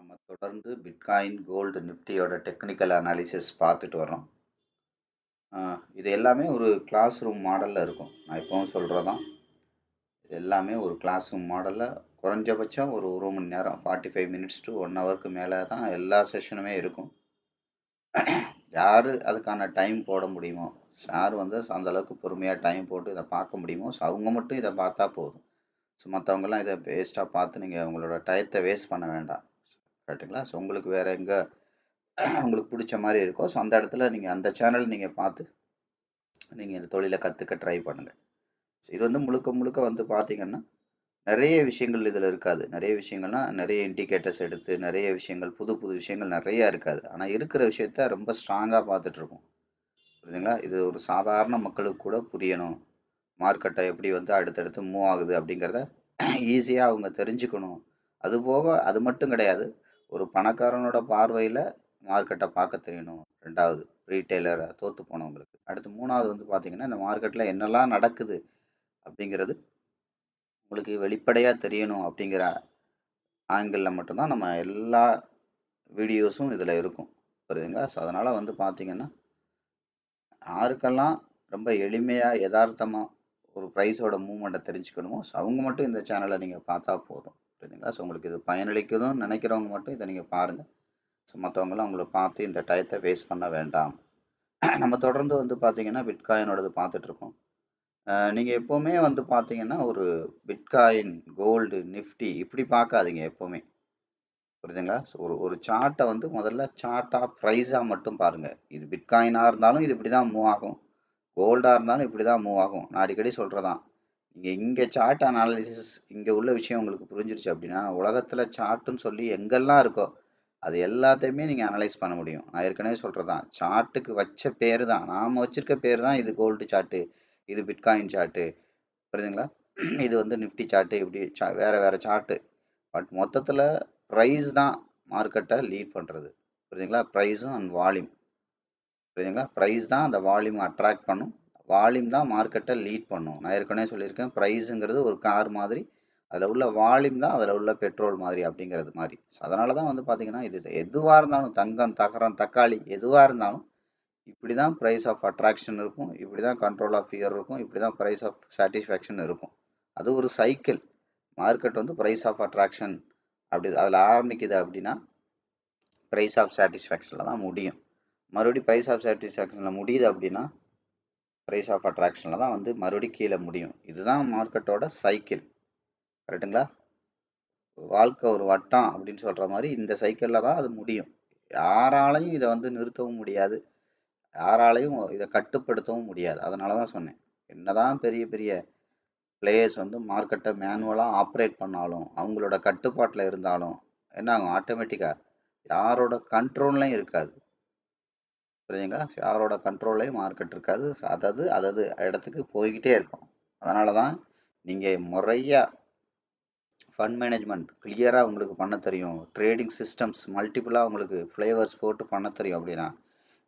நம்ம தொடர்ந்து bitcoin, gold, நிஃப்டியோட டெக்னிக்கல் அனாலிசிஸ் பார்த்துட்டு வரோம். இது எல்லாமே ஒரு கிளாஸ் ரூம் மாடலில் இருக்கும். நான் இப்போவும் சொல்கிறதான், இது எல்லாமே ஒரு கிளாஸ் ரூம் மாடலில் குறைஞ்சபட்சம் ஒரு மணி நேரம் 45 மினிட்ஸ் டு 1 ஹவருக்கு மேலே தான் எல்லா செஷனுமே இருக்கும். யார் அதுக்கான டைம் போட முடியுமோ, யார் வந்து அந்த அளவுக்கு பொறுமையாக டைம் போட்டு இதை பார்க்க முடியுமோ, அவங்க மட்டும் இதை பார்த்தா போதும். ஸோ மற்றவங்கெல்லாம் இதை வேஸ்ட்டாக பார்த்து நீங்கள் உங்களோட டயத்தை வேஸ்ட் பண்ண வேண்டாம். கரெக்டுங்களா? ஸோ உங்களுக்கு வேறு எங்கே உங்களுக்கு பிடிச்ச மாதிரி இருக்கோ, ஸோ அந்த இடத்துல நீங்கள் அந்த சேனல் நீங்கள் பார்த்து நீங்கள் இந்த தொழிலை கற்றுக்க ட்ரை பண்ணுங்கள். ஸோ இது வந்து முழுக்க முழுக்க வந்து பார்த்தீங்கன்னா நிறைய விஷயங்கள் இதில் இருக்காது. நிறைய விஷயங்கள்னா நிறைய இண்டிகேட்டர்ஸ் எடுத்து நிறைய விஷயங்கள் புது புது விஷயங்கள் நிறையா இருக்காது. ஆனால் இருக்கிற விஷயத்த ரொம்ப ஸ்ட்ராங்காக பார்த்துட்ருக்கோம். புரியுதுங்களா? இது ஒரு சாதாரண மக்களுக்கு கூட புரியணும். மார்க்கெட்டை எப்படி வந்து அடுத்தடுத்து மூவ் ஆகுது அப்படிங்கிறத ஈஸியாக அவங்க தெரிஞ்சுக்கணும். அதுபோக அது மட்டும் கிடையாது, ஒரு பணக்காரனோட பார்வையில் மார்க்கெட்டை பார்க்க தெரியணும். ரெண்டாவது ரீட்டைலர் தோற்று போனவங்களுக்கு. அடுத்து மூணாவது வந்து பார்த்தீங்கன்னா, இந்த மார்க்கெட்டில் என்னெல்லாம் நடக்குது அப்படிங்கிறது உங்களுக்கு வெளிப்படையாக தெரியணும் அப்படிங்கிற ஆங்கிளில் மட்டும்தான் நம்ம எல்லா வீடியோஸும் இதில் இருக்கும். புரியுதுங்களா? ஸோ அதனால் வந்து பார்த்தீங்கன்னா, யாருக்கெல்லாம் ரொம்ப எளிமையாக யதார்த்தமாக ஒரு ப்ரைஸோட மூவ்மெண்ட்டை தெரிஞ்சுக்கணுமோ, ஸோ அவங்க மட்டும் இந்த சேனலை நீங்கள் பார்த்தா போதும். புரியுதுங்களா? ஸோ உங்களுக்கு இது பயனளிக்குதுன்னு நினைக்கிறவங்க மட்டும் இதை நீங்கள் பாருங்கள். ஸோ மற்றவங்களும் அவங்கள பார்த்து இந்த டயத்தை வேஸ்ட் பண்ண வேண்டாம். நம்ம தொடர்ந்து வந்து பார்த்தீங்கன்னா பிட்காயினோடது பார்த்துட்ருக்கோம். நீங்கள் எப்போவுமே வந்து பார்த்தீங்கன்னா ஒரு பிட்காயின், கோல்டு, நிஃப்டி இப்படி பார்க்காதீங்க எப்போவுமே. புரியுதுங்களா? ஸோ ஒரு ஒரு சார்ட்டை வந்து முதல்ல சார்ட்டாக ப்ரைஸாக மட்டும் பாருங்கள். இது பிட்காயினாக இருந்தாலும் இது இப்படி தான் மூவ் ஆகும். கோல்டாக இருந்தாலும் இப்படி தான் மூவ் ஆகும். நான் அடிக்கடி சொல்கிறதான், நீங்கள் இங்கே சார்ட் அனாலிசிஸ் இங்கே உள்ள விஷயம் உங்களுக்கு புரிஞ்சிருச்சு அப்படின்னா, உலகத்தில் சார்ட்டுன்னு சொல்லி எங்கெல்லாம் இருக்கோ அது எல்லாத்தையுமே நீங்கள் அனலைஸ் பண்ண முடியும். நான் ஏற்கனவே சொல்கிறதான், சார்ட்டுக்கு வச்ச பேர் தான், நாம் வச்சிருக்க பேர் தான் இது கோல்டு சார்ட்டு, இது பிட்காயின் சார்ட்டு. புரியுதுங்களா? இது வந்து நிஃப்டி சார்ட்டு, இப்படி வேறு வேறு சார்ட்டு. பட் மொத்தத்தில் ப்ரைஸ் தான் மார்க்கெட்டை லீட் பண்ணுறது. புரியுதுங்களா? ப்ரைஸும் அண்ட் வால்யூம். புரியுதுங்களா? ப்ரைஸ் தான் அந்த வால்யூம் அட்ராக்ட் பண்ணும். வால்யூம் தான் மார்க்கெட்டை லீட் பண்ணும். நான் ஏற்கனவே சொல்லியிருக்கேன், ப்ரைஸுங்கிறது ஒரு கார் மாதிரி, அதில் உள்ள வால்யூம் தான் அதில் உள்ள பெட்ரோல் மாதிரி அப்படிங்கிறது மாதிரி. ஸோ அதனால தான் வந்து பார்த்தீங்கன்னா, இது எதுவாக இருந்தாலும் தங்கம், தகரம், தக்காளி எதுவாக இருந்தாலும் இப்படி தான் ப்ரைஸ் ஆஃப் அட்ராக்ஷன் இருக்கும், இப்படி தான் கண்ட்ரோல் ஆஃப் ஃபியர் இருக்கும், இப்படி தான் ப்ரைஸ் ஆஃப் சாட்டிஸ்ஃபேக்ஷன் இருக்கும். அது ஒரு சைக்கிள். மார்க்கெட் வந்து ப்ரைஸ் ஆஃப் அட்ராக்ஷன் அப்படி அதில் ஆரம்பிக்குது அப்படின்னா ப்ரைஸ் ஆஃப் சாட்டிஸ்ஃபேக்ஷனில் தான் முடியும். மறுபடியும் ப்ரைஸ் ஆஃப் சாட்டிஸ்ஃபேக்ஷனில் முடியுது அப்படின்னா ப்ரைஸ் ஆஃப் அட்ராக்ஷனில் தான் வந்து மறுபடியும் கீழே முடியும். இதுதான் மார்க்கெட்டோட சைக்கிள். கரெக்டுங்களா? வாழ்க்கை ஒரு வட்டம் அப்படின்னு சொல்கிற மாதிரி இந்த சைக்கிளில் தான் அது முடியும். யாராலையும் இதை வந்து நிறுத்தவும் முடியாது, யாராலையும் இதை கட்டுப்படுத்தவும் முடியாது. அதனால தான் சொன்னேன், என்னதான் பெரிய பெரிய பிளேயர்ஸ் வந்து மார்க்கெட்டை மேனுவலாக ஆப்ரேட் பண்ணாலும், அவங்களோட கட்டுப்பாட்டில் இருந்தாலும் என்ன ஆகும், ஆட்டோமேட்டிக்காக யாரோட கண்ட்ரோல்லையும் இருக்காது. புரியுதுங்களா? யாரோட கண்ட்ரோல்லையும் மார்க்கெட் இருக்காது. அதது இடத்துக்கு போய்கிட்டே இருக்கும். அதனால தான் நீங்கள் முறையாக ஃபண்ட் மேனேஜ்மெண்ட் கிளியராக உங்களுக்கு பண்ண தெரியும், ட்ரேடிங் சிஸ்டம்ஸ் மல்டிப்புளாக உங்களுக்கு ஃப்ளேவர்ஸ் போட்டு பண்ண தெரியும் அப்படின்னா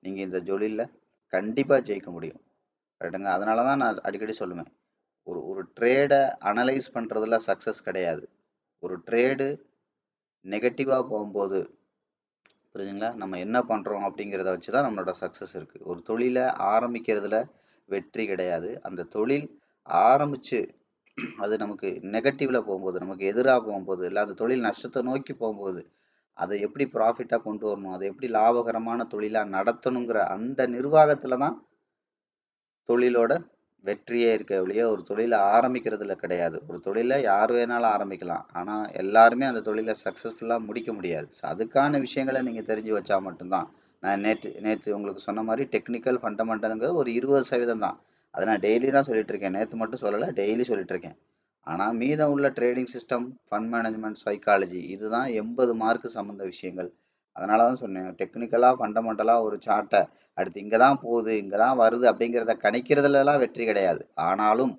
நீங்கள் இந்த தொழிலில் கண்டிப்பாக ஜெயிக்க முடியும். ரைட்டுங்க? அதனால தான் நான் அடிக்கடி சொல்லுவேன், ஒரு ஒரு ட்ரேடை அனலைஸ் பண்ணுறதுல சக்ஸஸ் கிடையாது. ஒரு ட்ரேடு நெகட்டிவாக போகும்போது, புரியுதுங்களா, நம்ம என்ன பண்ணுறோம் அப்படிங்கிறத வச்சு தான் நம்மளோட சக்ஸஸ் இருக்குது. ஒரு தொழிலை ஆரம்பிக்கிறதுல வெற்றி கிடையாது. அந்த தொழில் ஆரம்பித்து அது நமக்கு நெகட்டிவில் போகும்போது, நமக்கு எதிராக போகும்போது, இல்லை அந்த தொழில் நஷ்டத்தை நோக்கி போகும்போது அதை எப்படி ப்ராஃபிட்டாக கொண்டு வரணும், அதை எப்படி லாபகரமான தொழிலாக நடத்தணுங்கிற அந்த நிர்வாகத்தில் தான் தொழிலோட வெற்றியே இருக்க ஒழிய ஒரு தொழிலை ஆரம்பிக்கிறதுல கிடையாது. ஒரு தொழிலை யார் வேணாலும் ஆரம்பிக்கலாம், ஆனால் எல்லாருமே அந்த தொழிலை சக்ஸஸ்ஃபுல்லாக முடிக்க முடியாது. ஸோ அதுக்கான விஷயங்களை நீங்கள் தெரிஞ்சு வச்சா மட்டும்தான். நான் நேற்று உங்களுக்கு சொன்ன மாதிரி டெக்னிக்கல் ஃபண்டமெண்டலுங்கிறது ஒரு 20% தான். அதை நான் டெய்லி தான் சொல்லிட்டு இருக்கேன். நேற்று மட்டும் சொல்லலை, டெய்லி சொல்லிட்டு இருக்கேன். ஆனால் மீதம் உள்ள trading system, fund management, psychology இதுதான் 80 மார்க்கு சம்மந்த விஷயங்கள். அதனால தான் சொன்னேன், டெக்னிக்கலாக ஃபண்டமெண்டலாக ஒரு சார்ட்டை அடுத்து இங்கே தான் போகுது, இங்கே தான் வருது அப்படிங்கிறத கணிக்கிறதுலலாம் வெற்றி கிடையாது. ஆனாலும்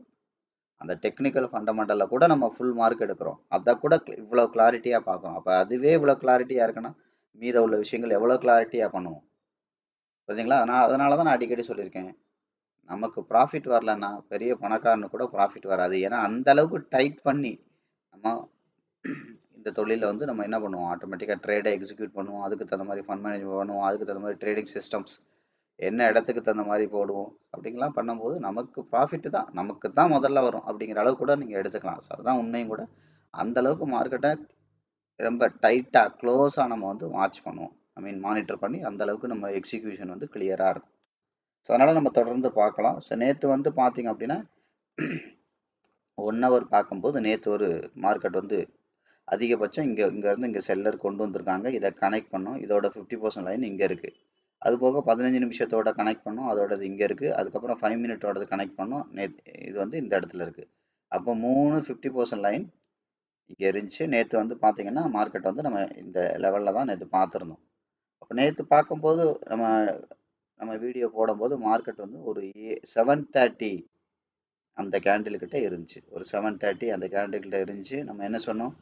அந்த டெக்னிக்கல் ஃபண்டமெண்டலில் கூட நம்ம ஃபுல் மார்க் எடுக்கிறோம். அதை கூட இவ்வளோ கிளாரிட்டியாக பார்க்குறோம். அப்போ அதுவே இவ்வளோ கிளாரிட்டியாக இருக்குன்னா மீத உள்ள விஷயங்கள் எவ்வளோ கிளாரிட்டியாக பண்ணுவோம். புரியுதுங்களா? அதனால தான் நான் அடிக்கடி சொல்லியிருக்கேன், நமக்கு ப்ராஃபிட் வரலன்னா பெரிய பணக்காரனு கூட ப்ராஃபிட் வராது. ஏன்னா அந்த அளவுக்கு டைட் பண்ணி நம்ம இந்த இந்த தொழிலில் வந்து நம்ம என்ன பண்ணுவோம், ஆட்டோமேட்டிக்காக ட்ரேடை எக்ஸிக்யூட் பண்ணுவோம், அதுக்கு தகுந்த மாதிரி ஃபண்ட் மேனேஜ்மெண்ட் பண்ணுவோம், அதுக்கு தகுந்த மாதிரி ட்ரேடிங் சிஸ்டம்ஸ் என்ன இடத்துக்கு தகுந்த மாதிரி போடுவோம் அப்படிங்கலாம் பண்ணும்போது நமக்கு ப்ராஃபிட்டு தான், நமக்கு தான் முதல்ல வரும் அப்படிங்கிற அளவு கூட நீங்கள் எடுத்துக்கலாம். ஸோ அதுதான் உண்மையும் கூட. அந்த அளவுக்கு மார்க்கெட்டை ரொம்ப டைட்டாக க்ளோஸாக நம்ம வந்து வாட்ச் பண்ணுவோம், ஐ மீன் மானிட்டர் பண்ணி அந்த அளவுக்கு நம்ம எக்ஸிக்யூஷன் வந்து கிளியராக இருக்கும். ஸோ அதனால் நம்ம தொடர்ந்து பார்க்கலாம். ஸோ நேற்று வந்து பார்த்தீங்க அப்படின்னா 1 ஹவர் பார்க்கும்போது நேற்று ஒரு மார்க்கெட் வந்து அதிகபட்சம் இங்கேருந்து இங்கே செல்லர் கொண்டு வந்திருக்காங்க. இதை கனெக்ட் பண்ணோம், இதோட 50% லைன் இங்கே இருக்குது. அது போக 15 நிமிஷத்தோட கனெக்ட் பண்ணோம், அதோடது இங்கே இருக்குது. அதுக்கப்புறம் 5 மினிட்டோடது கனெக்ட் பண்ணோம், இது வந்து இந்த இடத்துல இருக்குது. அப்போ 3 50% லைன் இங்கே இருந்துச்சு. நேற்று வந்து பார்த்தீங்கன்னா மார்க்கெட் வந்து நம்ம இந்த லெவலில் தான் நேற்று பார்த்துருந்தோம். அப்போ நேற்று பார்க்கும்போது நம்ம வீடியோ போடும்போது மார்க்கெட் வந்து ஒரு 7:30 அந்த கேண்டில்கிட்ட இருந்துச்சு. ஒரு 7:30 அந்த கேண்டில்கிட்ட இருந்துச்சு. நம்ம என்ன சொன்னோம்,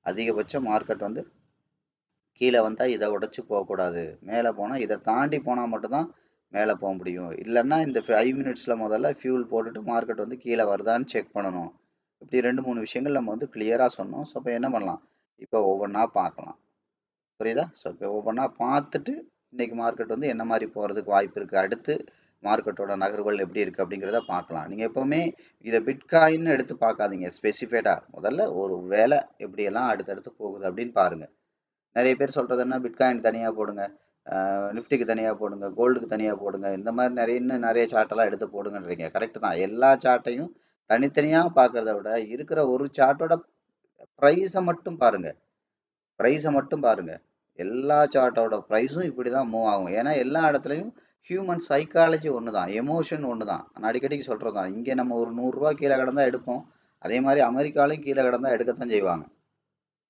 அதிகபட்சம் மார்க்கெட் வந்து கீழே வந்தால் இதை உடச்சி போகக்கூடாது, மேலே போனால் இதை தாண்டி போனால் மட்டும்தான் மேலே போக முடியும். இல்லைன்னா இந்த 5 மினிட்ஸில் முதல்ல ஃபியூல் போட்டுட்டு மார்க்கெட் வந்து கீழே வருதான்னு செக் பண்ணணும். இப்படி 2-3 விஷயங்கள் நம்ம வந்து கிளியராக சொன்னோம். ஸோ இப்போ என்ன பண்ணலாம், இப்போ ஒவ்வொன்றா பார்க்கலாம். புரியுதா? ஸோ இப்போ ஒவ்வொன்றா பார்த்துட்டு இன்றைக்கி மார்க்கெட் வந்து என்ன மாதிரி போகிறதுக்கு வாய்ப்பு இருக்குது, அடுத்து மார்க்கெட்டோட நகர்வுகள் எப்படி இருக்குது அப்படிங்கிறத பார்க்கலாம். நீங்கள் எப்போவுமே இதை பிட்காயின்னு எடுத்து பார்க்காதீங்க ஸ்பெசிஃபைடாக. முதல்ல ஒரு வேலை எப்படியெல்லாம் அடுத்தடுத்து போகுது அப்படின்னு பாருங்கள். நிறைய பேர் சொல்கிறது என்ன, பிட்காயின் தனியாக போடுங்க, நிஃப்டிக்கு தனியாக போடுங்க, கோல்டுக்கு தனியாக போடுங்க, இந்த மாதிரி இன்னும் நிறைய சார்ட்டெல்லாம் எடுத்து போடுங்கன்றீங்க. கரெக்டு தான். எல்லா சார்ட்டையும் தனித்தனியாக பார்க்குறத விட இருக்கிற ஒரு சார்ட்டோட ப்ரைஸை மட்டும் பாருங்கள். எல்லா சார்ட்டோட ப்ரைஸும் இப்படி தான் மூவ் ஆகும். ஏன்னா எல்லா இடத்துலையும் ஹியூமன் சைக்காலஜி ஒன்று தான், எமோஷன் ஒன்று தான். நான் அடிக்கடிக்கு சொல்கிறது தான், இங்கே நம்ம ஒரு 100 ரூபா கீழே கிடந்தா எடுப்போம், அதே மாதிரி அமெரிக்காலையும் கீழே கிடந்தா எடுக்கத்தான் செய்வாங்க.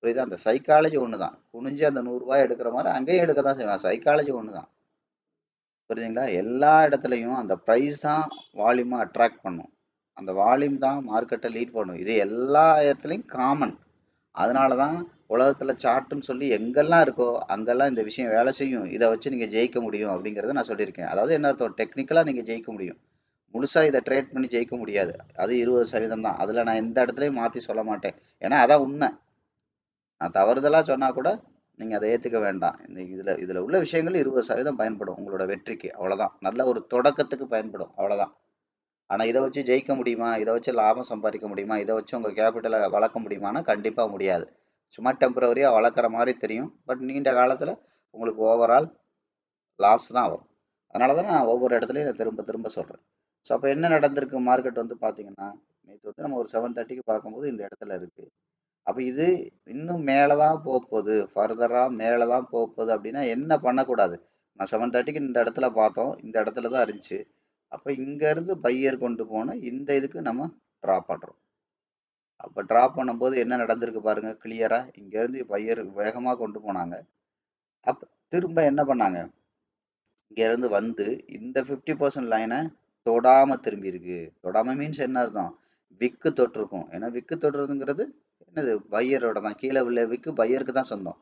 புரியுதா? அந்த சைக்காலஜி ஒன்று தான். குனிஞ்சு அந்த 100 ரூபாய் எடுக்கிற மாதிரி அங்கேயும் எடுக்க தான் செய்வாங்க. சைக்காலஜி ஒன்று தான். புரியுதுங்களா? எல்லா இடத்துலையும் அந்த ப்ரைஸ் தான் வால்யூமை அட்ராக்ட் பண்ணும், அந்த வால்யூம் தான் மார்க்கெட்டை லீட் பண்ணும். இது எல்லா இடத்துலையும் காமன். அதனால தான் உலகத்தில் சார்ட்டுன்னு சொல்லி எங்கெல்லாம் இருக்கோ அங்கெல்லாம் இந்த விஷயம் வேலை செய்யும். இதை வச்சு நீங்கள் ஜெயிக்க முடியும் அப்படிங்கிறத நான் சொல்லியிருக்கேன். அதாவது என்ன அர்த்தம், டெக்னிக்கலாக நீங்கள் ஜெயிக்க முடியும், முழுசாக இதை ட்ரேட் பண்ணி ஜெயிக்க முடியாது. அது 20% தான். அதில் நான் எந்த இடத்துலையும் மாற்றி சொல்ல மாட்டேன், ஏன்னா அதான் உண்மை. நான் தவறுதலாக சொன்னால் கூட நீங்கள் அதை ஏற்றுக்க வேண்டாம். இதில் உள்ள விஷயங்கள் 20% பயன்படும் உங்களோட வெற்றிக்கு, அவ்வளோதான். நல்ல ஒரு தொடக்கத்துக்கு பயன்படும், அவ்வளோதான். ஆனால் இதை வச்சு ஜெயிக்க முடியுமா, இதை வச்சு லாபம் சம்பாதிக்க முடியுமா, இதை வச்சு உங்கள் கேபிட்டலை வளர்க்க முடியுமானா கண்டிப்பாக முடியாது. சும்மா டெம்பரவரியாக வளர்க்குற மாதிரி தெரியும், பட் நீண்ட காலத்தில் உங்களுக்கு ஓவரால் லாஸ் தான் வரும். அதனால தான் நான் ஒவ்வொரு இடத்துலையும் நான் திரும்ப திரும்ப சொல்கிறேன். ஸோ அப்போ என்ன நடந்திருக்கு, மார்க்கெட் வந்து பார்த்தீங்கன்னா நேற்று வந்து நம்ம ஒரு 7:30க்கு பார்க்கும்போது இந்த இடத்துல இருக்குது. அப்போ இது இன்னும் மேலே தான் போகுது, ஃபர்தராக மேலே தான் போகுது. அப்படின்னா என்ன பண்ணக்கூடாது, நான் 7:30க்கு இந்த இடத்துல பார்த்தோம், இந்த இடத்துல தான் இருந்துச்சு. அப்போ இங்கேருந்து பையர் கொண்டு போன இந்த இதுக்கு நம்ம ட்ரா பண்ணுறோம். அப்போ ட்ரா பண்ணும்போது என்ன நடந்திருக்கு பாருங்கள் கிளியராக. இங்கேருந்து பையர் வேகமாக கொண்டு போனாங்க. அப்போ திரும்ப என்ன பண்ணாங்க, இங்கேருந்து வந்து இந்த 50% லைனை தொடாமல் திரும்பி இருக்கு. தொடாமல் மீன்ஸ் என்ன அர்த்தம், விக்கு தொட்டிருக்கும். ஏன்னா விக்கு தொடுறதுங்கிறது என்னது, பையரோட தான். கீழே உள்ள விக்கு பையருக்கு தான் சொந்தம்.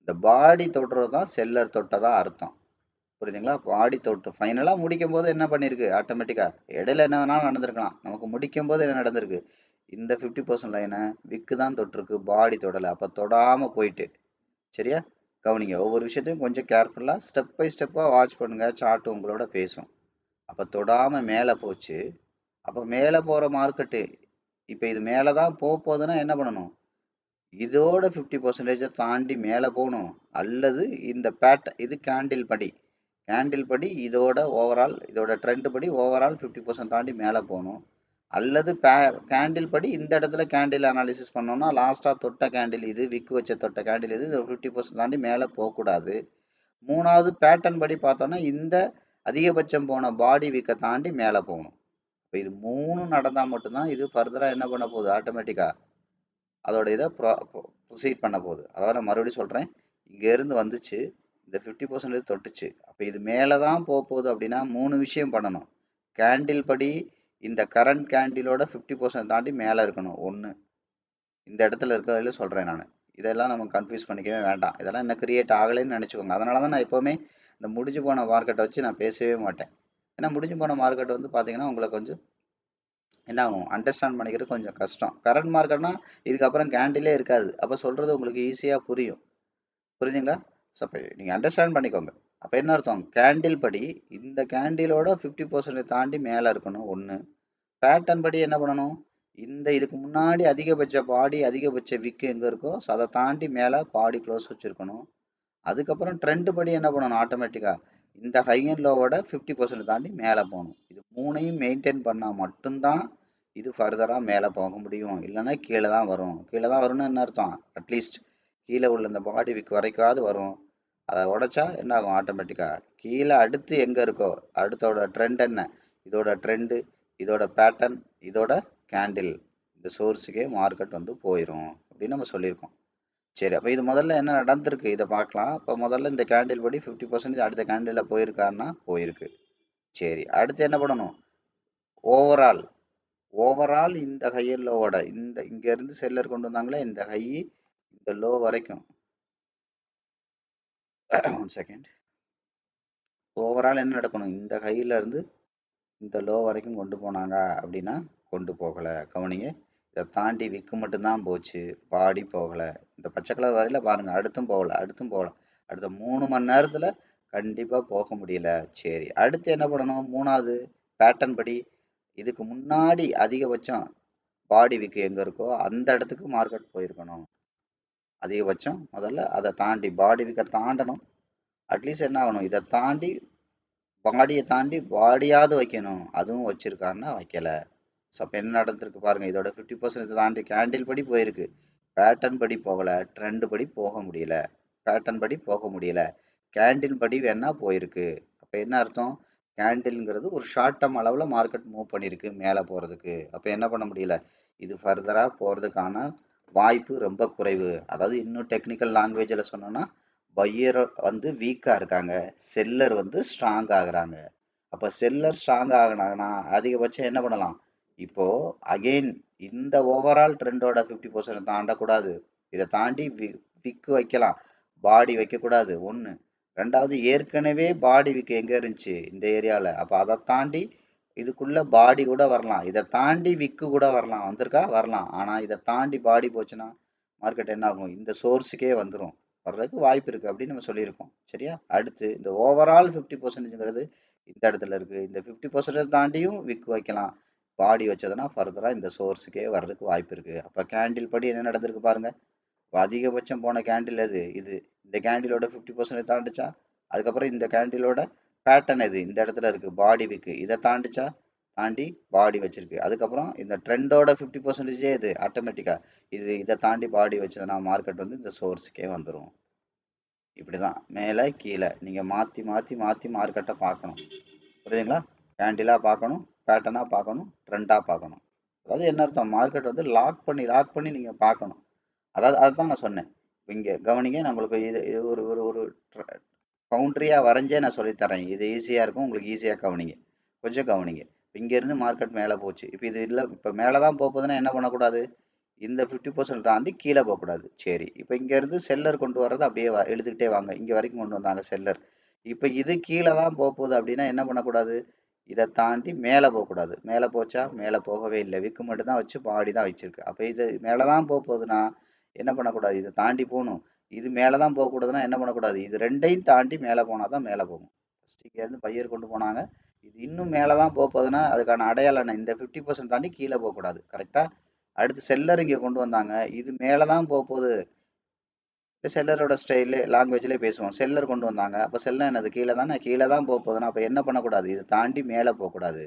இந்த பாடி தொடுறது தான் செல்லர் தொட்டதா அர்த்தம். புரியுதுங்களா? பாடி தொட்டு ஃபைனலாக முடிக்கும் போது என்ன பண்ணியிருக்கு, ஆட்டோமேட்டிக்காக இடையில என்ன வேணாலும் நடந்திருக்கலாம், நமக்கு முடிக்கும் போது என்ன நடந்திருக்கு, இந்த 50% லைனை விக்கு தான் தொட்டிருக்கு, பாடி தொடலை. அப்போ தொடாமல் போயிட்டு, சரியா கவனிங்க. ஒவ்வொரு விஷயத்தையும் கொஞ்சம் கேர்ஃபுல்லாக ஸ்டெப் பை ஸ்டெப்பாக வாட்ச் பண்ணுங்கள், சார்ட் உங்களோட பேசும். அப்போ தொடாமல் மேலே போச்சு. அப்போ மேலே போகிற மார்க்கெட்டு இப்போ இது மேலே தான் போகுதுன்னா என்ன பண்ணணும், இதோட 50% தாண்டி மேலே போகணும். அல்லது இந்த இது கேண்டில் படி இதோட ஓவரால், இதோட ட்ரெண்ட் படி ஓவரால் 50% தாண்டி மேலே போகணும். அல்லது கேண்டில் படி இந்த இடத்துல கேண்டில் அனாலிசிஸ் பண்ணோம்னா லாஸ்ட்டாக தொட்ட கேண்டில் இது, விக்கு வச்ச தொட்ட கேண்டில் இது, 50% தாண்டி மேலே போகக்கூடாது. மூணாவது பேட்டர்ன் படி பார்த்தோன்னா இந்த அதிகபட்சம் போன பாடி விக்கை தாண்டி மேலே போகணும். இப்போ இது 3 நடந்தால் மட்டும்தான் இது ஃபர்தராக என்ன பண்ண போகுது, ஆட்டோமேட்டிக்காக அதோட இதை ப்ரொசீட் பண்ண போகுது. அதாவது நான் மறுபடியும் சொல்கிறேன், இங்கேருந்து வந்துச்சு, இந்த 50% தொட்டுச்சு. அப்போ இது மேலே தான் போகுது அப்படின்னா 3 விஷயம் பண்ணணும். கேண்டில் படி இந்த கரண்ட் கேண்டிலோட 50% தாண்டி மேலே இருக்கணும். ஒன்று இந்த இடத்துல இருக்கிறதில் சொல்கிறேன் நான். இதெல்லாம் நம்ம கன்ஃபியூஸ் பண்ணிக்கவே வேண்டாம், இதெல்லாம் என்ன கிரியேட் ஆகலைன்னு நினச்சிக்கோங்க. அதனால தான் நான் எப்போவுமே இந்த முடிஞ்சு போன மார்க்கெட்டை வச்சு நான் பேசவே மாட்டேன். ஏன்னா முடிஞ்சு போன மார்க்கெட் வந்து பார்த்தீங்கன்னா உங்களை கொஞ்சம் என்ன ஆகும், அண்டர்ஸ்டாண்ட் பண்ணிக்கிறது கொஞ்சம் கஷ்டம். கரண்ட் மார்க்கெட்னா இதுக்கப்புறம் கேண்டிலே இருக்காது. அப்போ சொல்கிறது உங்களுக்கு ஈஸியாக புரியும். புரியுதுங்களா? ஸோ அப்போ நீங்கள் அண்டர்ஸ்டாண்ட் பண்ணிக்கோங்க. அப்போ என்ன அர்த்தம், கேண்டில் படி இந்த கேண்டிலோட 50% தாண்டி மேலே இருக்கணும் ஒன்று. பேட்டர்ன் படி என்ன பண்ணணும், இந்த இதுக்கு முன்னாடி அதிகபட்ச பாடி அதிகபட்ச விக்கு எங்கே இருக்கோ அதை தாண்டி மேலே பாடி க்ளோஸ் வச்சுருக்கணும். அதுக்கப்புறம் ட்ரெண்ட் படி என்ன பண்ணணும், ஆட்டோமேட்டிக்காக இந்த ஹை அண்ட் லோவோட 50% தாண்டி மேலே போகணும். இது மூணையும் மெயின்டைன் பண்ணால் மட்டும்தான் இது ஃபர்தராக மேலே போக முடியும். இல்லைன்னா கீழே தான் வரும். கீழே தான் வரும்னு என்ன அர்த்தம், அட்லீஸ்ட் கீழே உள்ள இந்த பாடி விக் வரைக்காவது வரும். அதை உடைச்சா என்ன ஆகும், ஆட்டோமேட்டிக்காக கீழே அடுத்து எங்கே இருக்கோ அடுத்தோட ட்ரெண்ட் என்ன, இதோட ட்ரெண்டு, இதோட பேட்டர்ன், இதோட கேண்டில், இந்த சோர்ஸுக்கே மார்க்கெட் வந்து போயிடும் அப்படின்னு நம்ம சொல்லியிருக்கோம். சரி, அப்போ இது முதல்ல என்ன நடந்திருக்கு இதை பார்க்கலாம். இப்போ முதல்ல இந்த கேண்டில் படி 50% அடுத்த கேண்டிலில் போயிருக்காருன்னா போயிருக்கு. சரி, அடுத்து என்ன பண்ணணும், ஓவரால் ஓவரால் இந்த ஹை அண்ட் லோவோட இந்த இங்கேருந்து செல்லர் கொண்டு வந்தாங்களே இந்த ஹை இந்த லோ வரைக்கும் ஒன் செகண்ட், ஓவரால் என்ன நடக்கணும், இந்த ஹையில இருந்து இந்த லோ வரைக்கும் கொண்டு போனாங்க அப்படின்னா கொண்டு போகலை. கவனிங்க, இதை தாண்டி விக்கு மட்டும்தான் போச்சு, பாடி போகலை. இந்த பச்சை கலர் வரையில் பாருங்கள், அடுத்தும் போகலை அடுத்தும் போகலை. அடுத்த 3 மணி நேரத்தில் கண்டிப்பாக போக முடியல. சரி, அடுத்து என்ன பண்ணணும், மூணாவது பேட்டர்ன் படி இதுக்கு முன்னாடி அதிகபட்சம் பாடி விக்கு எங்கே இருக்கோ அந்த இடத்துக்கு மார்க்கெட் போயிருக்கணும். அதிகபட்சம் முதல்ல அதை தாண்டி பாடி விக்கை தாண்டணும். அட்லீஸ்ட் என்ன ஆகணும், இதை தாண்டி பாடியை தாண்டி பாடியாவது வைக்கணும். அதுவும் வச்சிருக்கான்னா வைக்கல. ஸோ அப்போ என்ன நடந்திருக்கு பாருங்க, இதோட 50% தாண்டி கேண்டில் படி போயிருக்கு, பேட்டர்ன் படி போகல, ட்ரெண்ட் படி போக முடியல. பேட்டர்ன் படி போக முடியல, கேண்டில் படி வேணா போயிருக்கு. அப்போ என்ன அர்த்தம், கேண்டில்ங்கிறது ஒரு ஷார்ட் டேர்ம் அளவில் மார்க்கெட் மூவ் பண்ணியிருக்கு மேலே போகிறதுக்கு. அப்போ என்ன பண்ண முடியல, இது ஃபர்தராக போகிறதுக்கான வாய்ப்பு ரொம்ப குறைவு. அதாவது இன்னும் டெக்னிக்கல் லாங்குவேஜில் சொன்னோன்னா பையர் வந்து வீக்காக இருக்காங்க, செல்லர் வந்து ஸ்ட்ராங் ஆகுறாங்க. அப்போ செல்லர் ஸ்ட்ராங் ஆகினாங்கன்னா அதிகபட்சம் என்ன பண்ணலாம், இப்போது அகெயின் இந்த ஓவரால் ட்ரெண்டோட 50% தாண்டக்கூடாது. இதை தாண்டி விக்கு வைக்கலாம், பாடி வைக்கக்கூடாது ஒன்று. ரெண்டாவது ஏற்கனவே பாடி விக்கு எங்கே இருந்துச்சு இந்த ஏரியாவில், அப்போ அதை தாண்டி இதுக்குள்ளே பாடி கூட வரலாம், இதை தாண்டி விக்கு கூட வரலாம், வந்திருக்கா வரலாம். ஆனால் இதை தாண்டி பாடி போச்சுன்னா மார்க்கெட் என்ன ஆகும், இந்த சோர்ஸுக்கே வந்துடும், வர்றதுக்கு வாய்ப்பு இருக்குது அப்படின்னு நம்ம சொல்லியிருக்கோம். சரியா? அடுத்து இந்த ஓவரால் 50%ங்கிறது இந்த இடத்துல இருக்குது. இந்த 50% தாண்டியும் விக்கு வைக்கலாம், பாடி வச்சதுன்னா ஃபர்தராக இந்த சோர்ஸுக்கே வர்றதுக்கு வாய்ப்பு இருக்குது. அப்போ கேண்டில் படி என்ன நடந்திருக்கு பாருங்கள். இப்போ அதிகபட்சம் போன கேண்டில் எது, இது இந்த கேண்டிலோட 50% தாண்டிச்சா, அதுக்கப்புறம் இந்த கேண்டிலோட பேட்டர்ன் எது இந்த இடத்துல இருக்குது பாடி விக்கு, இதை தாண்டிச்சா, தாண்டி பாடி வச்சிருக்கு. அதுக்கப்புறம் இந்த ட்ரெண்டோட 50% இது ஆட்டோமேட்டிக்காக இதை தாண்டி பாடி வச்சதுன்னா மார்க்கெட் வந்து இந்த சோர்ஸுக்கே வந்துடும். இப்படி தான் மேலே கீழே நீங்கள் மாற்றி மாற்றி மாற்றி மார்க்கெட்டை பார்க்கணும். புரியுதுங்களா? கேண்டிலாக பார்க்கணும், பேட்டர்னாக பார்க்கணும், ட்ரெண்டாக பார்க்கணும். அதாவது என்ன அர்த்தம், மார்க்கெட் வந்து லாக் பண்ணி நீங்கள் பார்க்கணும். அதாவது அதுதான் நான் சொன்னேன். இங்கே கவனிங்க, நான் உங்களுக்கு இது ஒரு ஒரு ஒரு பவுண்ட்ரியாக வரைஞ்சே நான் சொல்லித்தரேன். இது ஈஸியாக இருக்கும் உங்களுக்கு, ஈஸியாக கவனிங்க, கொஞ்சம் கவனிங்க. இங்கேருந்து மார்க்கெட் மேலே போச்சு, இப்போ இது இல்லை, இப்போ மேலே தான் போகுதுன்னா என்ன பண்ணக்கூடாது, இந்த 50% தாண்டி கீழே போகக்கூடாது. சரி, இப்போ இங்கேருந்து செல்லர் கொண்டு வர்றது அப்படியே எழுதுகிட்டே வாங்க, இங்கே வரைக்கும் கொண்டு வந்தாங்க செல்லர். இப்போ இது கீழே தான் போகுது அப்படின்னா என்ன பண்ணக்கூடாது, இதை தாண்டி மேலே போகக்கூடாது. மேலே போச்சா, மேலே போகவே இல்லை, விக்கு மட்டும் தான் வச்சு பாடி தான் வச்சிருக்கு. அப்போ இது மேலே தான் போகுதுன்னா என்ன பண்ணக்கூடாது, இதை தாண்டி போகணும். இது மேலே தான் போகக்கூடாதுன்னா என்ன பண்ணக்கூடாது, இது ரெண்டையும் தாண்டி மேலே போனால் தான் மேலே போகும். ஃபஸ்ட் இங்கேருந்து பையர் கொண்டு போனாங்க, இது இன்னும் மேலே தான் போகுதுன்னா அதுக்கான அடையாளம் என்ன, இந்த 50% தாண்டி கீழே போகக்கூடாது. கரெக்டாக? அடுத்து செல்லர் இங்கே கொண்டு வந்தாங்க, இது மேலே தான் போகுது. செல்லரோட ஸ்டைலு லாங்குவேஜ்லேயே பேசுவோம், செல்லர் கொண்டு வந்தாங்க, அப்போ செல்லம் என்னது கீழே தானே, கீழே தான் போகுதுன்னா அப்போ என்ன பண்ணக்கூடாது, இது தாண்டி மேலே போகக்கூடாது.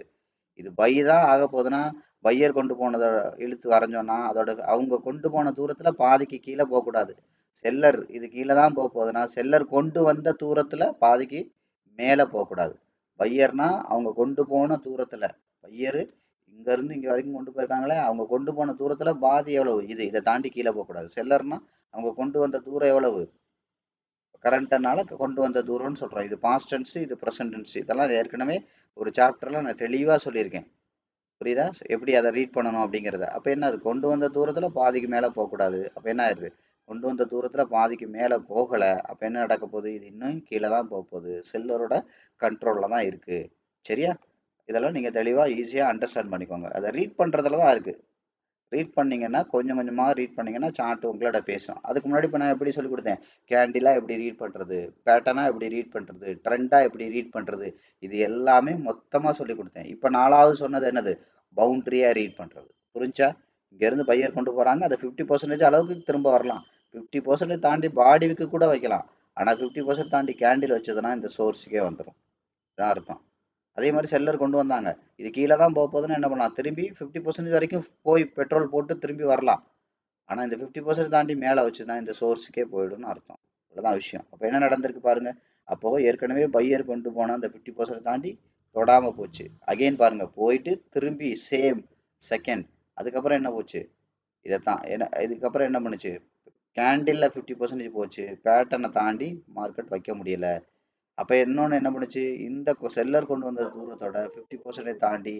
இது பை தான் ஆக போகுதுன்னா பையர் கொண்டு போனதை இழுத்து வரைஞ்சோன்னா அதோட அவங்க கொண்டு போன தூரத்தில் பாதிக்கு கீழே போகக்கூடாது. செல்லர் இது கீழே தான் போகுதுன்னா செல்லர் கொண்டு வந்த தூரத்தில் பாதிக்கு மேலே போகக்கூடாது. பையர்னா அவங்க கொண்டு போன தூரத்தில், பையர் இங்கேருந்து இங்கே வரைக்கும் கொண்டு போயிருக்காங்களே, அவங்க கொண்டு போன தூரத்தில் பாதி எவ்வளவு, இதை தாண்டி கீழே போகக்கூடாது. செல்லர்னா அவங்க கொண்டு வந்த தூரம் எவ்வளவு, கரண்ட்னால கொண்டு வந்த தூரம்னு சொல்கிறோம். இது பாஸ்ட் டென்ஸ், இது ப்ரெசன்ட் டென்ஸ், இதெல்லாம் ஏற்கனவே ஒரு சாப்டரில் நான் தெளிவாக சொல்லியிருக்கேன். புரியுதா, எப்படி அதை ரீட் பண்ணணும் அப்படிங்கிறத. அப்போ என்ன, அது கொண்டு வந்த தூரத்தில் பாதிக்கு மேலே போகக்கூடாது. அப்போ என்ன ஆயிடுது, கொண்டு வந்த தூரத்தில் பாதிக்கு மேலே போகலை, அப்போ என்ன நடக்க போகுது, இது இன்னும் கீழே தான் போக போகுது, செல்லரோட கண்ட்ரோலில் தான் இருக்குது. சரியா? இதெல்லாம் நீங்கள் தெளிவாக ஈஸியாக அண்டர்ஸ்டாண்ட் பண்ணிக்கோங்க. அதை ரீட் பண்ணுறதுல தான் இருக்குது. ரீட் பண்ணீங்கன்னா கொஞ்சம் கொஞ்சமாக ரீட் பண்ணீங்கன்னா சார்ட் உங்களோட பேசும். அதுக்கு முன்னாடி இப்போ நான் எப்படி சொல்லி கொடுத்தேன், கேண்டிலாக எப்படி ரீட் பண்ணுறது, பேட்டர்னாக எப்படி ரீட் பண்ணுறது, ட்ரெண்டாக எப்படி ரீட் பண்ணுறது, இது எல்லாமே மொத்தமாக சொல்லி கொடுத்தேன். இப்போ 4வது சொன்னது என்னது, பவுண்ட்ரியாக ரீட் பண்ணுறது. புரிஞ்சா? இங்கேருந்து பையர் கொண்டு போகிறாங்க, அதை 50% அளவுக்கு திரும்ப வரலாம். 50% தாண்டி பாடிக்கு கூட வைக்கலாம். ஆனால் 50% தாண்டி கேண்டில் வச்சதுன்னா இந்த சோர்ஸுக்கே வந்துடும். இதான் அர்த்தம். அதே மாதிரி செல்லர் கொண்டு வந்தாங்க, இது கீழே தான் போக போகுதுன்னு என்ன பண்ணலாம், திரும்பி 50% வரைக்கும் போய் பெட்ரோல் போட்டு திரும்பி வரலாம். ஆனால் இந்த 50% தாண்டி மேலே வச்சுதான் இந்த சோர்ஸுக்கே போயிடும்னு அர்த்தம். இவ்வளோதான் விஷயம். அப்போ என்ன நடந்திருக்கு பாருங்க. அப்போ ஏற்கனவே பையர் கொண்டு போன அந்த 50% தாண்டி தொடாம போச்சு. அகைன் பாருங்க, போயிட்டு திரும்பி சேம் செகண்ட் அதுக்கப்புறம் என்ன போச்சு, இதைத்தான் என்ன இதுக்கப்புறம் என்ன பண்ணுச்சு, கேண்டில்ல 50% போச்சு, பேட்டர்னை தாண்டி மார்க்கெட் வைக்க முடியல. அப்போ இன்னொன்று என்ன பண்ணுச்சு, இந்த செல்லர் கொண்டு வந்த தூரத்தோட 50% தாண்டி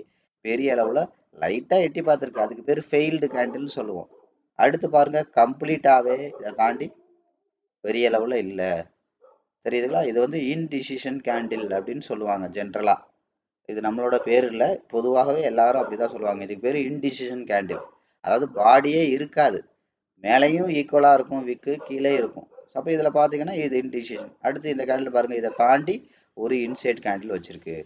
பெரிய அளவில் லைட்டாக எட்டி பார்த்துருக்கு. அதுக்கு பேர் ஃபெயில்டு கேண்டில்னு சொல்லுவோம். அடுத்து பாருங்க, கம்ப்ளீட்டாகவே இதை தாண்டி பெரிய அளவில் இல்லை. தெரியுதுங்களா? இது வந்து இன்டிசிஷன் கேண்டில் அப்படின்னு சொல்லுவாங்க ஜென்ரலாக. இது நம்மளோட பேர் இல்லை, பொதுவாகவே எல்லாரும் அப்படிதான் சொல்லுவாங்க. இதுக்கு பேர் இன்டிசிஷன் கேண்டில். அதாவது பாடியே இருக்காது, மேலேயும் ஈக்குவலாக இருக்கும், விக்கு கீழே இருக்கும். அப்போ இதில் பார்த்தீங்கன்னா இது இன்டிசிஷன். அடுத்து இந்த கேண்டில் பாருங்கள், இதை தாண்டி ஒரு இன்சைட் கேண்டில் வச்சுருக்கு.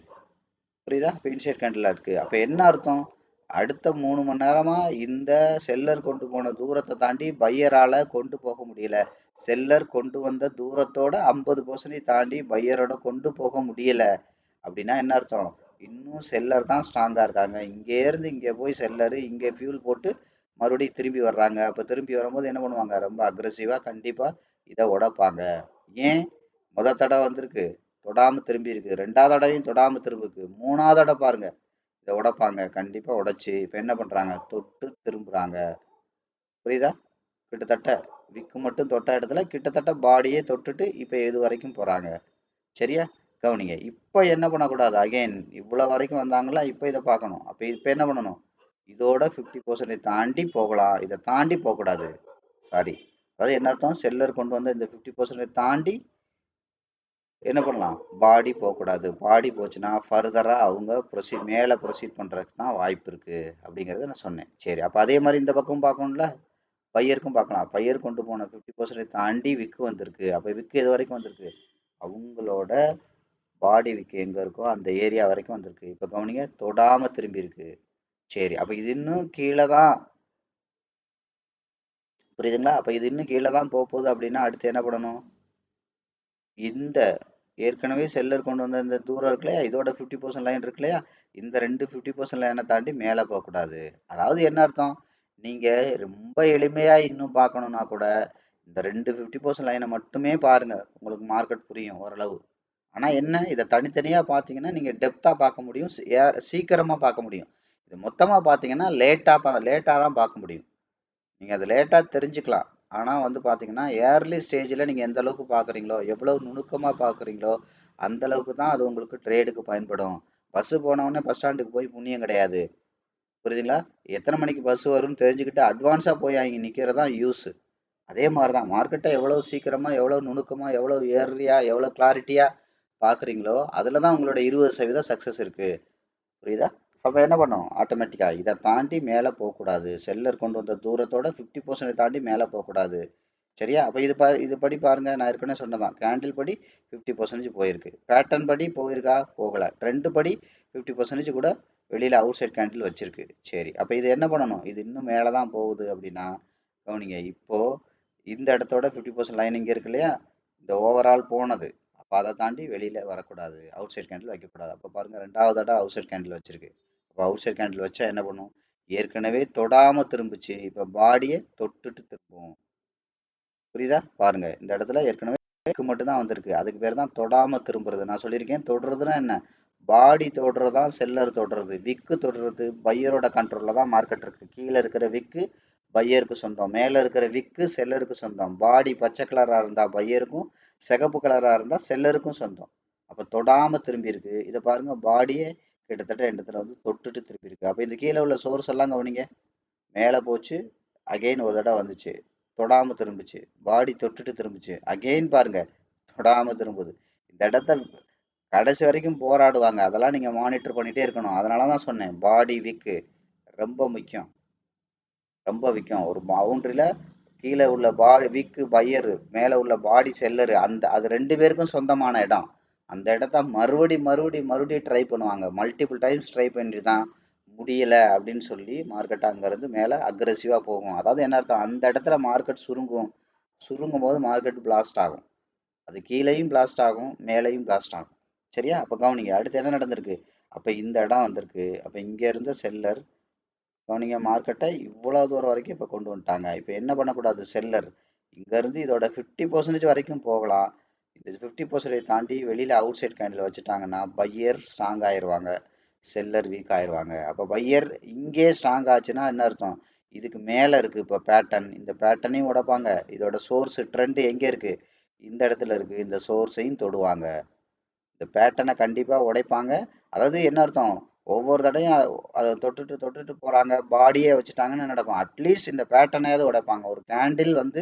புரியுதா? இப்போ இன்சைட் கேண்டில் இருக்குது. அப்போ என்ன அர்த்தம், அடுத்த 3 மணி நேரமாக இந்த செல்லர் கொண்டு போன தூரத்தை தாண்டி பையரால் கொண்டு போக முடியல. செல்லர் கொண்டு வந்த தூரத்தோட 50% தாண்டி பையரோட கொண்டு போக முடியல. அப்படின்னா என்ன அர்த்தம், இன்னும் செல்லர் தான் ஸ்ட்ராங்காக இருக்காங்க. இங்கேருந்து இங்கே போய் செல்லரு இங்கே ஃபியூல் போட்டு மறுபடியும் திரும்பி வர்றாங்க. அப்போ திரும்பி வரும்போது என்ன பண்ணுவாங்க, ரொம்ப அக்ரெசிவாக கண்டிப்பாக இதை உடைப்பாங்க. ஏன், தடவை வந்திருக்கு தொடாமல் திரும்பி இருக்கு, 2வது தடவையும் தொடாமல் திரும்பிருக்கு, 3வது தடவை பாருங்க இதை உடைப்பாங்க. கண்டிப்பாக உடைச்சி இப்போ என்ன பண்ணுறாங்க, தொட்டு திரும்புகிறாங்க. புரியுதா? கிட்டத்தட்ட விக்கு மட்டும் தொட்ட இடத்துல கிட்டத்தட்ட பாடியே தொட்டுட்டு இப்போ எது வரைக்கும் போகிறாங்க. சரியா? கவனிங்க. இப்போ என்ன பண்ணக்கூடாது, அகைன் இவ்வளோ வரைக்கும் வந்தாங்களா, இப்போ இதை பார்க்கணும். அப்போ இப்போ என்ன பண்ணணும், இதோட 50% தாண்டி போகலாம், இதை தாண்டி போகக்கூடாது. சாரி, அதாவது என்ன அர்த்தம், செல்லர் கொண்டு வந்து இந்த 50% தாண்டி என்ன பண்ணலாம், பாடி போகக்கூடாது. பாடி போச்சுன்னா ஃபர்தராக அவங்க மேலே ப்ரொசீட் பண்ணுறதுக்கு தான் வாய்ப்பு இருக்குது அப்படிங்கிறத நான் சொன்னேன். சரி, அப்போ அதே மாதிரி இந்த பக்கம் பார்க்கணும்ல, பையருக்கும் பார்க்கலாம். பையர் கொண்டு போன 50% தாண்டி விக்கு வந்திருக்கு. அப்போ விக்கு எது வரைக்கும் வந்திருக்கு, அவங்களோட பாடி விக்கு எங்கே இருக்கோ அந்த ஏரியா வரைக்கும் வந்திருக்கு. இப்போ கவனிங்க, தொடாமல் திரும்பி இருக்கு. சரி, அப்போ இது இன்னும் கீழே தான். புரியுதுங்களா? அப்போ இது இன்னும் கீழே தான் போக போகுது அப்படின்னா அடுத்து என்ன பண்ணணும், இந்த ஏற்கனவே செல்லர் கொண்டு வந்த இந்த தூரம் இருக்கு இல்லையா, இதோட 50% லைன் இருக்கு இல்லையா, இந்த 2 50% லைனை தாண்டி மேலே போகக்கூடாது. அதாவது என்ன அர்த்தம், நீங்கள் ரொம்ப எளிமையாக இன்னும் பார்க்கணுன்னா கூட இந்த 2 50% லைனை மட்டுமே பாருங்க, உங்களுக்கு மார்க்கெட் புரியும் ஓரளவு. ஆனால் என்ன, இதை தனித்தனியாக பார்த்தீங்கன்னா நீங்கள் டெப்த்தாக பார்க்க முடியும், சீக்கிரமாக பார்க்க முடியும். இது மொத்தமாக பார்த்தீங்கன்னா லேட்டாக தான் பார்க்க முடியும். நீங்கள் அதை லேட்டாக தெரிஞ்சுக்கலாம். ஆனால் வந்து பார்த்தீங்கன்னா ஏர்லி ஸ்டேஜில் நீங்கள் எந்த அளவுக்கு பார்க்குறீங்களோ, எவ்வளோ நுணுக்கமாக பார்க்குறீங்களோ அந்த அளவுக்கு தான் அது உங்களுக்கு ட்ரேடுக்கு பயன்படும். பஸ்ஸு போனவுடனே பஸ் ஸ்டாண்டுக்கு போய் புண்ணியம் கிடையாது. புரியுதுங்களா? எத்தனை மணிக்கு பஸ் வரும்னு தெரிஞ்சுக்கிட்டு அட்வான்ஸாக போய் அங்கே நிற்கிறது தான் யூஸு. அதே மாதிரி தான் மார்க்கெட்டை எவ்வளோ சீக்கிரமாக, எவ்வளோ நுணுக்கமாக, எவ்வளோ ஏர்லியாக, எவ்வளோ கிளாரிட்டியாக பார்க்குறீங்களோ அதில் தான் உங்களோட 20% சக்ஸஸ் இருக்குது. புரியுதா? அப்போ என்ன பண்ணும், ஆட்டோமேட்டிக்காக இதை தாண்டி மேலே போகக்கூடாது. செல்லர் கொண்டு வந்த தூரத்தோட 50% தாண்டி மேலே போகக்கூடாது. சரியா? அப்போ இது படி பாருங்கள், நான் ஏற்கனவே சொன்னதான், கேண்டில் படி 50% போயிருக்கு, பேட்டர்ன் படி போயிருக்கா, போகலை, ட்ரெண்டு படி 50% கூட வெளியில் அவுட் சைட் கேண்டில் வச்சிருக்கு. சரி, அப்போ இது என்ன பண்ணணும், இது இன்னும் மேலே தான் போகுது அப்படின்னா கவனிங்க, இப்போது இந்த இடத்தோட 50% லைன் இங்கே இருக்கு இல்லையா, இந்த ஓவரால் போனது, அப்போ அதை தாண்டி வெளியில் வரக்கூடாது, அவுட் சைட் கேண்டில் வைக்கக்கூடாது. அப்போ பாருங்கள், 2வது தடவை அவுட் சைட் கேண்டில் வச்சிருக்கு. அப்போ அவுட் சைட் கேண்டில் வச்சா என்ன பண்ணும், ஏற்கனவே தொடாமல் திரும்பிச்சு, இப்போ பாடியை தொட்டுட்டு திரும்பும். புரியுதா? பாருங்க, இந்த இடத்துல ஏற்கனவே மட்டும் தான் வந்திருக்கு, அதுக்கு பேர் தான் தொடாம திரும்புறது. நான் சொல்லியிருக்கேன், தொடுறதுன்னா என்ன, பாடி தொடுறது தான் செல்லர் தொடுறது, விக்கு தொடுறது பையரோட கண்ட்ரோலில் தான் மார்க்கெட் இருக்கு. கீழே இருக்கிற விக்கு பையருக்கு சொந்தம், மேலே இருக்கிற விக்கு செல்லருக்கு சொந்தம். பாடி பச்சை கலராக இருந்தால் பையருக்கும், சிகப்பு கலராக இருந்தால் செல்லருக்கும் சொந்தம். அப்போ தொடாமல் திரும்பி இருக்கு. இதை பாருங்க, பாடியே கிட்டத்தட்ட இடத்துல வந்து தொட்டுட்டு திரும்பி இருக்கு. அப்போ இந்த கீழே உள்ள சோர்ஸ் எல்லாம் கவனிங்க, மேலே போச்சு, அகெயின் ஒரு தடவை வந்துச்சு, தொடாமல் திரும்பிச்சு, பாடி தொட்டுட்டு திரும்பிச்சு, அகெயின் பாருங்க தொடாமல் திரும்புது. இந்த இடத்த கடைசி வரைக்கும் போராடுவாங்க. அதெல்லாம் நீங்க மானிட்டர் பண்ணிட்டே இருக்கணும். அதனால தான் சொன்னேன். பாடி விக்கு ரொம்ப முக்கியம். ரொம்ப முக்கியம். ஒரு பவுண்டரியில கீழே உள்ள பாடி விக்கு பையரு, மேலே உள்ள பாடி செல்லரு, அது 2 பேருக்கும் சொந்தமான இடம். அந்த இடத்த மறுபடியும் ட்ரை பண்ணுவாங்க. மல்டிபிள் டைம்ஸ் ட்ரை பண்ணிட்டு தான் முடியல அப்படின்னு சொல்லி மார்க்கெட் அங்கேருந்து மேலே அக்ரெசிவாக போகும். அதாவது என்ன அர்த்தம்? அந்த இடத்துல மார்க்கெட் சுருங்கும் போது மார்க்கெட் பிளாஸ்ட் ஆகும். அது கீழேயும் பிளாஸ்ட் ஆகும், மேலேயும் பிளாஸ்ட் ஆகும். சரியா? அப்போ கவனிங்க. அடுத்து என்ன நடந்திருக்கு? அப்போ இந்த இடம் வந்திருக்கு. அப்போ இங்கே இருந்த செல்லர் கவனிங்க, மார்க்கெட்டை இவ்வளோ தூரம் வரைக்கும் இப்போ கொண்டு வந்துட்டாங்க. இப்போ என்ன பண்ணக்கூடாது? செல்லர் இங்கேருந்து இதோட 50% வரைக்கும் போகலாம். இந்த 50% தாண்டி வெளியில் அவுட் சைட் கேண்டில் வச்சுட்டாங்கன்னா பையர் ஸ்ட்ராங் ஆயிடுவாங்க, செல்லர் வீக் ஆயிடுவாங்க. அப்போ பையர் இங்கே ஸ்ட்ராங் ஆச்சுன்னா என்ன அர்த்தம்? இதுக்கு மேலே இருக்குது இப்போ பேட்டர்ன். இந்த பேட்டர்னையும் உடைப்பாங்க. இதோட சோர்ஸ் ட்ரெண்ட் எங்கே இருக்குது? இந்த இடத்துல இருக்குது. இந்த சோர்ஸையும் தொடுவாங்க. இந்த பேட்டர்னை கண்டிப்பாக உடைப்பாங்க. அதாவது என்ன அர்த்தம்? ஒவ்வொரு தடையும் அதை தொட்டுட்டு தொட்டுட்டு போகிறாங்க, பாடியே வச்சுட்டாங்கன்னு நடக்கும். அட்லீஸ்ட் இந்த பேட்டர்னையாவது உடைப்பாங்க. ஒரு கேண்டில் வந்து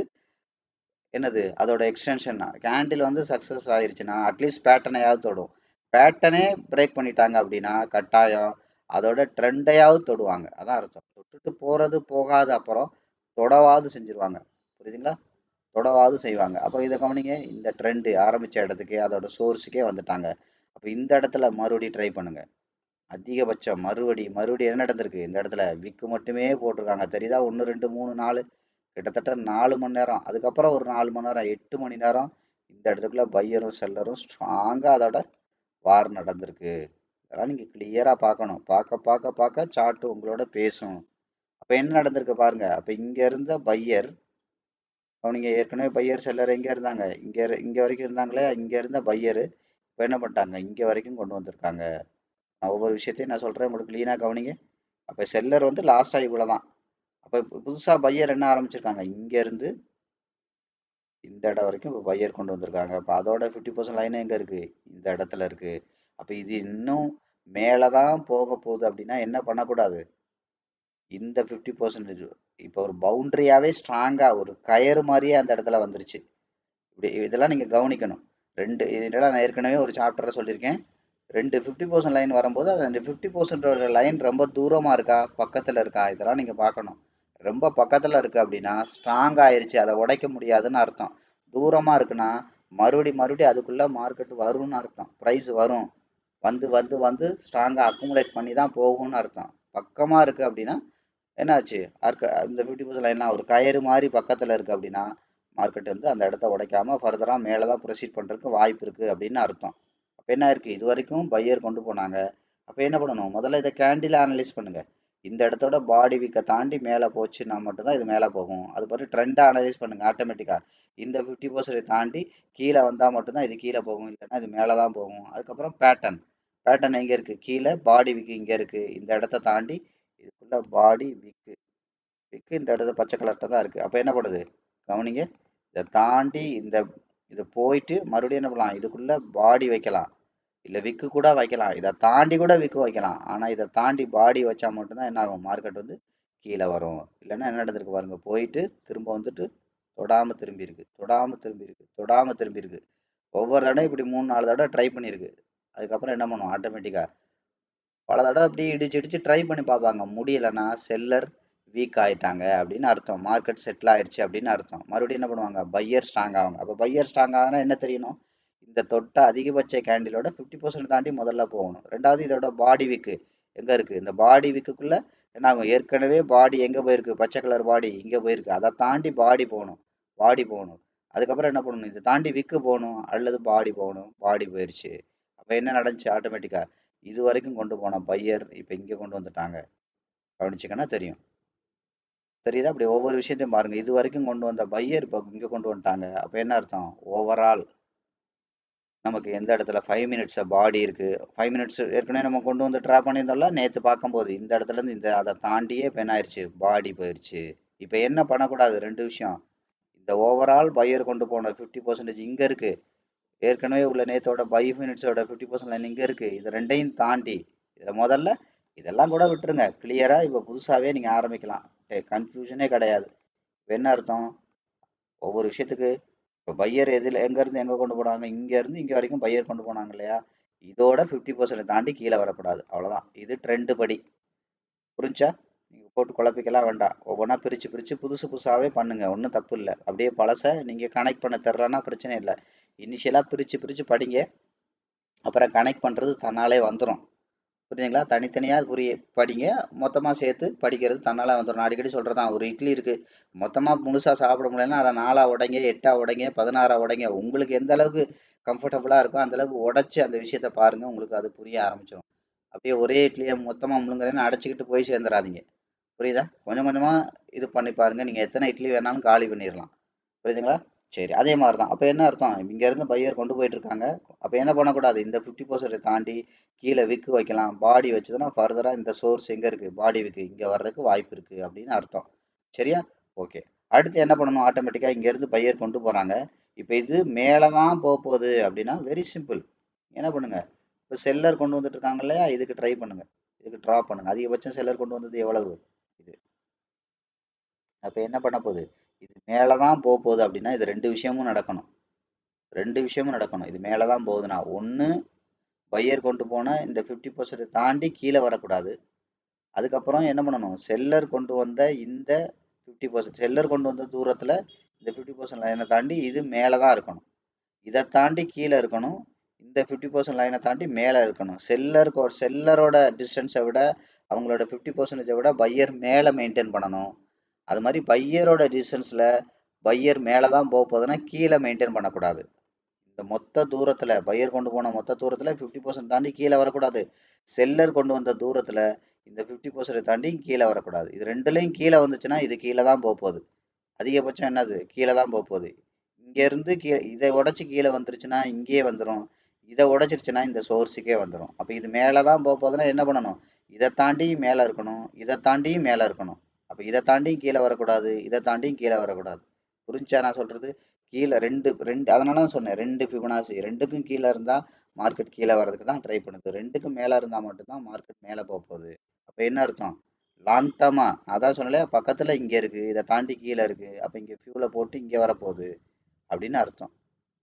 என்னது அதோட எக்ஸ்டென்ஷன் கேண்டில் வந்து சக்ஸஸ் ஆயிருச்சுன்னா அட்லீஸ்ட் பேட்டர்னையாவது தொடும். பேட்டர்னே பிரேக் பண்ணிட்டாங்க அப்படின்னா கட்டாயம் அதோட ட்ரெண்டையாவது தொடுவாங்க. அதான் அர்த்தம். தொட்டுட்டு போகிறது போகாது, அப்புறம் தொடவாது செஞ்சுருவாங்க. புரியுதுங்களா? தொடவாது செய்வாங்க. அப்போ இதை கவனிங்க. இந்த ட்ரெண்டு ஆரம்பித்த இடத்துக்கே அதோட சோர்ஸுக்கே வந்துட்டாங்க. அப்போ இந்த இடத்துல மறுபடியும் ட்ரை பண்ணுங்க. அதிகபட்சம் மறுபடி என்ன நடந்திருக்கு? இந்த இடத்துல விக்கு மட்டுமே போட்டிருக்காங்க. தெரியுதா? 1 2 3 4 கிட்டத்தட்ட 4 மணி நேரம். அதுக்கப்புறம் ஒரு 4 மணி நேரம், 8 மணி நேரம் இந்த இடத்துக்குள்ள பையரும் செல்லரும் ஸ்ட்ராங்காக அதோட வார் நடந்திருக்கு. அதெல்லாம் நீங்கள் கிளியராக பார்க்கணும். பார்க்க சார்ட் உங்களோட பேசும். அப்போ என்ன நடந்திருக்கு பாருங்க. அப்போ இங்கே இருந்த பையர் கவனிங்க. ஏற்கனவே பையர் செல்லர் எங்கே இருந்தாங்க? இங்கே வரைக்கும் இருந்தாங்களே. இங்கே இருந்த பையரு இப்போ என்ன பண்ணிட்டாங்க? இங்கே வரைக்கும் கொண்டு வந்திருக்காங்க. நான் ஒவ்வொரு விஷயத்தையும் நான் சொல்கிறேன், உங்களுக்கு க்ளீனாக கவனிங்க. அப்போ செல்லர் வந்து லாஸ்ட்டாக இவ்வளோ தான். அப்போ புதுசாக பையர் என்ன ஆரம்பிச்சிருக்காங்க? இங்கேருந்து இந்த இடம் வரைக்கும் இப்போ பையர் கொண்டு வந்திருக்காங்க. அப்போ அதோட 50% லைன் எங்கே இருக்குது? இந்த இடத்துல இருக்குது. அப்போ இது இன்னும் மேலே தான் போக போகுது. அப்படின்னா என்ன பண்ணக்கூடாது? இந்த 50% இப்போ ஒரு பவுண்டரியாகவே ஸ்ட்ராங்காக ஒரு கயறு மாதிரியே அந்த இடத்துல வந்துருச்சு. இப்படி இதெல்லாம் நீங்கள் கவனிக்கணும். இதெல்லாம் நான் ஏற்கனவே ஒரு சாப்டரை சொல்லியிருக்கேன். 50% லைன் வரும்போது அந்த 50% லைன் ரொம்ப தூரமாக இருக்கா, பக்கத்தில் இருக்கா, இதெல்லாம் நீங்கள் பார்க்கணும். ரொம்ப பக்கத்தில் இருக்குது அப்படின்னா ஸ்ட்ராங் ஆயிடுச்சு, அதை உடைக்க முடியாதுன்னு அர்த்தம். தூரமாக இருக்குன்னா மறுபடி அதுக்குள்ளே மார்க்கெட் வரும்னு அர்த்தம். ப்ரைஸ் வரும், வந்து ஸ்ட்ராங்காக அக்குமுலேட் பண்ணி தான் போகும்னு அர்த்தம். பக்கமாக இருக்குது அப்படின்னா என்னாச்சு? இந்த 50% லைன்லாம் ஒரு கயிறு மாதிரி பக்கத்தில் இருக்குது அப்படின்னா மார்க்கெட் வந்து அந்த இடத்த உடைக்காம ஃபர்தராக மேலே தான் ப்ரொசீட் பண்ணுறதுக்கு வாய்ப்பு இருக்குது அப்படின்னு அர்த்தம். அப்போ என்ன இருக்குது? இது வரைக்கும் பையர் கொண்டு போனாங்க. அப்போ என்ன பண்ணணும்? முதல்ல இதை கேண்டில் அனலைஸ் பண்ணுங்கள். இந்த இடத்தோட பாடி வீக்கை தாண்டி மேலே போச்சுன்னா மட்டும்தான் இது மேலே போகும். அது பிறகு ட்ரெண்டை அனலைஸ் பண்ணுங்கள். ஆட்டோமேட்டிக்காக இந்த 50% தாண்டி கீழே வந்தால் மட்டும்தான் இது கீழே போகும், இல்லைன்னா இது மேலே தான் போகும். அதுக்கப்புறம் பேட்டர்ன் எங்கே இருக்குது? கீழே பாடி வீக்கு இங்கே இருக்குது. இந்த இடத்த தாண்டி இதுக்குள்ள பாடி விக்கு இந்த இடத்துல பச்சை கலர்கிட்ட தான் இருக்குது. அப்போ என்ன பண்ணுது? கவனிங்க. இதை தாண்டி இதை போயிட்டு மறுபடியும் என்ன பண்ணலாம்? இதுக்குள்ளே பாடி வைக்கலாம், இல்லை விக்கு கூட வைக்கலாம். இதை தாண்டி கூட விக்கு வைக்கலாம். ஆனால் இதை தாண்டி பாடி வச்சா மட்டும்தான் என்ன ஆகும்? மார்க்கெட் வந்து கீழே வரும். இல்லைன்னா என்ன நடந்திருக்கு பாருங்க. போயிட்டு திரும்ப வந்துட்டு தொடாமல் திரும்பி இருக்கு. ஒவ்வொரு தடவை இப்படி 3 4 தடவை ட்ரை பண்ணியிருக்கு. அதுக்கப்புறம் என்ன பண்ணுவோம்? ஆட்டோமேட்டிக்காக பல தடவை அப்படி இடிச்சு ட்ரை பண்ணி பார்ப்பாங்க. முடியலைன்னா செல்லர் வீக் ஆயிட்டாங்க அப்படின்னு அர்த்தம். மார்க்கெட் செட்டில் ஆயிடுச்சு அப்படின்னு அர்த்தம். மறுபடியும் என்ன பண்ணுவாங்க? பையர் ஸ்ட்ராங் ஆவாங்க. அப்போ பையர் ஸ்ட்ராங் ஆகுதுன்னா என்ன தெரியணும்? இந்த தொட்ட அதிகபட்ச கேண்டிலோட 50% தாண்டி முதல்ல போகணும். ரெண்டாவது இதோட பாடி வீக்கு எங்கே இருக்குது? இந்த பாடி வீக்குக்குள்ளே என்ன ஆகும்? ஏற்கனவே பாடி எங்கே போயிருக்கு? பச்சை கலர் பாடி இங்கே போயிருக்கு. அதை தாண்டி பாடி போகணும். அதுக்கப்புறம் என்ன பண்ணணும்? இதை தாண்டி விக்கு போகணும் அல்லது பாடி போகணும். பாடி போயிடுச்சு. அப்போ என்ன நடந்துச்சு? ஆட்டோமேட்டிக்காக இது வரைக்கும் கொண்டு போன பையர் இப்போ இங்கே கொண்டு வந்துட்டாங்க. கவனிச்சிங்கன்னா தெரியும். தெரியுதா? அப்படி ஒவ்வொரு விஷயத்தையும் பாருங்க. இது வரைக்கும் கொண்டு வந்த பையர் இப்போ இங்கே கொண்டு வந்துட்டாங்க. அப்போ என்ன அர்த்தம்? ஓவரால் நமக்கு எந்த இடத்துல 5 மினிட்ஸ் பாடி இருக்குது, 5 மினிட்ஸ் ஏற்கனவே நம்ம கொண்டு வந்து ட்ரா பண்ணியிருந்தோம்ல நேற்று பார்க்கும்போது. இந்த இடத்துலேருந்து அதை தாண்டியே இப்போ என்ன ஆயிடுச்சு? பாடி போயிடுச்சு. இப்போ என்ன பண்ணக்கூடாது? 2 விஷயம். இந்த ஓவரால் பையர் கொண்டு போன 50% இங்கே இருக்குது. ஏற்கனவே உள்ள நேத்தோட 5 மினிட்ஸோட 50% லைன் இங்கே இருக்குது. இது ரெண்டையும் தாண்டி இதை முதல்ல இதெல்லாம் கூட விட்டுருங்க. கிளியராக இப்போ புதுசாகவே நீங்கள் ஆரம்பிக்கலாம். கன்ஃபியூஷனே கிடையாது. இப்போ என்ன அர்த்தம்? ஒவ்வொரு விஷயத்துக்கு இப்போ பையர் எங்கேருந்து எங்கே கொண்டு போனாங்க? இங்கேருந்து இங்கே வரைக்கும் பையர் கொண்டு போனாங்க இல்லையா? இதோட 50% தாண்டி கீழே வரக்கூடாது. அவ்வளோதான். இது ட்ரெண்டு படி. புரிஞ்சா? நீங்கள் போட்டு குழப்பிக்கலாம் வேண்டாம். ஒவ்வொன்றா பிரித்து பிரித்து புதுசு புதுசாகவே பண்ணுங்கள். ஒன்றும் தப்பு இல்லை. அப்படியே பழசை நீங்கள் கனெக்ட் பண்ண தெரிலன்னா பிரச்சனை இல்லை. இனிஷியலாக பிரித்து பிரித்து படிங்க. அப்புறம் கனெக்ட் பண்ணுறது தன்னாலே வந்துடும். புரியுதுங்களா? தனித்தனியாக படிங்க. மொத்தமாக சேர்த்து படிக்கிறது தன்னால் வந்துடும். நான் அடிக்கடி சொல்கிறதான், ஒரு இட்லி இருக்குது, மொத்தமாக முழுசாக சாப்பிட முடியலன்னா அதை 4ஆ உடைங்க, 8ஆ உடைங்க, 16ஆ உடைங்க. உங்களுக்கு எந்த அளவுக்கு கம்ஃபர்டபுளாக இருக்கோ அந்த அளவுக்கு உடச்சி அந்த விஷயத்தை பாருங்கள். உங்களுக்கு அது புரிய ஆரம்பிச்சிடும். அப்படியே ஒரே இட்லியை மொத்தமாக முழுங்குறேன்னு அடைச்சிக்கிட்டு போய் சேர்ந்துடாதீங்க. புரியுதா? கொஞ்சம் கொஞ்சமாக இது பண்ணி பாருங்கள். நீங்கள் எத்தனை இட்லி வேணாலும் காலி பண்ணிடலாம். புரியுதுங்களா? சரி, அதே மாதிரி தான். அப்போ என்ன அர்த்தம்? இங்கேருந்து பையர் கொண்டு போயிட்டு இருக்காங்க. அப்போ என்ன பண்ணக்கூடாது? இந்த 50% தாண்டி கீழே விக்கு வைக்கலாம். பாடி வச்சதுன்னா ஃபர்தராக இந்த சோர்ஸ் எங்கே இருக்குது? பாடி விக்கு இங்கே வர்றதுக்கு வாய்ப்பு இருக்குது அப்படின்னு அர்த்தம். சரியா? ஓகே. அடுத்து என்ன பண்ணணும்? ஆட்டோமேட்டிக்காக இங்கேருந்து பையர் கொண்டு போகிறாங்க. இப்போ இது மேலே தான் போக போகுது அப்படின்னா வெரி சிம்பிள். என்ன பண்ணுங்க? இப்போ செல்லர் கொண்டு வந்துட்டு இருக்காங்க இல்லையா? இதுக்கு ட்ரை பண்ணுங்க. இதுக்கு ட்ரா பண்ணுங்க. அதிகபட்சம் செல்லர் கொண்டு வந்தது எவ்வளவு? இது. அப்போ என்ன பண்ண போகுது? இது மேலே தான் போக போகுது அப்படின்னா இது ரெண்டு விஷயமும் நடக்கணும். ரெண்டு விஷயமும் நடக்கணும். இது மேலே தான் போகுதுன்னா, ஒன்று பையர் கொண்டு போன இந்த 50% தாண்டி கீழே வரக்கூடாது. அதுக்கப்புறம் என்ன பண்ணணும்? செல்லர் கொண்டு வந்த இந்த 50%, செல்லர் கொண்டு வந்த தூரத்தில் இந்த 50% லைனை தாண்டி இது மேலே தான் இருக்கணும். இதை தாண்டி கீழே இருக்கணும். இந்த 50% லைனை தாண்டி மேலே இருக்கணும். செல்லரோட டிஸ்டன்ஸை விட, அவங்களோட 50% விட பையர் மேலே மெயின்டைன் பண்ணணும். அது மாதிரி பையரோட டிஸ்டன்ஸில் பையர் மேலே தான் போக போகுதுன்னா கீழே மெயின்டைன் பண்ணக்கூடாது. இந்த மொத்த தூரத்தில் பையர் கொண்டு போன மொத்த தூரத்தில் 50% தாண்டி கீழே வரக்கூடாது. செல்லர் கொண்டு வந்த தூரத்தில் இந்த 50% தாண்டி கீழே வரக்கூடாது. இது ரெண்டுலேயும் கீழே வந்துச்சுன்னா இது கீழே தான் போக போகுது. அதிகபட்சம் என்னது? கீழே தான் போக போகுது. இங்கேருந்து இதை உடச்சி கீழே வந்துருச்சுன்னா இங்கேயே வந்துடும். இதை உடைச்சிருச்சுன்னா இந்த சோர்ஸுக்கே வந்துடும். அப்போ இது மேலே தான் போக போகுதுன்னா என்ன பண்ணணும்? இதை தாண்டியும் மேலே இருக்கணும், இதை தாண்டியும் மேலே இருக்கணும். அப்போ இதை தாண்டியும் கீழே வரக்கூடாது, இதை தாண்டியும் கீழே வரக்கூடாது. புரிஞ்சா நான் சொல்கிறது? கீழே ரெண்டு ரெண்டு அதனால தான் சொன்னேன், ரெண்டு ஃபிபனாசி. ரெண்டுக்கும் கீழே இருந்தால் மார்க்கெட் கீழே வர்றதுக்கு தான் ட்ரை பண்ணுது. ரெண்டுக்கும் மேலே இருந்தால் மட்டும்தான் மார்க்கெட் மேலே போக போகுது. அப்போ என்ன அர்த்தம்? லாங் டேர்மாக அதான் சொன்னல, பக்கத்தில் இங்கே இருக்குது, இதை தாண்டி கீழே இருக்குது, அப்போ இங்கே ஃபியூலை போட்டு இங்கே வரப்போகுது அப்படின்னு அர்த்தம்.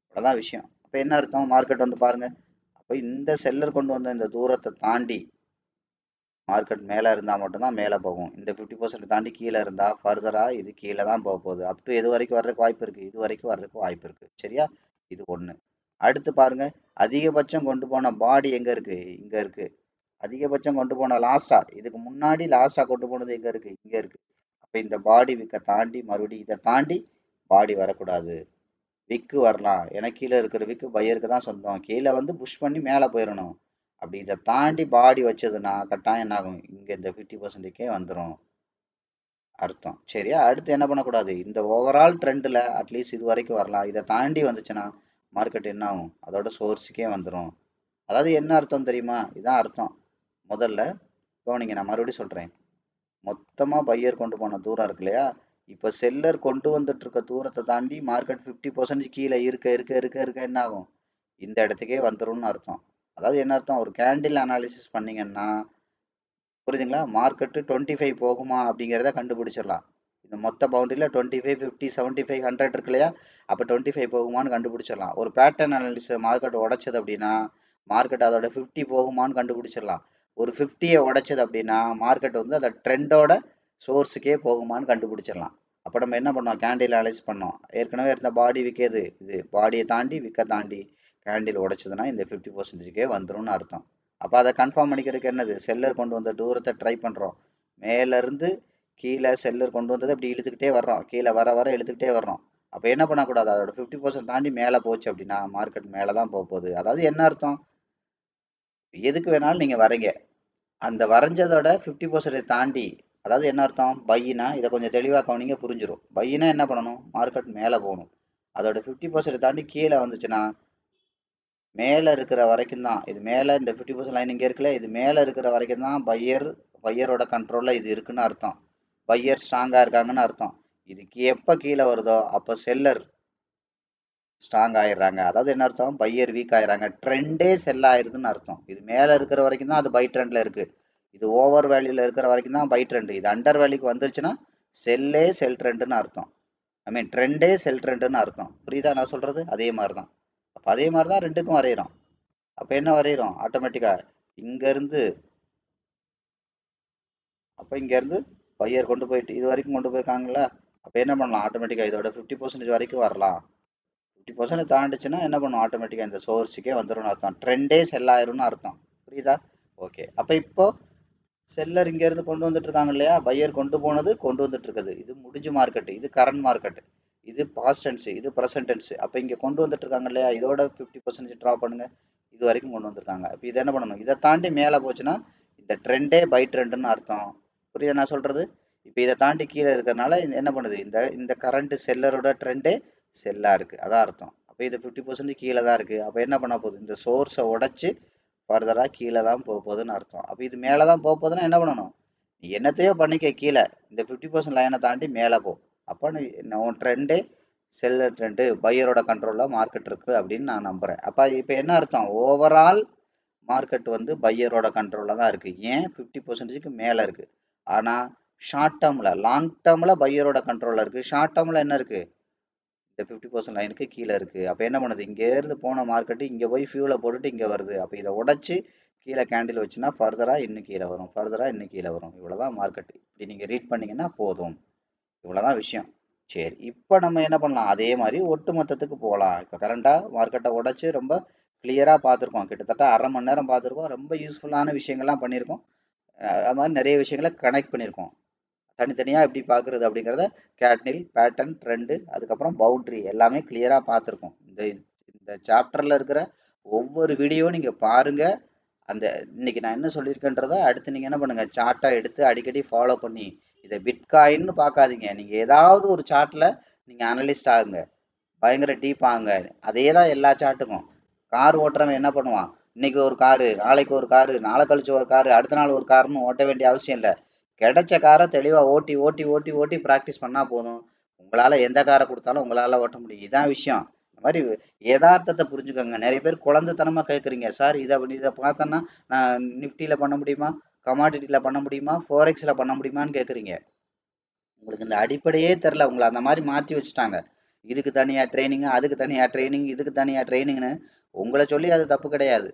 அவ்வளோதான் விஷயம். அப்போ என்ன அர்த்தம்? மார்க்கெட் வந்து பாருங்கள். அப்போ இந்த செல்லர் கொண்டு வந்த இந்த தூரத்தை தாண்டி மார்க்கெட் மேலே இருந்தால் மட்டும்தான் மேலே போகும். இந்த 50% தாண்டி கீழே இருந்தால் ஃபர்தராக இது கீழே தான் போக போகுது. அப் டு எது வரைக்கும் வர்றதுக்கு வாய்ப்பு இருக்குது? இது வரைக்கும் வர்றதுக்கு வாய்ப்பு இருக்குது. சரியா? இது ஒன்று. அடுத்து பாருங்கள், அதிகபட்சம் கொண்டு போன பாடி எங்கே இருக்குது? இங்கே இருக்குது. அதிகபட்சம் கொண்டு போன லாஸ்ட்டாக, இதுக்கு முன்னாடி லாஸ்ட்டாக கொண்டு போனது எங்கே இருக்குது? இங்கே இருக்குது. அப்போ இந்த பாடி விக்கை தாண்டி மறுபடியும் இதை தாண்டி பாடி வரக்கூடாது. விக்கு வரலாம். ஏன்னா கீழே இருக்கிற விக்கு பையருக்கு தான் சொந்தம். கீழே வந்து புஷ் பண்ணி மேலே போயிடணும். அப்படி இதை தாண்டி பாடி வச்சதுன்னா கட்டாயம் என்ன ஆகும்? இங்கே இந்த 50%க்கே வந்துடும் அர்த்தம். சரியா? அடுத்து என்ன பண்ணக்கூடாது? இந்த ஓவரால் ட்ரெண்டில் அட்லீஸ்ட் இது வரைக்கும் வரலாம். இதை தாண்டி வந்துச்சுன்னா மார்க்கெட் என்ன ஆகும்? அதோட சோர்ஸுக்கே வந்துடும். அதாவது என்ன அர்த்தம் தெரியுமா? இதான் அர்த்தம். முதல்ல கவனிங்க, நான் மறுபடியும் சொல்கிறேன். மொத்தமாக பையர் கொண்டு போன தூரம் இருக்கு இல்லையா? இப்போ செல்லர் கொண்டு வந்துட்டு இருக்க தூரத்தை தாண்டி மார்க்கெட் 50% கீழே இருக்க இருக்க இருக்க இருக்க என்ன ஆகும்? இந்த இடத்துக்கே வந்துரும்னு அர்த்தம். அதாவது என்ன அர்த்தம்? ஒரு கேண்டில் அனாலிசிஸ் பண்ணீங்கன்னா புரியுதுங்களா? மார்க்கெட்டு 25 போகுமா அப்படிங்கிறத கண்டுபிடிச்சிடலாம். இந்த மொத்த பவுண்டரியில் 25, 50, 75, 100 இருக்கு இல்லையா? அப்போ 25 போகுமான்னு கண்டுபிடிச்சிடலாம். ஒரு பேட்டர்ன் அனாலிசிஸ் மார்க்கெட் உடைச்சது அப்படின்னா மார்க்கெட் அதோட 50 போகுமான்னு கண்டுபிடிச்சிடலாம். ஒரு 50யை உடைச்சது அப்படின்னா மார்க்கெட் வந்து அந்த ட்ரெண்டோட சோர்ஸுக்கே போகுமான்னு கண்டுபிடிச்சிடலாம். அப்போ நம்ம என்ன பண்ணோம்? கேண்டில் அனலைஸ் பண்ணோம். ஏற்கனவே இருந்த பாடி விற்கது இது. பாடியை தாண்டி விற்க தாண்டி கேண்டில் உடைச்சதுன்னா இந்த 50%க்கே வந்துரும்னு அர்த்தம். அப்போ அதை கன்ஃபார்ம் பண்ணிக்கிறதுக்கு என்னது? செல்லர் கொண்டு வந்த தூரத்தை ட்ரை பண்ணுறோம். மேலேருந்து கீழே செல்லர் கொண்டு வந்தது அப்படி இழுத்துக்கிட்டே வர்றோம். கீழே வர வர இழுத்துக்கிட்டே வர்றோம். அப்போ என்ன பண்ணக்கூடாது? அதோட 50% தாண்டி மேலே போச்சு அப்படின்னா மார்க்கெட் மேலே தான் போக போகுது. அதாவது என்ன அர்த்தம்? எதுக்கு வேணாலும் நீங்கள் வரைங்க. அந்த வரைஞ்சதோட 50% தாண்டி, அதாவது என்ன அர்த்தம்? பையினா இதை கொஞ்சம் தெளிவாக கவனிங்க, புரிஞ்சிடும். பையினா என்ன பண்ணணும்? மார்க்கெட் மேலே போகணும். அதோட 50% தாண்டி கீழே வந்துச்சுன்னா மேலே இருக்கிற வரைக்கும் தான். இது மேலே இந்த 50% லைன் இங்கே இருக்குல்ல, இது மேலே இருக்கிற வரைக்கும் தான் பையரோட கண்ட்ரோலில் இது இருக்குன்னு அர்த்தம். பையர் ஸ்ட்ராங்காக இருக்காங்கன்னு அர்த்தம். இதுக்கு எப்போ கீழே வருதோ அப்போ செல்லர் ஸ்ட்ராங் ஆயிடுறாங்க. அதாவது என்ன அர்த்தம்? பையர் வீக் ஆயிடுறாங்க. ட்ரெண்டே செல் ஆயிருதுன்னு அர்த்தம். இது மேலே இருக்கிற வரைக்கும் தான் அது பை ட்ரெண்டில் இருக்குது. இது ஓவர் வேல்யூவில் இருக்கிற வரைக்கும் தான் பை ட்ரெண்டு. இது அண்டர் வேல்யூக்கு வந்துருச்சுன்னா செல்லே செல் ட்ரெண்டுன்னு அர்த்தம். ஐ மீன் ட்ரெண்டே செல் ட்ரெண்டுன்னு அர்த்தம். புரியுதா நான் சொல்கிறது? அதே மாதிரி தான். அப்போ அதே மாதிரி தான் ரெண்டுக்கும் வரைகிறோம். அப்போ என்ன வரைகிறோம் ஆட்டோமேட்டிக்காக இங்கேருந்து, அப்போ இங்கேருந்து பையர் கொண்டு போயிட்டு இது வரைக்கும் கொண்டு போயிருக்காங்களா, அப்போ என்ன பண்ணலாம் ஆட்டோமேட்டிக்காக இதோட 50% வரைக்கும் வரலாம். 50% தாண்டுச்சுன்னா என்ன பண்ணும் ஆட்டோமேட்டிக்காக இந்த சோர்ஸுக்கே வந்துடும் அர்த்தம், ட்ரெண்டே செல் ஆயிரும்னு அர்த்தம். புரியுதா? ஓகே. அப்போ இப்போ செல்லர் இங்கேருந்து கொண்டு வந்துட்டு இருக்காங்க இல்லையா, பையர் கொண்டு போனது கொண்டு வந்துட்டு இருக்குது, இது முடிஞ்ச மார்க்கெட்டு, இது கரண்ட் மார்க்கெட்டு, இது பாஸ்ட் டென்ஸ், இது ப்ரெசன்ட் டென்ஸ். அப்போ இங்கே கொண்டு வந்துட்டு இருக்காங்க இல்லையா, இதோட 50% ட்ரா பண்ணுங்க, இது வரைக்கும் கொண்டு வந்திருக்காங்க. இப்போ இதை என்ன பண்ணணும், இதை தாண்டி மேலே போச்சுன்னா இந்த ட்ரெண்டே பை ட்ரெண்டுன்னு அர்த்தம். புரியுதா நான் சொல்றது? இப்போ இதை தாண்டி கீழே இருக்கிறதுனால என்ன பண்ணுது, இந்த இந்த கரண்ட் செல்லரோட ட்ரெண்டே செல்லா இருக்கு, அதான் அர்த்தம். அப்போ இது 50% கீழே தான் இருக்கு. அப்போ என்ன பண்ண போகுது, இந்த சோர்ஸை உடைச்சு ஃபர்தராக கீழே தான் போக போகுதுன்னு அர்த்தம். அப்போ இது மேலே தான் போக போகுதுன்னா என்ன பண்ணணும், நீ என்னத்தையோ பண்ணிக்க கீழே, இந்த 50% லைனை தாண்டி மேலே போ. அப்போ உன் ட்ரெண்டே செல்லர் ட்ரெண்டு பையரோட கண்ட்ரோலில் மார்க்கெட் இருக்கு அப்படின்னு நான் நம்புகிறேன். அப்போ இப்போ என்ன அர்த்தம், ஓவரால் மார்க்கெட் வந்து பையரோட கண்ட்ரோலில் தான் இருக்குது. ஏன் 50%க்கு மேலே இருக்குது. ஆனால் ஷார்ட் டேர்மில், லாங் டேர்மில் பையரோட கண்ட்ரோலில் இருக்குது. ஷார்ட் டேர்மில் என்ன இருக்குது, இந்த 50% லைனுக்கு கீழே இருக்குது. அப்போ என்ன பண்ணுது, இங்கேருந்து போன மார்க்கெட்டு இங்கே போய் ஃபியூலை போட்டுட்டு இங்கே வருது. அப்போ இதை உடச்சி கீழே கேண்டில் வச்சுன்னா ஃபர்தராக இன்னும் கீழே வரும், ஃபர்தராக இன்னும் கீழே வரும். இவ்வளோதான் மார்க்கெட்டு. இப்படி நீங்கள் ரீட் பண்ணிங்கன்னா போதும். இவ்வளோதான் விஷயம். சரி, இப்போ நம்ம என்ன பண்ணலாம், அதே மாதிரி ஒட்டு மொத்தத்துக்கு போகலாம். இப்போ கரண்டாக மார்க்கெட்டை உடச்சி ரொம்ப கிளியராக பார்த்துருக்கோம், கிட்டத்தட்ட அரை மணி நேரம் பார்த்துருக்கோம், ரொம்ப யூஸ்ஃபுல்லான விஷயங்கள்லாம் பண்ணியிருக்கோம். அது மாதிரி நிறைய விஷயங்களை கனெக்ட் பண்ணியிருக்கோம். தனித்தனியாக எப்படி பார்க்குறது அப்படிங்கிறத கேட்னில், பேட்டர்ன், ட்ரெண்டு, அதுக்கப்புறம் பவுண்ட்ரி எல்லாமே கிளியராக பார்த்துருக்கோம். இந்த இந்த சாப்டரில் இருக்கிற ஒவ்வொரு வீடியோவும் நீங்கள் பாருங்கள். அந்த இன்னைக்கு நான் என்ன சொல்லியிருக்கேன்றதை அடுத்து நீங்கள் என்ன பண்ணுங்கள், சார்ட்டாக எடுத்து அடிக்கடி ஃபாலோ பண்ணி, இதை பிட்காயின்னு பார்க்காதீங்க, நீங்கள் ஏதாவது ஒரு சார்ட்டில் நீங்கள் அனலிஸ்ட் ஆகுங்க, பயங்கர டீப் ஆகுங்க. அதே தான் எல்லா சார்ட்டுக்கும். கார் ஓட்டுறவன் என்ன பண்ணுவான், இன்னைக்கு ஒரு காரு, நாளைக்கு ஒரு காரு, நாளை கழிச்சு ஒரு காரு, அடுத்த நாள் ஒரு காருன்னு ஓட்ட வேண்டிய அவசியம் இல்லை. கிடைச்ச காரை தெளிவாக ஓட்டி ஓட்டி ஓட்டி ஓட்டி ப்ராக்டிஸ் பண்ணால் போதும். உங்களால் எந்த காரை கொடுத்தாலும் உங்களால் ஓட்ட முடியும். இதான் விஷயம். இந்த மாதிரி யதார்த்தத்தை புரிஞ்சுக்கோங்க. நிறைய பேர் குழந்தைத்தனமாக கேட்குறீங்க, சார் இதை பார்த்தோன்னா நான் நிஃப்டியில் பண்ண முடியுமா, கமாடிட்டியில் பண்ண முடியுமா, ஃபோரெக்ஸில் பண்ண முடியுமான்னு கேட்குறீங்க. உங்களுக்கு இந்த அடிப்படையே தெரில, உங்களை அந்த மாதிரி மாற்றி வச்சுட்டாங்க. இதுக்கு தனியாக ட்ரைனிங்கு, அதுக்கு தனியாக ட்ரைனிங், இதுக்கு தனியாக ட்ரைனிங்னு உங்களை சொல்லி அது தப்பு கிடையாது.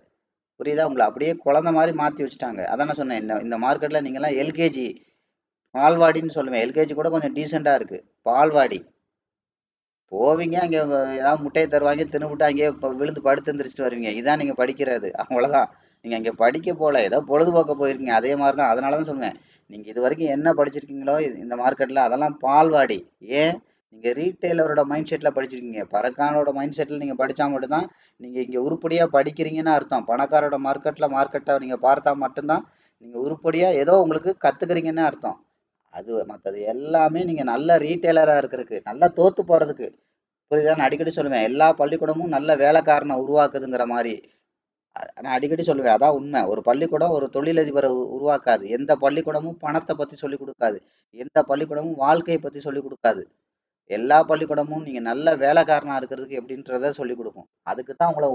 புரியுதா? உங்களை அப்படியே குழந்த மாதிரி மாற்றி வச்சுட்டாங்க. அதான் நான் சொன்னேன், இந்த மார்க்கெட்டில் நீங்கள்லாம் எல்கேஜி பால்வாடின்னு சொல்லுவேன். எல்கேஜி கூட கொஞ்சம் டீசெண்டாக இருக்குது. பால்வாடி போவீங்க, அங்கே ஏதாவது முட்டையை தருவாங்க, தின்னுவிட்டு அங்கேயே விழுந்து படுத்து எழுந்திரிச்சிட்டு வருவீங்க. இதான் நீங்கள் படிக்கிறது, அவ்வளோதான். நீங்கள் அங்கே படிக்க போகல, ஏதோ பொழுதுபோக்க போயிருக்கீங்க. அதே மாதிரி தான். அதனால தான் சொல்லுவேன், நீங்கள் இது வரைக்கும் என்ன படிச்சிருக்கீங்களோ இந்த மார்க்கெட்டில் அதெல்லாம் பால்வாடி. ஏன், நீங்கள் ரீட்டைலரோட மைண்ட் செட்டில் படிச்சிருக்கீங்க. பணக்காரனோட மைண்ட் செட்டில் நீங்கள் படித்தா மட்டும்தான் நீங்கள் இங்கே உருப்படியாக படிக்கிறீங்கன்னு அர்த்தம். பணக்காரோட மார்க்கெட்டை நீங்கள் பார்த்தா மட்டும்தான் நீங்கள் உருப்படியாக ஏதோ உங்களுக்கு கற்றுக்குறீங்கன்னு அர்த்தம். அது மற்றது எல்லாமே நீங்கள் நல்ல ரீட்டைலராக இருக்கிறதுக்கு, நல்லா தோற்று போகிறதுக்கு. புரியுதா? நான் அடிக்கடி சொல்லுவேன், எல்லா பள்ளிக்கூடமும் நல்ல வேலைக்காரனை உருவாக்குதுங்கிற மாதிரி. நான் அடிக்கடி சொல்லுவேன், அதான் உண்மை. ஒரு பள்ளிக்கூடம் ஒரு தொழிலதிபரை உருவாக்காது. எந்த பள்ளிக்கூடமும் பணத்தை பற்றி சொல்லிக் கொடுக்காது. எந்த பள்ளிக்கூடமும் வாழ்க்கையை பற்றி சொல்லிக் கொடுக்காது. எல்லா பள்ளிக்கூடமும் நீங்கள் நல்ல வேலைக்காரனாக இருக்கிறதுக்கு எப்படின்றத சொல்லிக் கொடுக்கும். அதுக்கு தான் உங்களை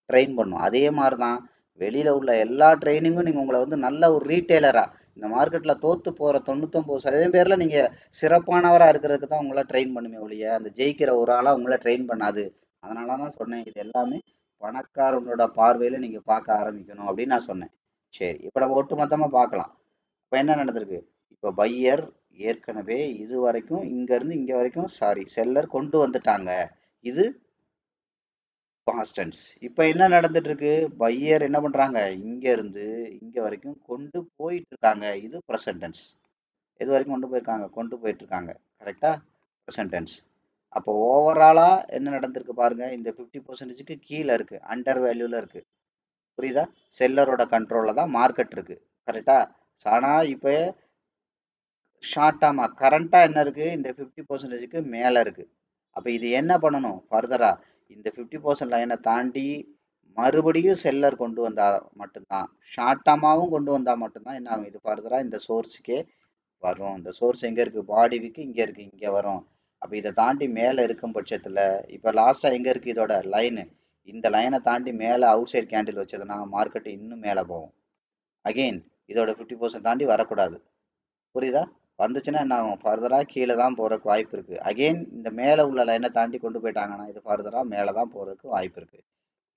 ட்ரெயின் பண்ணும். அதே மாதிரி தான் வெளியில் உள்ள எல்லா ட்ரைனிங்கும் நீங்கள் உங்களை வந்து நல்ல ஒரு ரீட்டைலராக, இந்த மார்க்கெட்டில் தோற்று போகிற 99% பேரில் நீங்கள் சிறப்பானவராக இருக்கிறதுக்கு தான் உங்களை ட்ரெயின் பண்ணுமே ஒழிய, அந்த ஜெயிக்கிற ஒரு ஆளாக உங்களை ட்ரெயின் பண்ணாது. அதனால தான் சொன்னேன், இது எல்லாமே பணக்காரங்களோட பார்வையில் நீங்கள் பார்க்க ஆரம்பிக்கணும் அப்படின்னு நான் சொன்னேன். சரி, இப்போ நம்ம ஒட்டு மொத்தமாக பார்க்கலாம். இப்போ என்ன நடந்திருக்கு, இப்போ பையர் ஏற்கனவே இது வரைக்கும் இங்கேருந்து இங்கே வரைக்கும் செல்லர் கொண்டு வந்துட்டாங்க. இது பாஸ்ட் டென்ஸ். இப்போ என்ன நடந்துட்டு இருக்கு, பையர் என்ன பண்றாங்க, இங்க இருந்து இங்க வரைக்கும் கொண்டு போயிட்டு இருக்காங்க. இது ப்ரெசன்ட் டென்ஸ். எது வரைக்கும் கொண்டு போயிருக்காங்க, கொண்டு போயிட்டு இருக்காங்க. கரெக்டா? Present tense. அப்போ ஓவராலா என்ன நடந்திருக்கு பாருங்க, இந்த 50%க்கு கீழே இருக்கு, அண்டர் வேல்யூல இருக்கு. புரியுதா? செல்லரோட கண்ட்ரோல்ல தான் மார்க்கெட் இருக்கு. கரெக்டா? ஆனா இப்போ ஷார்ட் டேர்மா கரண்டா என்ன இருக்கு, இந்த 50%க்கு மேல இருக்கு. அப்போ இது என்ன பண்ணணும் ஃபர்தரா, இந்த 50% லைனை தாண்டி மறுபடியும் செல்லர் கொண்டு வந்தா மட்டும்தான், ஷார்ட் டேர்மாவும் கொண்டு வந்தா மட்டும்தான் என்ன ஆகும், இது ஃபர்தரா இந்த சோர்ஸுக்கே வரும். இந்த சோர்ஸ் எங்க இருக்கு, பாடி விக்கு இங்க இருக்கு, இங்க வரும். அப்போ இதை தாண்டி மேலே இருக்கும் பட்சத்தில், இப்போ லாஸ்ட்டாக எங்கே இருக்குது இதோட லைனு, இந்த லைனை தாண்டி மேலே அவுட் சைட் கேண்டில் வச்சதுன்னா மார்க்கெட் இன்னும் மேலே போகும். அகெயின் இதோட 50% தாண்டி வரக்கூடாது. புரியுதா? வந்துச்சுன்னா என்ன ஆகும், ஃபர்தராக கீழே தான் போகிறதுக்கு வாய்ப்பு இருக்குது. அகெயின் இந்த மேலே உள்ள லைனை தாண்டி கொண்டு போயிட்டாங்கன்னா இது ஃபர்தராக மேலே தான் போகிறதுக்கு வாய்ப்பு இருக்குது.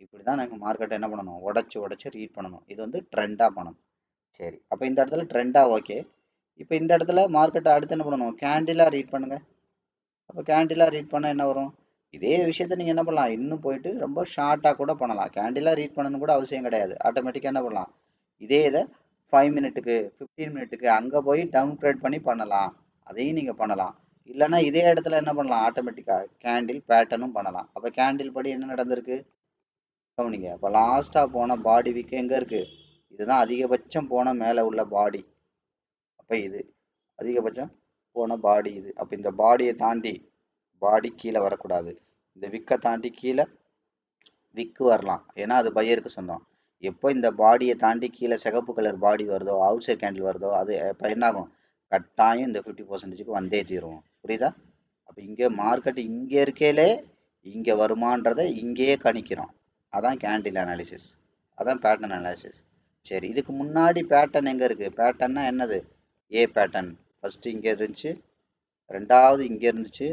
இப்படி தான் நாங்கள் மார்க்கெட்டை என்ன பண்ணணும், உடச்சி ரீட் பண்ணணும். இது வந்து ட்ரெண்டாக பண்ணணும். சரி, அப்போ இந்த இடத்துல ட்ரெண்டாக ஓகே. இப்போ இந்த இடத்துல மார்க்கெட்டை அடுத்து என்ன பண்ணணும், கேண்டிலாக ரீட் பண்ணுங்கள். அப்போ கேண்டிலாக ரீட் பண்ணால் என்ன வரும், இதே விஷயத்த நீங்கள் என்ன பண்ணலாம், இன்னும் போயிட்டு ரொம்ப ஷார்ட்டாக கூட பண்ணலாம். கேண்டிலாக ரீட் பண்ணணும் கூட அவசியம் கிடையாது. ஆட்டோமேட்டிக்காக என்ன பண்ணலாம், இதே இதை 5 மினிட்டுக்கு 15 மினிட்டுக்கு அங்கே போய் டவுன் ட்ரேட் பண்ணி பண்ணலாம். அதையும் நீங்கள் பண்ணலாம். இல்லைன்னா இதே இடத்துல என்ன பண்ணலாம், ஆட்டோமேட்டிக்காக கேண்டில் பேட்டர்னும் பண்ணலாம். அப்போ கேண்டில் படி என்ன நடந்திருக்கு கவனிங்க. அப்போ லாஸ்ட்டாக போன பாடி விக்கு எங்கே இருக்குது, இதுதான் அதிகபட்சம் போன மேலே உள்ள பாடி. அப்போ இது அதிகபட்சம் போன பாடி இது. அப்போ இந்த பாடியை தாண்டி பாடி கீழே வரக்கூடாது. இந்த விக்கை தாண்டி கீழே விக்கு வரலாம், ஏன்னா அது பையருக்கு சொந்தம். எப்போ இந்த பாடியை தாண்டி கீழே சிகப்பு கலர் பாடி வருதோ, அவுட் சைட் கேண்டில் வருதோ, அது இப்போ என்னாகும், கட்டாயம் இந்த 50% வந்தே தீரும். புரியுதா? அப்போ இங்கே மார்க்கெட் இங்கே இருக்கையிலே இங்கே வருமானதை இங்கேயே கணிக்கிறோம். அதான் கேண்டில் அனாலிசிஸ், அதான் பேட்டர்ன் அனாலிசிஸ். சரி, இதுக்கு முன்னாடி பேட்டர்ன் எங்கே இருக்குது, பேட்டர்னா என்னது, ஏ பேட்டர்ன் ஃபஸ்ட்டு இங்கே இருந்துச்சு, ரெண்டாவது இங்கே இருந்துச்சு.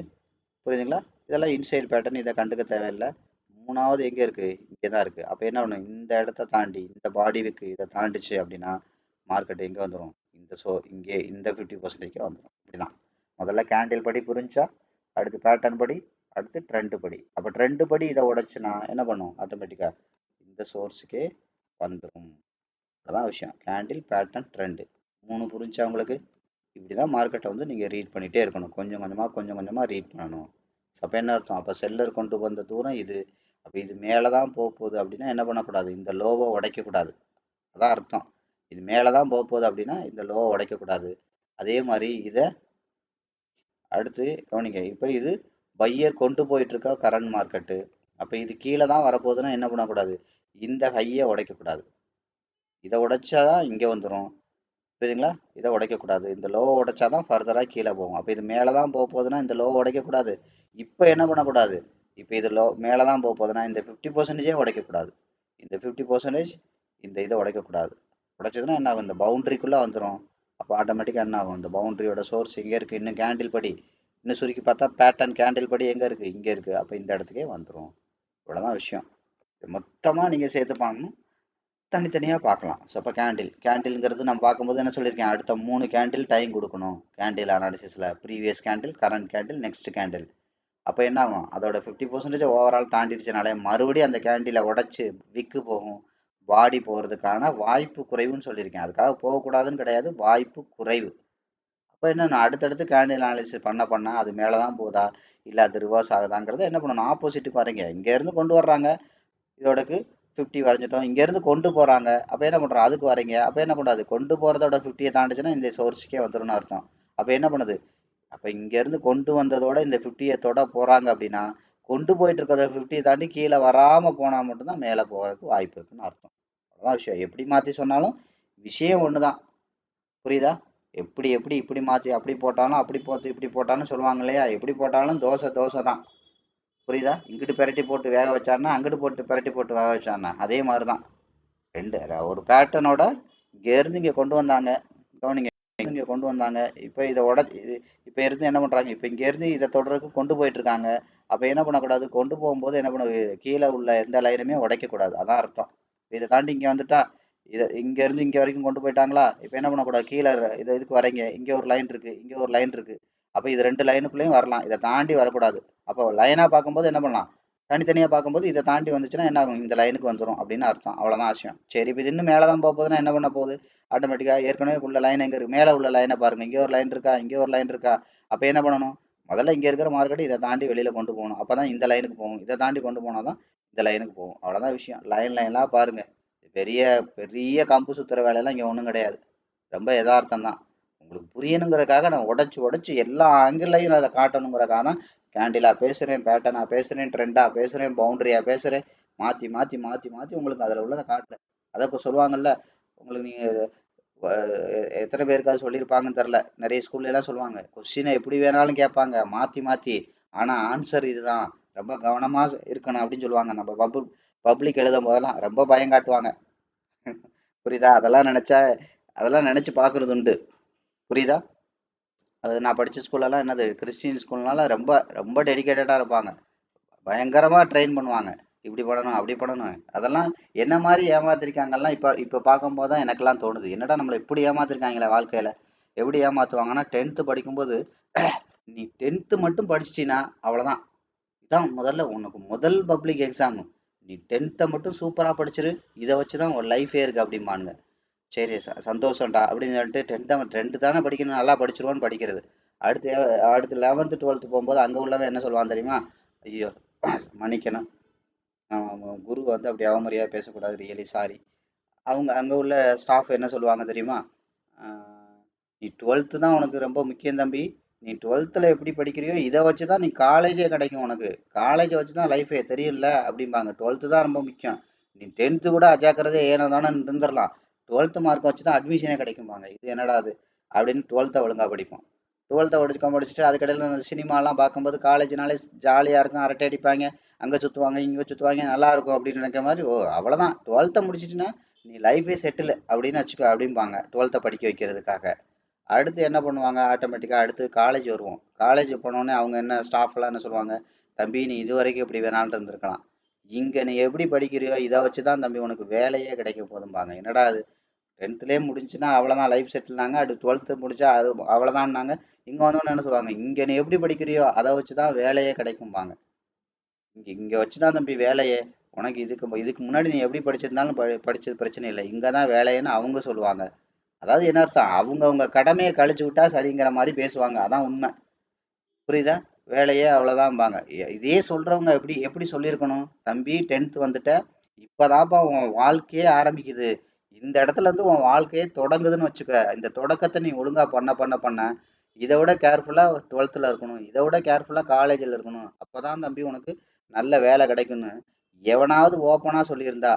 புரியுதுங்களா? இதெல்லாம் இன்சைட் பேட்டர்ன், இதை கண்டுக்க தேவையில்லை. மூணாவது எங்கே இருக்குது, இங்கே தான் இருக்குது. அப்போ என்ன பண்ணணும், இந்த இடத்த தாண்டி இந்த பாடி விக்கு இதை தாண்டிச்சு அப்படின்னா மார்க்கெட் எங்கே வந்துடும், இங்கே இந்த 50%க்கு வந்துடும். இப்படிதான் முதல்ல கேண்டில் படி புரிஞ்சா, அடுத்து பேட்டர்ன் படி, அடுத்து ட்ரெண்டு படி. அப்போ ட்ரெண்டு படி இதை உடைச்சுனா என்ன பண்ணும், ஆட்டோமேட்டிக்காக இந்த சோர்ஸுக்கே வந்துடும். அதான் விஷயம். கேண்டில், பேட்டர்ன், ட்ரெண்டு 3 புரிஞ்சா உங்களுக்கு? இப்படி தான் மார்க்கெட்டை வந்து நீங்கள் ரீட் பண்ணிகிட்டே இருக்கணும். கொஞ்சம் கொஞ்சமாக ரீட் பண்ணணும். அப்போ என்ன அர்த்தம், அப்போ செல்லர் கொண்டு வந்த தூரம் இது. அப்போ இது மேலே தான் போக போகுது அப்படின்னா என்ன பண்ணக்கூடாது, இந்த லோவை உடைக்கக்கூடாது. அதான் அர்த்தம். இது மேலே தான் போக போகுது அப்படின்னா இந்த லோவை உடைக்கக்கூடாது. அதே மாதிரி இதை அடுத்து கவனிங்க. இப்போ இது பையர் கொண்டு போயிட்டுருக்கா கரண்ட் மார்க்கெட்டு. அப்போ இது கீழே தான் வரப்போகுதுன்னா என்ன பண்ணக்கூடாது, இந்த ஹையை உடைக்கக்கூடாது. இதை உடைச்சா தான் இங்கே வந்துடும். புரியுதுங்களா? இதை உடைக்கக்கூடாது. இந்த லோவை உடைச்சா தான் ஃபர்தராக கீழே போகும். அப்போ இது மேலே தான் போக போகுதுன்னா இந்த லோவை உடைக்கக்கூடாது. இப்போ என்ன பண்ணக்கூடாது, இப்போ இது மேலே தான் போக போகுதுன்னா இந்த 50%ஏ உடைக்கக்கூடாது. இந்த 50% இந்த இதை உடைக்கக்கூடாது. உடைச்சதுன்னா என்ன ஆகும், இந்த பவுண்ட்ரிக்குள்ளே வந்துடும். அப்போ ஆட்டோமேட்டிக்காக என்ன ஆகும், இந்த பவுண்ட்ரியோட சோர்ஸ் எங்கே இருக்குது, இன்னும் கேண்டில் படி, இன்னும் சுருக்கி பார்த்தா பேட்டர்ன் கேண்டில் படி எங்கே இருக்குது, இங்கே இருக்குது. அப்போ இந்த இடத்துக்கே வந்துடும். இவ்வளோதான் விஷயம். மொத்தமாக நீங்கள் சேர்த்து பண்ணணும், தனித்தனியாக பார்க்கலாம். ஸோ அப்போ கேண்டில்ங்கிறது நம்ம பார்க்கும்போது என்ன சொல்லியிருக்கேன், அடுத்த 3 கேண்டில் டைம் கொடுக்கணும் கேண்டில் அனாலிசிஸில். Previous candle, current candle, next candle. அப்போ என்ன ஆகும், அதோட 50% ஓவரால் தாண்டிடுச்சுனாலே மறுபடியும் அந்த கேண்டிலை உடச்சி விக்கு போகும், பாடி போகிறதுக்கான வாய்ப்பு குறைவுன்னு சொல்லியிருக்கேன். அதுக்காக போகக்கூடாதுன்னு கிடையாது, வாய்ப்பு குறைவு. அப்போ என்ன, நான் அடுத்தடுத்து கேண்டில் அனாலிசிஸ் பண்ண அது மேலே தான் போதா இல்லை அது ரிவர்ஸ் ஆகுதாங்கிறத என்ன பண்ணணும், ஆப்போசிட்டுக்கு வரீங்க. இங்கேருந்து கொண்டு வர்றாங்க, இதோடக்கு 50 வரைஞ்சிட்டோம், இங்கேருந்து கொண்டு போகிறாங்க, அப்போ என்ன பண்ணுறோம், அதுக்கு வரீங்க. அப்போ என்ன பண்ணுறது, கொண்டு போகிறதோட 50யை தாண்டிச்சுன்னா இந்த சோர்ஸுக்கே வந்துடும்னு அர்த்தம். அப்போ என்ன பண்ணுது, அப்போ இங்கேருந்து கொண்டு வந்ததோட இந்த 50யை தொட போகிறாங்க அப்படின்னா கொண்டு போயிட்டு இருக்கிறத 50யை தாண்டி கீழே வராமல் போனால் மட்டும்தான் மேலே போகிறதுக்கு வாய்ப்பு இருக்குன்னு அர்த்தம். அவ்வளோதான் விஷயம். எப்படி மாற்றி சொன்னாலும் விஷயம் ஒன்று தான். புரியுதா? எப்படி இப்படி மாற்றி அப்படி போட்டாலும் அப்படி போட்டு இப்படி போட்டாலும் சொல்லுவாங்க இல்லையா, எப்படி போட்டாலும் தோசை தான். புரியுதா? இங்கிட்டு பெரட்டி போட்டு வேக வச்சாருன்னா அங்கிட்டு போட்டு பெரட்டி போட்டு வேக வச்சாருன்னா அதே மாதிரி தான். ஒரு பேட்டர்னோட இங்கேருந்து இங்கே கொண்டு வந்தாங்க, கவனிங்க, இங்கே கொண்டு வந்தாங்க. இப்போ இதை இப்போ இருந்து என்ன பண்ணுறாங்க, இப்போ இங்கேருந்து இதை தொடர்றதுக்கு கொண்டு போயிட்டுருக்காங்க. அப்போ என்ன பண்ணக்கூடாது, கொண்டு போகும்போது என்ன பண்ண, கீழே உள்ள எந்த லைனுமே உடைக்கக்கூடாது. அதான் அர்த்தம். இதை தாண்டி இங்கே வந்துட்டா, இங்கேருந்து இங்கே வரைக்கும் கொண்டு போயிட்டாங்களா, இப்போ என்ன பண்ணக்கூடாது, கீழே இதுக்கு வரீங்க, இங்கே ஒரு லைன் இருக்குது, இங்கே ஒரு லைன் இருக்குது. அப்போ இது 2 லைனுக்குள்ளேயும் வரலாம், இதை தாண்டி வரக்கூடாது. அப்போ லைனாக பார்க்கும்போது என்ன பண்ணலாம், தனித்தனியாக பார்க்கும்போது இதை தாண்டி வந்துச்சுன்னா என்ன ஆகும், இந்த லைனுக்கு வந்துடும் அப்படின்னு அர்த்தம். அவ்வளோதான் விஷயம். சரி, இப்போ இது இன்னும் மேலே தான் போகுதுன்னா என்ன பண்ண போகுது, ஆட்டோமேட்டிக்காக ஏற்கனவே உள்ள லைன் எங்கே இருக்குது, மேலே உள்ள லைனை பாருங்கள், இங்கே ஒரு லைன் இருக்கா, இங்கே ஒரு லைன் இருக்கா. அப்போ என்ன பண்ணணும், முதல்ல இங்கே இருக்கிற மார்க்கெட்டு இதை தாண்டி வெளியில் கொண்டு போகணும். அப்போ தான் இந்த லைனுக்கு போகும், இதை தாண்டி கொண்டு போனால் தான் இந்த லைனுக்கு போகும். அவ்வளோதான் விஷயம். லைன்லாம் பாருங்கள், பெரிய பெரிய கம்பு சுற்றுற வேலையெல்லாம் இங்கே ஒன்றும் கிடையாது. ரொம்ப யதார்த்தம் தான். உங்களுக்கு புரியணுங்கிறதுக்காக நான் உடச்சி எல்லா ஆங்கிள்லையும் அதை காட்டணுங்கிறதுக்காக தான் கேண்டிலாக பேசுகிறேன், பேட்டர்னாக பேசுகிறேன், ட்ரெண்டாக பேசுகிறேன், பவுண்டரியாக பேசுகிறேன், மாற்றி மாற்றி மாற்றி மாற்றி உங்களுக்கு அதில் உள்ளதை காட்டுறேன். அதை இப்போ சொல்லுவாங்கல்ல, உங்களுக்கு நீங்கள் எத்தனை பேருக்காவது சொல்லியிருப்பாங்கன்னு தெரில, நிறைய ஸ்கூல்லலாம் சொல்லுவாங்க, கொஸ்டினை எப்படி வேணாலும் கேட்பாங்க மாற்றி மாற்றி, ஆனால் ஆன்சர் இதுதான், ரொம்ப கவனமாக இருக்கணும் அப்படின்னு சொல்லுவாங்க. நம்ம பப்ளிக் எழுதும் போதெல்லாம் ரொம்ப பயம் காட்டுவாங்க. புரியுதா? அதெல்லாம் நினச்சி பார்க்குறது உண்டு. புரியுதா? அது நான் படித்த ஸ்கூல்லலாம் என்னது, கிறிஸ்டின் ஸ்கூல்னால ரொம்ப ரொம்ப டெடிக்கேட்டடாக இருப்பாங்க, பயங்கரமாக ட்ரெயின் பண்ணுவாங்க. இப்படி பண்ணணும் அப்படி பண்ணணும் அதெல்லாம் என்ன மாதிரி ஏமாத்திருக்காங்கலாம் இப்போ பார்க்கும்போது தான் எனக்கெல்லாம் தோணுது. என்னடா நம்மளை இப்படி ஏமாத்திருக்காங்களே வாழ்க்கையில. எப்படி ஏமாத்துவாங்கன்னா 10th படிக்கும்போது நீ 10th மட்டும் படிச்சிட்டினா அவ்வளோதான். இதான் முதல்ல உனக்கு முதல் பப்ளிக் எக்ஸாம். நீ 10th மட்டும் சூப்பராக படிச்சிரு. இதை வச்சு தான் உன் லைஃபே இருக்கு அப்படிம்பானுங்க. சரி சந்தோஷம்டா அப்படின்னு சொல்லிட்டு 10th தானே படிக்கணும் நல்லா படிச்சிருவோன்னு படிக்கிறது. அடுத்து அடுத்து 11th 12th போகும்போது அங்கே உள்ளவன் என்ன சொல்லுவான் தெரியுமா? ஐயோ மன்னிக்கணும், குரு வந்து அப்படி அவமரியாதை பேசக்கூடாது, ரியலி சாரி. அவங்க அங்கே உள்ள ஸ்டாஃப் என்ன சொல்லுவாங்க தெரியுமா? நீ 12th தான் உனக்கு ரொம்ப முக்கியம் தம்பி. நீ 12th எப்படி படிக்கிறியோ இதை வச்சு தான் நீ காலேஜே கிடைக்கும் உனக்கு. காலேஜை வச்சு தான் லைஃபே தெரியல அப்படிம்பாங்க. 12th தான் ரொம்ப முக்கியம். நீ 10th கூட அஜாக்கிரதை ஏனோ தானே இருந்துடலாம். 12th மார்க் வச்சு தான் அட்மிஷனே கிடைக்கும்பாங்க. இது என்னடா அது அப்படின்னு 12th ஒழுங்கா படிப்போம். 12th படிச்சுட்டு அதுக்கடையில் அந்த சினிமாலாம் பார்க்கும்போது காலேஜ்னாலே ஜாலியாக இருக்கும், அரட்டை அடிப்பாங்க, அங்கே சுற்றுவாங்க இங்கே சுற்றுவாங்க, நல்லா இருக்கும் அப்படின்னு நினைக்கிற மாதிரி. ஓ அவ்வளோதான் 12th முடிச்சிட்டினா நீ லைஃபே செட்டில் அப்படின்னு வச்சுக்கோ அப்படிம்பாங்க 12th படிக்க வைக்கிறதுக்காக. அடுத்து என்ன பண்ணுவாங்க, ஆட்டோமேட்டிக்காக அடுத்து காலேஜ் வருவோம். காலேஜ் போனோடனே அவங்க என்ன ஸ்டாஃப்லாம் என்ன சொல்லுவாங்க, தம்பி நீ இது வரைக்கும் இப்படி வேணாலும் இருந்திருக்கலாம், இங்கே நீ எப்படி படிக்கிறியோ இதை வச்சு தான் தம்பி உனக்கு வேலையே கிடைக்க போதும்பாங்க. என்னடா அது 10thலேயே முடிஞ்சுன்னா அவ்வளோதான் லைஃப் செட்டில்னாங்க. அடுத்து 12th முடிச்சா அது அவ்வளோதான்னாங்க. இங்கே வந்தோன்னு என்ன சொல்லுவாங்க, இங்கே நீ எப்படி படிக்கிறியோ அதை வச்சு தான் வேலையே கிடைக்கும்பாங்க. இங்கே இங்கே வச்சு தான் தம்பி வேலையே. உனக்கு இதுக்கு முன்னாடி நீ எப்படி படிச்சிருந்தாலும் படிச்சது பிரச்சனை இல்லை, இங்கே தான் வேலையேன்னு அவங்க சொல்லுவாங்க. அதாவது என்ன அர்த்தம், அவங்கவுங்க கடமையை கழிச்சு விட்டா சரிங்கிற மாதிரி பேசுவாங்க. அதான் உண்மை. புரியுதா? வேலையே அவ்வளோதான்பாங்க. இதே சொல்றவங்க எப்படி எப்படி சொல்லியிருக்கணும், தம்பி 10th வந்துட்ட, இப்போதான்ப்பா உன் வாழ்க்கையே ஆரம்பிக்குது, இந்த இடத்துல இருந்து உன் வாழ்க்கையே தொடங்குதுன்னு வச்சுக்க. இந்த தொடக்கத்தை நீ ஒழுங்கா பண்ண இதை விட கேர்ஃபுல்லா 12th இருக்கணும், இதை விட கேர்ஃபுல்லா காலேஜில் இருக்கணும், அப்பதான் தம்பி உனக்கு நல்ல வேலை கிடைக்கும்னு எவனாவது ஓப்பனா சொல்லியிருந்தா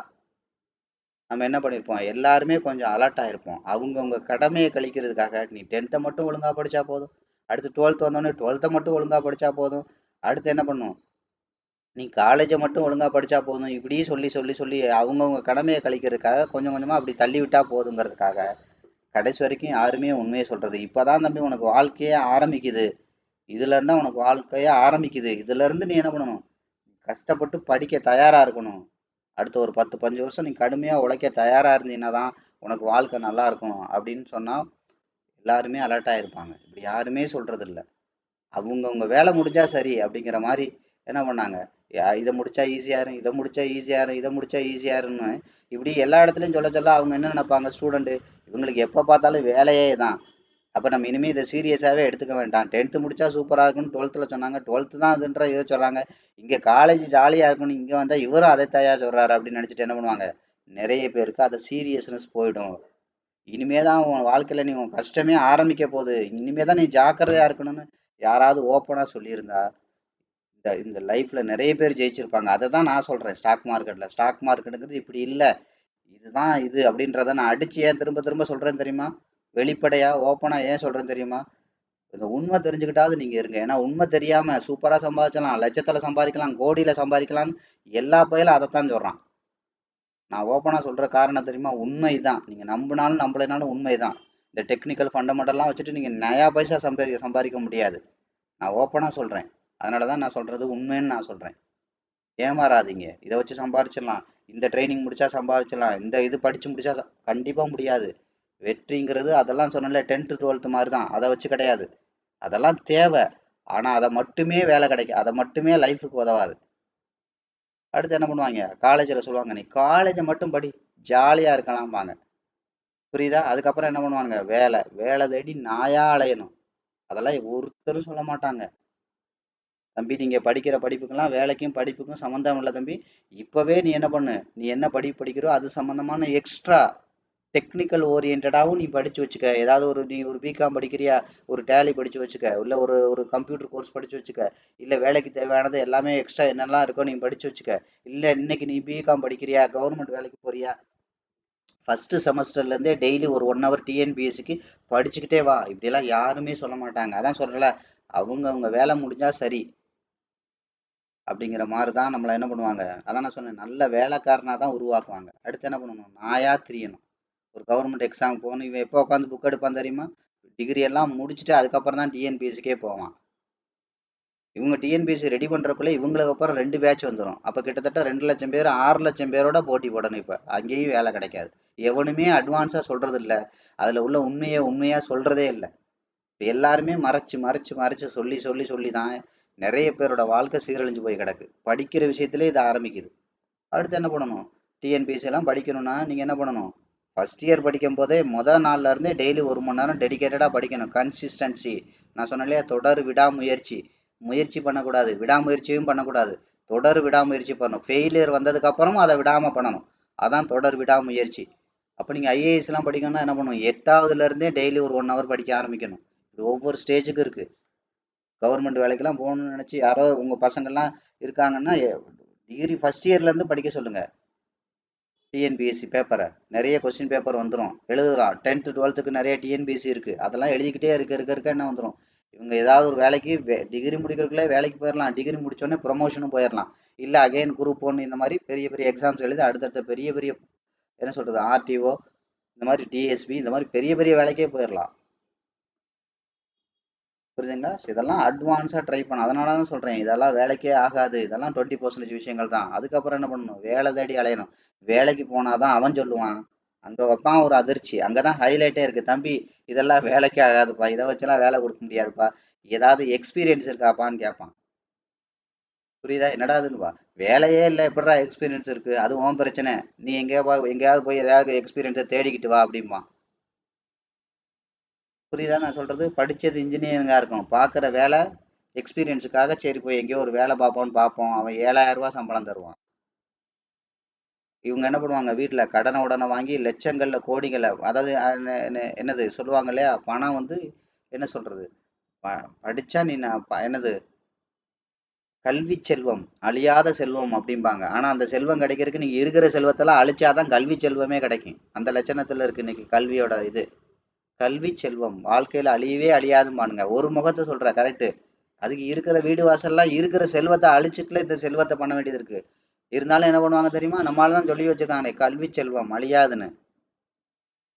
நம்ம என்ன பண்ணியிருப்போம், எல்லாருமே கொஞ்சம் அலர்ட் ஆயிருப்போம். அவங்கவுங்க கடமையை கழிக்கிறதுக்காக நீ 10th மட்டும் ஒழுங்கா படிச்சா போதும், அடுத்து 12th வந்தோடனே 12th மட்டும் ஒழுங்கா படிச்சா போதும், அடுத்து என்ன பண்ணும், நீ காலேஜை மட்டும் ஒழுங்கா படிச்சா போதும், இப்படி சொல்லி சொல்லி சொல்லி அவங்கவுங்க கடமையை கழிக்கிறதுக்காக கொஞ்சம் கொஞ்சமா அப்படி தள்ளி விட்டா போதுங்கிறதுக்காக கடைசி வரைக்கும் யாருமே உண்மையை சொல்றது. இப்பதான் தம்பி உனக்கு வாழ்க்கையே ஆரம்பிக்குது, இதுல இருந்தா உனக்கு வாழ்க்கையே ஆரம்பிக்குது, இதுல இருந்து நீ என்ன பண்ணணும், கஷ்டப்பட்டு படிக்க தயாரா இருக்கணும். அடுத்த ஒரு 10 15 வருஷம் நீ கடுமையா உழைக்க தயாரா இருந்தீங்கன்னா தான் உனக்கு வாழ்க்கை நல்லா இருக்கும் அப்படின்னு சொன்னா எல்லாருமே அலர்ட் ஆயிருப்பாங்க. இப்படி யாருமே சொல்றது இல்ல. அவங்கவுங்க வேலை முடிஞ்சா சரி அப்படிங்கிற மாதிரி என்ன பண்ணாங்க, இதை முடிச்சா ஈஸியாரும், இதை முடிச்சா ஈஸியாரும், இதை முடிச்சா ஈஸியாருன்னு இப்படி எல்லா இடத்துலையும் சொல்ல சொல்ல அவங்க என்ன நினைப்பாங்க, ஸ்டூடெண்ட் இவங்களுக்கு எப்போ பார்த்தாலும் வேலையே தான். அப்போ நம்ம இனிமேல் இதை சீரியஸாகவே எடுத்துக்க வேண்டாம். 10th முடிச்சா சூப்பராக இருக்குன்னு 12th சொன்னாங்க, 12th தான் அதுன்ற இதை சொல்கிறாங்க, இங்கே காலேஜ் ஜாலியாக இருக்குன்னு இங்கே வந்தால் இவரும் அதை தயார் சொல்கிறாரு அப்படின்னு நினச்சிட்டு என்ன பண்ணுவாங்க, நிறைய பேருக்கு அதை சீரியஸ்னஸ் போயிடும். இனிமே தான் உன் வாழ்க்கையில் நீ உன் கஷ்டமே ஆரம்பிக்க போகுது, இனிமே தான் நீ ஜாக்கிரதையாக இருக்கணும்னு யாராவது ஓப்பனாக சொல்லியிருந்தா இந்த இந்த லைஃப்பில் நிறைய பேர் ஜெயிச்சிருப்பாங்க. அதை தான் நான் சொல்கிறேன். ஸ்டாக் மார்க்கெட்டுங்கிறது இப்படி இல்லை, இதுதான் இது அப்படின்றத நான் அடிச்சு ஏன் திரும்ப திரும்ப சொல்கிறேன் தெரியுமா, வெளிப்படையா ஓப்பனா ஏன் சொல்றேன் தெரியுமா, இந்த உண்மை தெரிஞ்சுக்கிட்டாவது நீங்க இருங்க. ஏன்னா உண்மை தெரியாம சூப்பரா சம்பாதிச்சலாம், லட்சத்துல சம்பாதிக்கலாம், கோடியில சம்பாதிக்கலாம்னு எல்லா பயிலும் அதைத்தான் சொல்றான். நான் ஓப்பனா சொல்ற காரணம் தெரியுமா, உண்மைதான். நீங்க நம்பினாலும் நம்பலைனாலும் உண்மைதான். இந்த டெக்னிக்கல் ஃபண்டமெண்டல்லாம் வச்சுட்டு நீங்க நயா பைசா சம்பாதிக்க முடியாது. நான் ஓப்பனா சொல்றேன். அதனாலதான் நான் சொல்றது உண்மைன்னு நான் சொல்றேன். ஏமாறாதீங்க. இதை வச்சு சம்பாதிச்சிடலாம், இந்த ட்ரைனிங் முடிச்சா சம்பாதிச்சிடலாம், இந்த இது படிச்சு முடிச்சா கண்டிப்பா முடியாது. வெற்றிங்கிறது அதெல்லாம் சொன்னல 10th 12th மாதிரி தான், அதை வச்சு கிடையாது. அதெல்லாம் தேவை. ஆனா அதை மட்டுமே வேலை கிடைக்கும், அதை மட்டுமே லைஃபுக்கு உதவாது. அடுத்து என்ன பண்ணுவாங்க, காலேஜில் சொல்லுவாங்க நீ காலேஜை மட்டும் படி, ஜாலியா இருக்கலாம்பாங்க. புரியுதா? அதுக்கப்புறம் என்ன பண்ணுவாங்க, வேலை வேலை தேடி நாயா அலையணும். அதெல்லாம் ஒருத்தரும் சொல்ல மாட்டாங்க. தம்பி நீங்க படிக்கிற படிப்புக்கெல்லாம் வேலைக்கும் படிப்புக்கும் சம்மந்தம் இல்லை தம்பி. இப்பவே நீ என்ன பண்ணு, நீ என்ன படிப்பு படிக்கிறோ அது சம்பந்தமான எக்ஸ்ட்ரா டெக்னிக்கல் ஓரியன்டாகவும் நீ படிச்சு வச்சுக்க. ஏதாவது நீ ஒரு பிகாம் படிக்கிறியா, ஒரு டேலி படிச்சு வச்சுக்க, இல்லை ஒரு ஒரு கம்ப்யூட்டர் கோர்ஸ் படிச்சு வச்சுக்க, இல்லை வேலைக்கு தேவையானது எல்லாமே எக்ஸ்ட்ரா என்னெல்லாம் இருக்கோ நீ படிச்சு வச்சுக்க. இல்லை இன்னைக்கு நீ பிகாம் படிக்கிறியா, கவர்மெண்ட் வேலைக்கு போறியா, ஃபர்ஸ்ட் செமஸ்டர்லேருந்தே டெய்லி ஒரு 1 hour டிஎன்பிஎஸ்சிக்கு படிச்சுக்கிட்டே வா. இப்படியெல்லாம் யாருமே சொல்ல மாட்டாங்க. அதான் சொல்றல, அவங்க வேலை முடிஞ்சா சரி அப்படிங்கிற மாதிரி தான் நம்மளை என்ன பண்ணுவாங்க. அதான் நான் சொன்னேன், நல்ல வேலைக்காரனா தான் உருவாக்குவாங்க. அடுத்து என்ன பண்ணணும், நாயா திரியணும். ஒரு கவர்மெண்ட் எக்ஸாம் போகணும், இவன் எப்போ உட்காந்து புக் எடுப்பான் தெரியுமா, டிகிரி எல்லாம் முடிச்சுட்டு அதுக்கப்புறம் தான் டிஎன்பிஎஸ்சிக்கே போவான். இவங்க டிஎன்பிஎஸ்சி ரெடி பண்ணுறக்குள்ளே இவங்களுக்கு அப்புறம் 2 பேட்ச் வந்துடும். அப்போ கிட்டத்தட்ட 2,00,000 பேர் 6,00,000 பேரோட போட்டி போடணும். இப்போ அங்கேயும் வேலை கிடைக்காது. எவனுமே அட்வான்ஸாக சொல்கிறது இல்லை. அதில் உள்ள உண்மையாக சொல்கிறதே இல்லை. எல்லாருமே மறைச்சு மறைச்சு மறைச்சு சொல்லி சொல்லி சொல்லி தான் நிறைய பேரோட வாழ்க்கை சீரழிஞ்சு போய் கிடக்கு. படிக்கிற விஷயத்திலே இது ஆரம்பிக்குது. அடுத்து என்ன பண்ணணும்? டிஎன்பிஎஸ்சி எல்லாம் படிக்கணும்னா நீங்கள் என்ன பண்ணணும்? ஃபர்ஸ்ட் இயர் படிக்கும் போதே நாள்ல இருந்தே டெய்லி 1 மணி நேரம் டெடிகேட்டடாக படிக்கணும். கன்சிஸ்டன்சி. நான் சொன்னேன் இல்லையா, தொடர் விடாமுயற்சி. முயற்சி பண்ணக்கூடாது, விடாமுயற்சியும் பண்ணக்கூடாது. தொடர் விடாமுயற்சி பண்ணணும். ஃபெயிலியர் வந்ததுக்கு அப்புறமும் அதை விடாம பண்ணணும். அதான் தொடர் விடாமுயற்சி. அப்போ நீங்கள் ஐஏஎஸ்லாம் படிக்கணும்னா என்ன பண்ணணும்? 8ஆவதுல இருந்தே டெய்லி ஒரு 1 ஹவர் படிக்க ஆரம்பிக்கணும். இது ஒவ்வொரு ஸ்டேஜுக்கு இருக்கு. கவர்மெண்ட் வேலைக்கெல்லாம் போகணும்னு நினச்சி யாரோ உங்கள் பசங்கள்லாம் இருக்காங்கன்னா டிகிரி ஃபர்ஸ்ட் இயர்லேருந்து படிக்க சொல்லுங்க. டிஎன்பிஎஸ்சி பேப்பரை நிறைய கொஸ்டின் பேப்பர் வந்துடும், எழுதலாம். 10th 12th நிறைய டிஎன்பிஎஸ்சி இருக்குது. அதெல்லாம் எழுதிக்கிட்டே இருக்க என்ன வந்துடும்? இவங்க ஏதாவது ஒரு வேலைக்கு டிகிரி முடிக்கிறதுக்குள்ளே வேலைக்கு போயிடலாம். டிகிரி முடிச்சோடனே ப்ரொமோஷனும் போயிடலாம். இல்லை அகைன் குரூப் 1 இந்த மாதிரி பெரிய பெரிய எக்ஸாம்ஸ் எழுதி அடுத்தடுத்த பெரிய பெரிய என்ன சொல்கிறது, ஆர்டிஓ, இந்த மாதிரி டிஎஸ்பி, இந்த மாதிரி பெரிய பெரிய வேலைக்கே போயிடலாம். புரியுதுங்களா? இதெல்லாம் அட்வான்ஸாக ட்ரை பண்ண. அதனால தான் சொல்கிறேன், இதெல்லாம் வேலைக்கே ஆகாது. இதெல்லாம் 20% விஷயங்கள் தான். அதுக்கப்புறம் என்ன பண்ணணும்? வேலை தேடி அலையணும். வேலைக்கு போனால் தான் அவன் சொல்லுவான். அங்கே வைப்பான் ஒரு அதிர்ச்சி. அங்கே தான் ஹைலைட்டே இருக்குது. தம்பி, இதெல்லாம் வேலைக்கே ஆகாதுப்பா, இதை வச்செல்லாம் வேலை கொடுக்க முடியாதுப்பா, ஏதாவது எக்ஸ்பீரியன்ஸ் இருக்காப்பான்னு கேட்பான். புரியுதா? என்னடா அதுன்னுப்பா. வேலையே இல்லை, எப்படிடா எக்ஸ்பீரியன்ஸ் இருக்குது? அது உன் பிரச்சனை. நீ எங்கேயாவது போய் ஏதாவது எக்ஸ்பீரியன்ஸை தேடிக்கிட்டு வா அப்படிம்பான். புரியுதா நான் சொல்கிறது? படித்தது இன்ஜினியரிங்காக இருக்கும், பார்க்குற வேலை எக்ஸ்பீரியன்ஸுக்காக. சரி போய் எங்கேயோ ஒரு வேலை பார்ப்போம்னு பார்ப்போம், அவன் 7,000 ரூபா சம்பளம் தருவான். இவங்க என்ன பண்ணுவாங்க? வீட்டில் கடனை உடனே வாங்கி லட்சங்களில் கோடிகளை, அதாவது என்னது சொல்லுவாங்க இல்லையா, பணம் வந்து என்ன சொல்கிறது, படித்தா நீ என்னது கல்வி செல்வம் அழியாத செல்வம் அப்படிம்பாங்க. ஆனால் அந்த செல்வம் கிடைக்கிறதுக்கு நீங்கள் இருக்கிற செல்வத்தெல்லாம் அழிச்சாதான் கல்வி செல்வமே கிடைக்கும். அந்த லட்சணத்தில் இருக்குது இன்னைக்கு கல்வியோட இது. கல்வி செல்வம் வாழ்க்கையில் அழியவே அழியாதும்பானுங்க. ஒரு முகத்தை சொல்கிற கரெக்டு. அதுக்கு இருக்கிற வீடு வாசல்லாம் இருக்கிற செல்வத்தை அழிச்சிட்டுல இந்த செல்வத்தை பண்ண வேண்டியது இருக்கு. இருந்தாலும் என்ன பண்ணுவாங்க தெரியுமா? நம்மளால தான் சொல்லி வச்சிருக்காங்களே, கல்வி செல்வம் அழியாதுன்னு.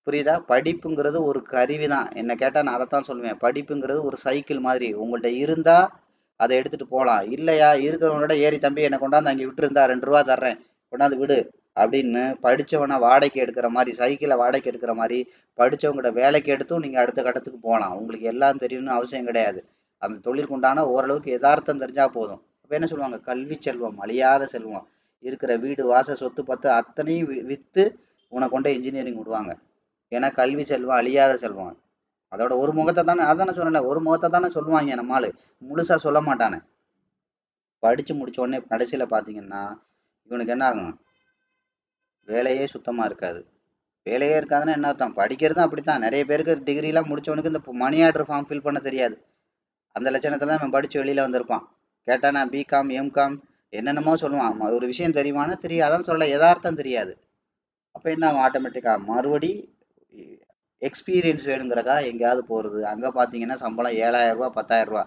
புரியுதா? படிப்புங்கிறது ஒரு கருவி தான். என்ன கேட்டால் நான் அதைத்தான் சொல்லுவேன். படிப்புங்கிறது ஒரு சைக்கிள் மாதிரி. உங்கள்கிட்ட இருந்தா அதை எடுத்துட்டு போகலாம். இல்லையா, இருக்கிறவங்களோட ஏறி தம்பி என்னை கொண்டாந்து அங்கே விட்டுருந்தா 2 ரூபா தர்றேன், கொண்டாந்து விடு அப்படின்னு படித்தவனை வாடகைக்கு எடுக்கிற மாதிரி, சைக்கிளை வாடகைக்கு எடுக்கிற மாதிரி படித்தவங்ககிட்ட வேலைக்கு எடுத்தும் நீங்கள் அடுத்த கட்டத்துக்கு போகலாம். உங்களுக்கு எல்லாம் தெரியணும்னு அவசியம் கிடையாது. அந்த தொழிலுக்குண்டான ஓரளவுக்கு யதார்த்தம் தெரிஞ்சால் போதும். அப்போ என்ன சொல்லுவாங்க? கல்வி செல்வம் அழியாத செல்வம். இருக்கிற வீடு வாச சொத்து பத்து அத்தனையும் விற்று உன்னை கொண்டு இன்ஜினியரிங் விடுவாங்க. ஏன்னா கல்வி செல்வம் அழியாத செல்வம். அதோட ஒரு முகத்தை தானே, அதானே சொன்னேன்ல, ஒரு முகத்தை தானே சொல்லுவாங்க நம்மால். முழுசாக சொல்ல மாட்டானே. படித்து முடிச்ச உடனே கடைசியில் பார்த்தீங்கன்னா இவனுக்கு என்ன ஆகும்? வேலையே சுத்தமாக இருக்காது. வேலையே இருக்காதுன்னா என்ன அர்த்தம்? படிக்கிறதும் அப்படித்தான். நிறைய பேருக்கு டிகிரிலாம் முடிச்சவனுக்கு இந்த மணி ஆர்டர் ஃபார்ம் ஃபில் பண்ண தெரியாது. அந்த லட்சணத்தில் தான் அவன் படித்து வெளியில் வந்திருப்பான். கேட்டால் நான் பிகாம் எம்காம் என்னென்னமோ சொல்லுவான். ஒரு விஷயம் தெரியுமானா தெரியாதான் சொல்ல, யதார்த்தம் தெரியாது. அப்போ என்ன ஆகும்? ஆட்டோமேட்டிக்காக மறுபடி எக்ஸ்பீரியன்ஸ் வேணுங்கிறக்கா எங்கேயாவது போகிறது. அங்கே பார்த்தீங்கன்னா சம்பளம் 7,000 ரூபா 10,000 ரூபா.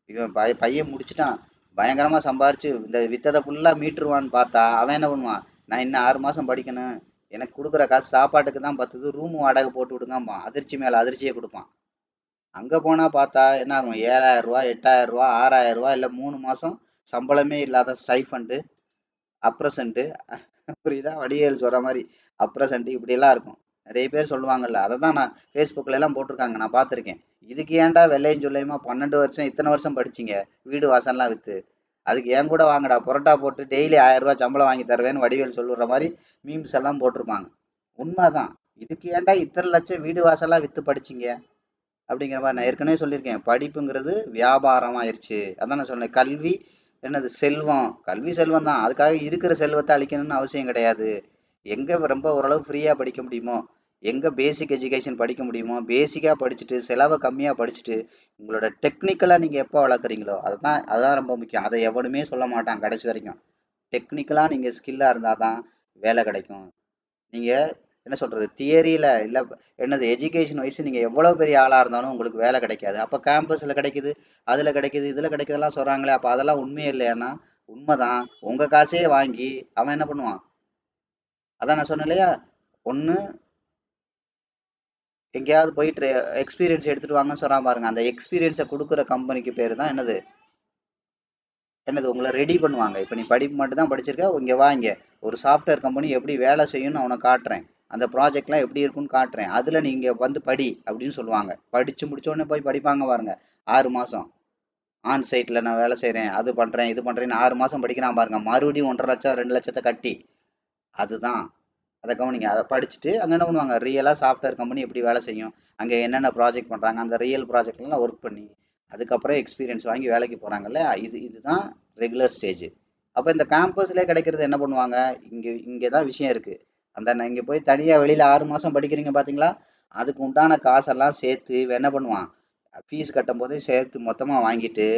இவன் பையன் முடிச்சுட்டான், பயங்கரமாக சம்பாரிச்சு இந்த வித்ததை ஃபுல்லாக மீட்டுருவான்னு பார்த்தா அவன் என்ன பண்ணுவான்? நான் இன்னும் 6 மாதம் படிக்கணும், எனக்கு கொடுக்குற காசு சாப்பாட்டுக்கு தான் பத்துது, ரூமு வாடகை போட்டு விடுங்கம்பான். அதிர்ச்சி மேலே அதிர்ச்சியை கொடுப்பான். அங்கே போனால் பார்த்தா என்ன ஆகும்? 7,000 ரூபா 8,000 ரூபா 6,000 ரூபா, இல்லை 3 மாதம் சம்பளமே இல்லாத ஸ்டைஃபண்டு, அப்ரசண்ட்டு. புரியுதா? வடிவேல் சொல்கிற மாதிரி அப்ரசண்ட்டு இப்படியெல்லாம் இருக்கும். நிறைய பேர் சொல்லுவாங்கல்ல, அதை தான் நான் ஃபேஸ்புக்கில் எல்லாம் போட்டிருக்காங்க, நான் பார்த்துருக்கேன். இதுக்கு ஏன்டா வெள்ளையும் சொல்லையுமா 12 வருஷம் இத்தனை வருஷம் படிச்சிங்க வீடு வாசல்லாம் விற்று? அதுக்கு ஏன் கூட வாங்கடா, புரோட்டா போட்டு டெய்லி 1,000 ரூபா சம்பளம் வாங்கி தருவேன்னு வடிவேல் சொல்லுற மாதிரி மீம்ஸ் எல்லாம் போட்டிருப்பாங்க. உண்மைதான். இதுக்கு ஏன்டா இத்தனை லட்சம் வீடு வாசல்லாம் விற்று படிச்சிங்க அப்படிங்கிற மாதிரி. நான் ஏற்கனவே சொல்லியிருக்கேன், படிப்புங்கிறது வியாபாரம் ஆயிடுச்சு. அதான் நான் சொன்னேன், கல்வி என்னது செல்வம். கல்வி செல்வம் தான். அதுக்காக இருக்கிற செல்வத்தை அழிக்கணும்னு அவசியம் கிடையாது. எங்கே ரொம்ப ஓரளவு ஃப்ரீயாக படிக்க முடியுமோ, எங்கே பேசிக் எஜுகேஷன் படிக்க முடியுமோ பேசிக்காக படிச்சுட்டு செலவை கம்மியாக படிச்சுட்டு உங்களோட டெக்னிக்கலாக நீங்கள் எப்போ வளர்க்குறீங்களோ அதுதான் ரொம்ப முக்கியம். அதை எவனுமே சொல்ல மாட்டான் கடைசி வரைக்கும். டெக்னிக்கலாக நீங்கள் ஸ்கில்லாக இருந்தால் தான் வேலை கிடைக்கும். நீங்கள் என்ன சொல்கிறது, தியரியில் இல்லை என்னது எஜுகேஷன் வைஸ் நீங்கள் எவ்வளோ பெரிய ஆளாக இருந்தாலும் உங்களுக்கு வேலை கிடைக்காது. அப்போ கேம்பஸில் கிடைக்குது, அதில் கிடைக்குது, இதில் கிடைக்குதெல்லாம் சொல்கிறாங்களே, அப்போ அதெல்லாம் உண்மையே இல்லையானா? உண்மைதான். உங்கள் காசே வாங்கி அவன் என்ன பண்ணுவான்? அதான் நான் சொன்னேன் இல்லையா, ஒன்று எங்கேயாவது போயிட்டு எக்ஸ்பீரியன்ஸ் எடுத்துகிட்டு வாங்கன்னு சொல்கிறான் பாருங்க, அந்த எக்ஸ்பீரியன்ஸை கொடுக்குற கம்பெனிக்கு பேர் தான் என்னது? என்னது உங்களை ரெடி பண்ணுவாங்க. இப்போ நீ படிப்பு மட்டும் தான் படிச்சிருக்க, இங்கே வா, இங்கே ஒரு சாஃப்ட்வேர் கம்பெனி எப்படி வேலை செய்யும்னு அவனை காட்டுறேன், அந்த ப்ராஜெக்ட்லாம் எப்படி இருக்குன்னு காட்டுறேன், அதில் நீங்கள் வந்து படி அப்படின்னு சொல்லுவாங்க. படித்து முடிச்சோடனே போய் படிப்பாங்க பாருங்க, 6 மாதம் ஆன் சைட்டில் நான் வேலை செய்கிறேன், அது பண்ணுறேன், இது பண்ணுறேன்னு 6 மாதம் படிக்கிறான் பாருங்க, மறுபடியும் 1,50,000 2,00,000 கட்டி. அதுதான், அதை கவனிங்க. அதை படிச்சுட்டு அங்கே என்ன பண்ணுவாங்க, ரியலாக சாஃப்ட்வேர் கம்பெனி எப்படி வேலை செய்யும், அங்கே என்னென்ன ப்ராஜெக்ட் பண்ணுறாங்க, அந்த ரியல் ப்ராஜெக்ட்லாம் ஒர்க் பண்ணி அதுக்கப்புறம் எக்ஸ்பீரியன்ஸ் வாங்கி வேலைக்கு போகிறாங்கல்ல, இதுதான் ரெகுலர் ஸ்டேஜ். அப்போ இந்த கேம்பஸ்லேயே கிடைக்கிறது என்ன பண்ணுவாங்க, இங்கே தான் விஷயம் இருக்குது. அந்த இங்கே போய் தனியாக வெளியில் 6 மாதம் படிக்கிறீங்க பார்த்தீங்களா, அதுக்கு உண்டான காசெல்லாம் சேர்த்து இவன் என்ன பண்ணுவான், ஃபீஸ் கட்டும் போதே சேர்த்து மொத்தமாக வாங்கிட்டு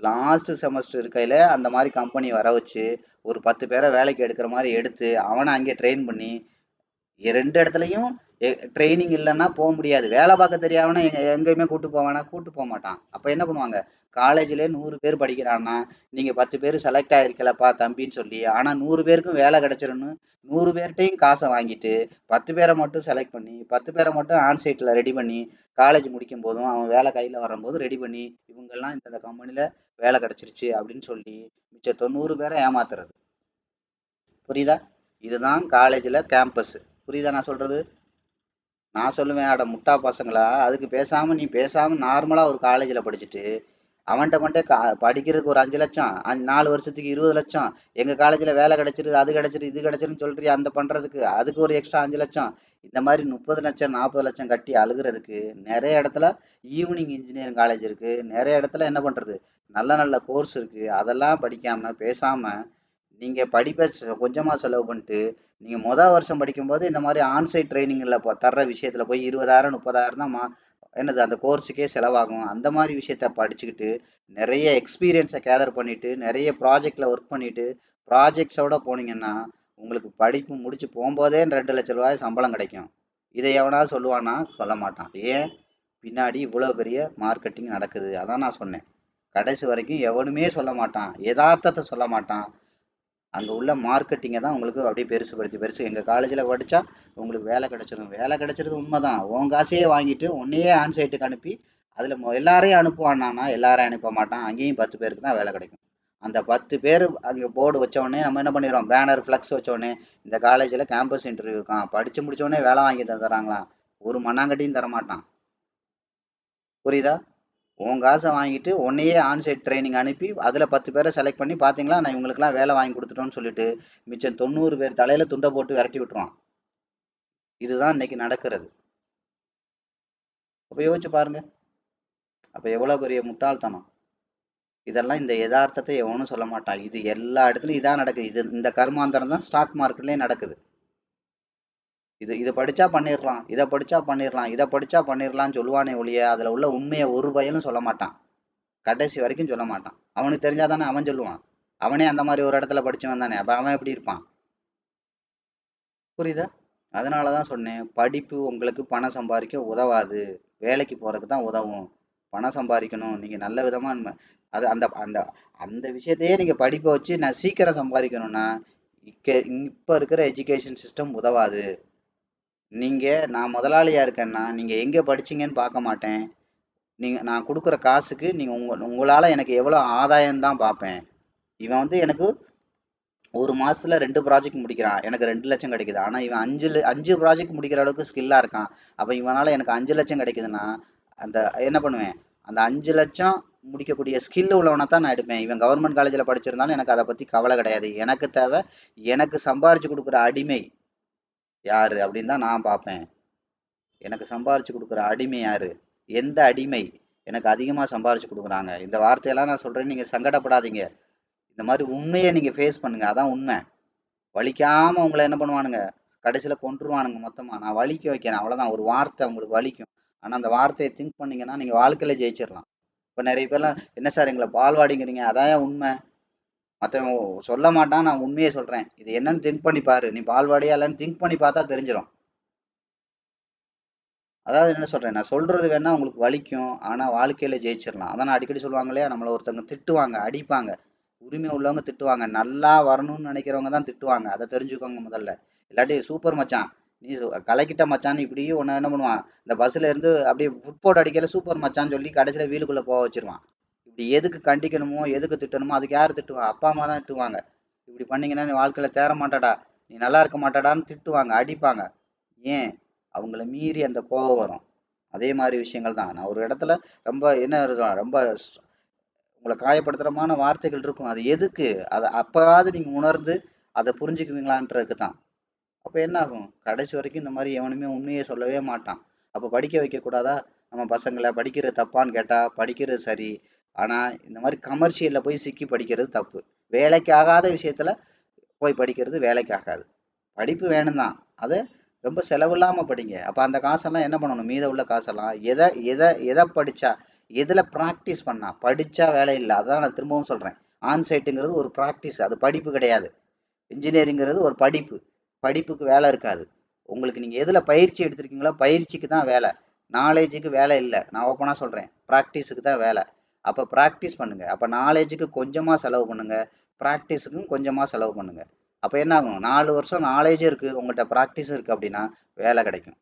லாஸ்ட் செமஸ்டர் இருக்கையில் அந்த மாதிரி கம்பெனி வர வச்சு ஒரு 10 பேரை வேலைக்கு எடுக்கிற மாதிரி எடுத்து அவனை அங்கே ட்ரெயின் பண்ணி 2 இடத்துலையும் ட்ரைனிங் இல்லைன்னா போக முடியாது. வேலை பார்க்க தெரியாமனா எங்கேயுமே கூட்டு போவானா, கூட்டு போக மாட்டான். அப்போ என்ன பண்ணுவாங்க, காலேஜ்லேயே 100 பேர் படிக்கிறான்னா நீங்கள் 10 பேர் செலக்ட் ஆகிருக்கலப்பா தம்பின்னு சொல்லி, ஆனால் 100 பேருக்கும் வேலை கிடச்சிருன்னு 100 பேர்கிட்டையும் காசை வாங்கிட்டு 10 பேரை மட்டும் செலக்ட் பண்ணி 10 பேரை மட்டும் ஆன்சைட்டில் ரெடி பண்ணி காலேஜ் முடிக்கும் போதும் அவன் வேலை கையில் வரும்போது ரெடி பண்ணி இவங்கெல்லாம் இந்த கம்பெனியில் வேலை கிடச்சிருச்சு அப்படின்னு சொல்லி மிச்சம் 90 பேரை ஏமாத்துறது. புரியுதா? இதுதான் காலேஜில் கேம்பஸ். புரியுதா நான் சொல்கிறது? நான் சொல்லுவேன், அட முட்டா பசங்களா, அதுக்கு பேசாமல் நீ பேசாமல் நார்மலாக ஒரு காலேஜில் படிச்சுட்டு அவன்கிட்ட கொண்டே படிக்கிறதுக்கு ஒரு 5 லட்சம் 4 வருஷத்துக்கு 20 லட்சம், எங்கள் காலேஜில் வேலை கிடச்சிருது, அது கிடச்சிரு, இது கிடச்சிருன்னு சொல்றியா, அந்த பண்ணுறதுக்கு அதுக்கு ஒரு எக்ஸ்ட்ரா 5 லட்சம், இந்த மாதிரி 30 லட்சம் 40 லட்சம் கட்டி அழுகிறதுக்கு நிறைய இடத்துல ஈவினிங் இன்ஜினியரிங் காலேஜ் இருக்குது, நிறைய இடத்துல என்ன பண்ணுறது, நல்ல நல்ல கோர்ஸ் இருக்குது, அதெல்லாம் படிக்காமல் பேசாமல் நீங்கள் படிப்பை கொஞ்சமாக செலவு பண்ணிட்டு நீங்கள் வருஷம் படிக்கும்போது இந்த மாதிரி ஆன்சைட் ட்ரைனிங்கில் தர்ற விஷயத்தில் போய் 20,000 30,000 தான் என்னது அந்த கோர்ஸுக்கே செலவாகும். அந்த மாதிரி விஷயத்த படிச்சுக்கிட்டு நிறைய எக்ஸ்பீரியன்ஸை கேதர் பண்ணிவிட்டு நிறைய ப்ராஜெக்டில் ஒர்க் பண்ணிவிட்டு ப்ராஜெக்ட்ஸோடு போனீங்கன்னா உங்களுக்கு படிப்பு முடிச்சு போகும்போதே 2 லட்ச ரூபாய் சம்பளம் கிடைக்கும். இதை எவனாவது சொல்லுவானா? சொல்ல மாட்டான். ஏன்? பின்னாடி இவ்வளோ பெரிய மார்க்கெட்டிங் நடக்குது. அதான் நான் சொன்னேன், கடைசி வரைக்கும் எவனுமே சொல்ல மாட்டான், யதார்த்தத்தை சொல்ல மாட்டான். அங்கே உள்ள மார்க்கெட்டிங்கை தான் உங்களுக்கு அப்படியே பெருசு எங்கள் காலேஜில் படித்தா உங்களுக்கு வேலை கிடச்சிரும், வேலை கிடச்சிருது உண்மை தான், உன் காசையே வாங்கிட்டு உன்னையே ஆன்சைட்டுக்கு அனுப்பி அதில் எல்லாரையும் அனுப்புவானா, எல்லாரையும் அனுப்ப மாட்டான், அங்கேயும் 10 பேருக்கு தான் வேலை கிடைக்கும். அந்த 10 பேர் அங்கே போர்டு வச்சோடனே நம்ம என்ன பண்ணிடுறோம், பேனர் ஃப்ளக்ஸ் வச்சோடனே இந்த காலேஜில் கேம்பஸ் இன்டர்வியூ இருக்கான், படித்து முடித்தோடனே வேலை வாங்கி தந்துடுறாங்களாம், ஒரு மண்ணாங்கட்டியும் தரமாட்டான். புரியுதா? உன் காசை வாங்கிட்டு உன்னையே ஆன்சைட் ட்ரைனிங் அனுப்பி அதில் 10 பேரை செலக்ட் பண்ணி பார்த்தீங்களா நான் இவங்களுக்குலாம் வேலை வாங்கி கொடுத்துட்டோன்னு சொல்லிட்டு மிச்சம் 90 பேர் தலையில் துண்டை போட்டு விரட்டி விட்டுருவான். இதுதான் இன்னைக்கு நடக்கிறது. அப்போ யோசிச்சு பாருங்க, அப்போ எவ்வளோ பெரிய முட்டாள்தனம். இதெல்லாம் இந்த யதார்த்தத்தை எவனும் சொல்ல மாட்டான். இது எல்லா இடத்துலையும் இதான் நடக்குது. இந்த கர்மாந்திரம் தான் ஸ்டாக் மார்க்கெட்லேயும் நடக்குது. இது படித்தா பண்ணிடலாம், இதை படித்தா பண்ணிடலாம், இதை படித்தா பண்ணிடலாம்னு சொல்லுவானே ஒழிய அதில் உள்ள உண்மையை ஒரு பயனும் சொல்ல மாட்டான். கடைசி வரைக்கும் சொல்ல மாட்டான். அவனுக்கு தெரிஞ்சாதானே அவன் சொல்லுவான். அவனே அந்த மாதிரி ஒரு இடத்துல படிச்சவன் தானே, அப்போ அவன் எப்படி இருப்பான்? புரியுதா? அதனால தான் சொன்னேன், படிப்பு உங்களுக்கு பணம் சம்பாதிக்க உதவாது, வேலைக்கு போகிறதுக்கு தான் உதவும். பணம் சம்பாதிக்கணும், நீங்கள் நல்ல விதமாக அது அந்த அந்த அந்த விஷயத்தையே நீங்கள் படிப்பை வச்சு நான் சீக்கிரம் சம்பாதிக்கணும்னா இப்போ இருக்கிற எஜுகேஷன் சிஸ்டம் உதவாது. நான் முதலாளியாக இருக்கேன்னா நீங்கள் எங்கே படிச்சீங்கன்னு பார்க்க மாட்டேன், நான் கொடுக்குற காசுக்கு நீங்கள் உங்களால் எனக்கு எவ்வளோ ஆதாயம் தான் பார்ப்பேன். இவன் வந்து எனக்கு ஒரு மாசத்துல 2 ப்ராஜெக்ட் முடிக்கிறான், எனக்கு 2 லட்சம் கிடைக்குது. ஆனா இவன் 5 ப்ராஜெக்ட் முடிக்கிற அளவுக்கு ஸ்கில்லா இருக்கான். அப்ப இவனால எனக்கு 5 லட்சம் கிடைக்குதுன்னா அந்த என்ன பண்ணுவேன், அந்த 5 லட்சம் முடிக்கக்கூடிய ஸ்கில் உள்ளவனை தான் நான் எடுப்பேன். இவன் கவர்மெண்ட் காலேஜில் படிச்சிருந்தாலும் எனக்கு அதை பற்றி கவலை கிடையாது. எனக்கு தேவை எனக்கு சம்பாரிச்சு கொடுக்குற அடிமை யாரு அப்படின்னு தான் நான் பார்ப்பேன். எனக்கு சம்பாரிச்சு கொடுக்குற அடிமை யாரு, எந்த அடிமை எனக்கு அதிகமாக சம்பாரிச்சு கொடுக்குறாங்க. இந்த வார்த்தையெல்லாம் நான் சொல்றேன், நீங்க சங்கடப்படாதீங்க. இந்த மாதிரி உண்மையை நீங்க ஃபேஸ் பண்ணுங்க, அதான் உண்மை. வலிக்காம உங்களை என்ன பண்ணுவானுங்க, கடைசியில கொன்றுவானுங்க மொத்தமா. நான் வலிக்க வைக்கிறேன் அவ்வளவுதான், ஒரு வார்த்தை உங்களுக்கு வலிக்கும், ஆனா அந்த வார்த்தையை திங்க் பண்ணீங்கன்னா நீங்க வாழ்க்கையில ஜெயிச்சிடலாம். இப்ப நிறைய பேர்லாம் என்ன சார் எங்களை பால்வாடிங்கிறீங்க, அதான் உண்மை. மற்றவன் சொல்ல மாட்டான், நான் உண்மையை சொல்றேன். இது என்னன்னு திங்க் பண்ணி பாரு, நீ பால்வாடியா இல்லைன்னு திங்க் பண்ணி பார்த்தா தெரிஞ்சிடும். அதாவது என்ன சொல்றேன், நான் சொல்றது வேணா உங்களுக்கு வலிக்கும், ஆனா வாழ்க்கையில ஜெயிச்சிடலாம். அதான் நான் அடிக்கடி சொல்லுவாங்க இல்லையா, நம்மளை ஒருத்தவங்க திட்டுவாங்க, அடிப்பாங்க, உரிமை உள்ளவங்க திட்டுவாங்க, நல்லா வரணும்னு நினைக்கிறவங்க தான் திட்டுவாங்க. அதை தெரிஞ்சுக்கோங்க முதல்ல. இல்லாட்டி சூப்பர் மச்சான், நீ கலக்கிட்ட மச்சான்னு இப்படியே ஒன்று என்ன பண்ணுவான், இந்த பஸ்ல இருந்து அப்படியே ஃபுட்போர்ட் அடிக்கல சூப்பர் மச்சான்னு சொல்லி கடைசியில வீலுக்குள்ள போக வச்சிருவான். இப்படி எதுக்கு கண்டிக்கணுமோ எதுக்கு திட்டணுமோ அதுக்கு யார் திட்டுவா? அப்பா அம்மா தான் திட்டுவாங்க. இப்படி பண்ணீங்கன்னா நீ வாழ்க்கையில தேற மாட்டாடா, நீ நல்லா இருக்க மாட்டாடான்னு திட்டுவாங்க, அடிப்பாங்க. ஏன்? அவங்கள மீறி அந்த கோபம் வரும். அதே மாதிரி விஷயங்கள் தான். நான் ஒரு இடத்துல ரொம்ப என்ன இருக்கும், ரொம்ப உங்கள காயப்படுத்துறமான வார்த்தைகள் இருக்கும். அது எதுக்கு? அத அப்பவாவது நீங்க உணர்ந்து அத புரிஞ்சுக்குவீங்களான்றதுக்கு தான். அப்ப என்ன ஆகும்? கடைசி வரைக்கும் இந்த மாரி எவனுமே உண்மைய சொல்லவே மாட்டான். அப்ப படிக்க வைக்கக்கூடாதா? நம்ம பசங்கள படிக்கிறது தப்பான்னு கேட்டா, படிக்கிறது சரி. ஆனா, இந்த மாரி கமர்ஷியல்ல போய் சிக்கி படிக்கிறது தப்பு. வேலைக்கு ஆகாத விஷயத்துல போய் படிக்கிறது வேலைக்கு ஆகாது. படிப்பு வேணும் தான். அத ரொம்ப செலவில்லாம படிங்க. அப்ப அந்த காசெல்லாம் என்ன பண்ணணும்? மீத உள்ள காசெல்லாம் எத எத எத படிச்சா, எதுல பிராக்டிஸ் பண்ணா? படிச்சா வேலை இல்ல. அதான் நான் திரும்பவும் சொல்றேன். ஆன் சைட்டுங்கிறது ஒரு பிராக்டிஸ். அது படிப்பு கிடையாது. இன்ஜினியரிங்கிறது ஒரு படிப்பு. படிப்புக்கு வேலை இருக்காது. உங்களுக்கு நீங்க எதுல பயிற்சி எடுத்திருக்கீங்களோ, பயிற்சிக்கு தான் வேலை. நாலேட்ஜுக்கு வேலை இல்ல. நான் ஓப்பனா சொல்றேன். பிராக்டிஸுக்கு தான் வேலை. அப்ப பிராக்டிஸ் பண்ணுங்க. அப்ப நாலேட்ஜுக்கு கொஞ்சமா செலவு பண்ணுங்க. பிராக்டிஸுக்கும் கொஞ்சமா செலவு பண்ணுங்க. அப்ப என்ன ஆகும்? 4 வருஷம் நாலேட்ஜும் இருக்கு. உங்கள்ட்ட பிராக்டிஸும் இருக்கு அப்படின்னா, வேலை கிடைக்கும்.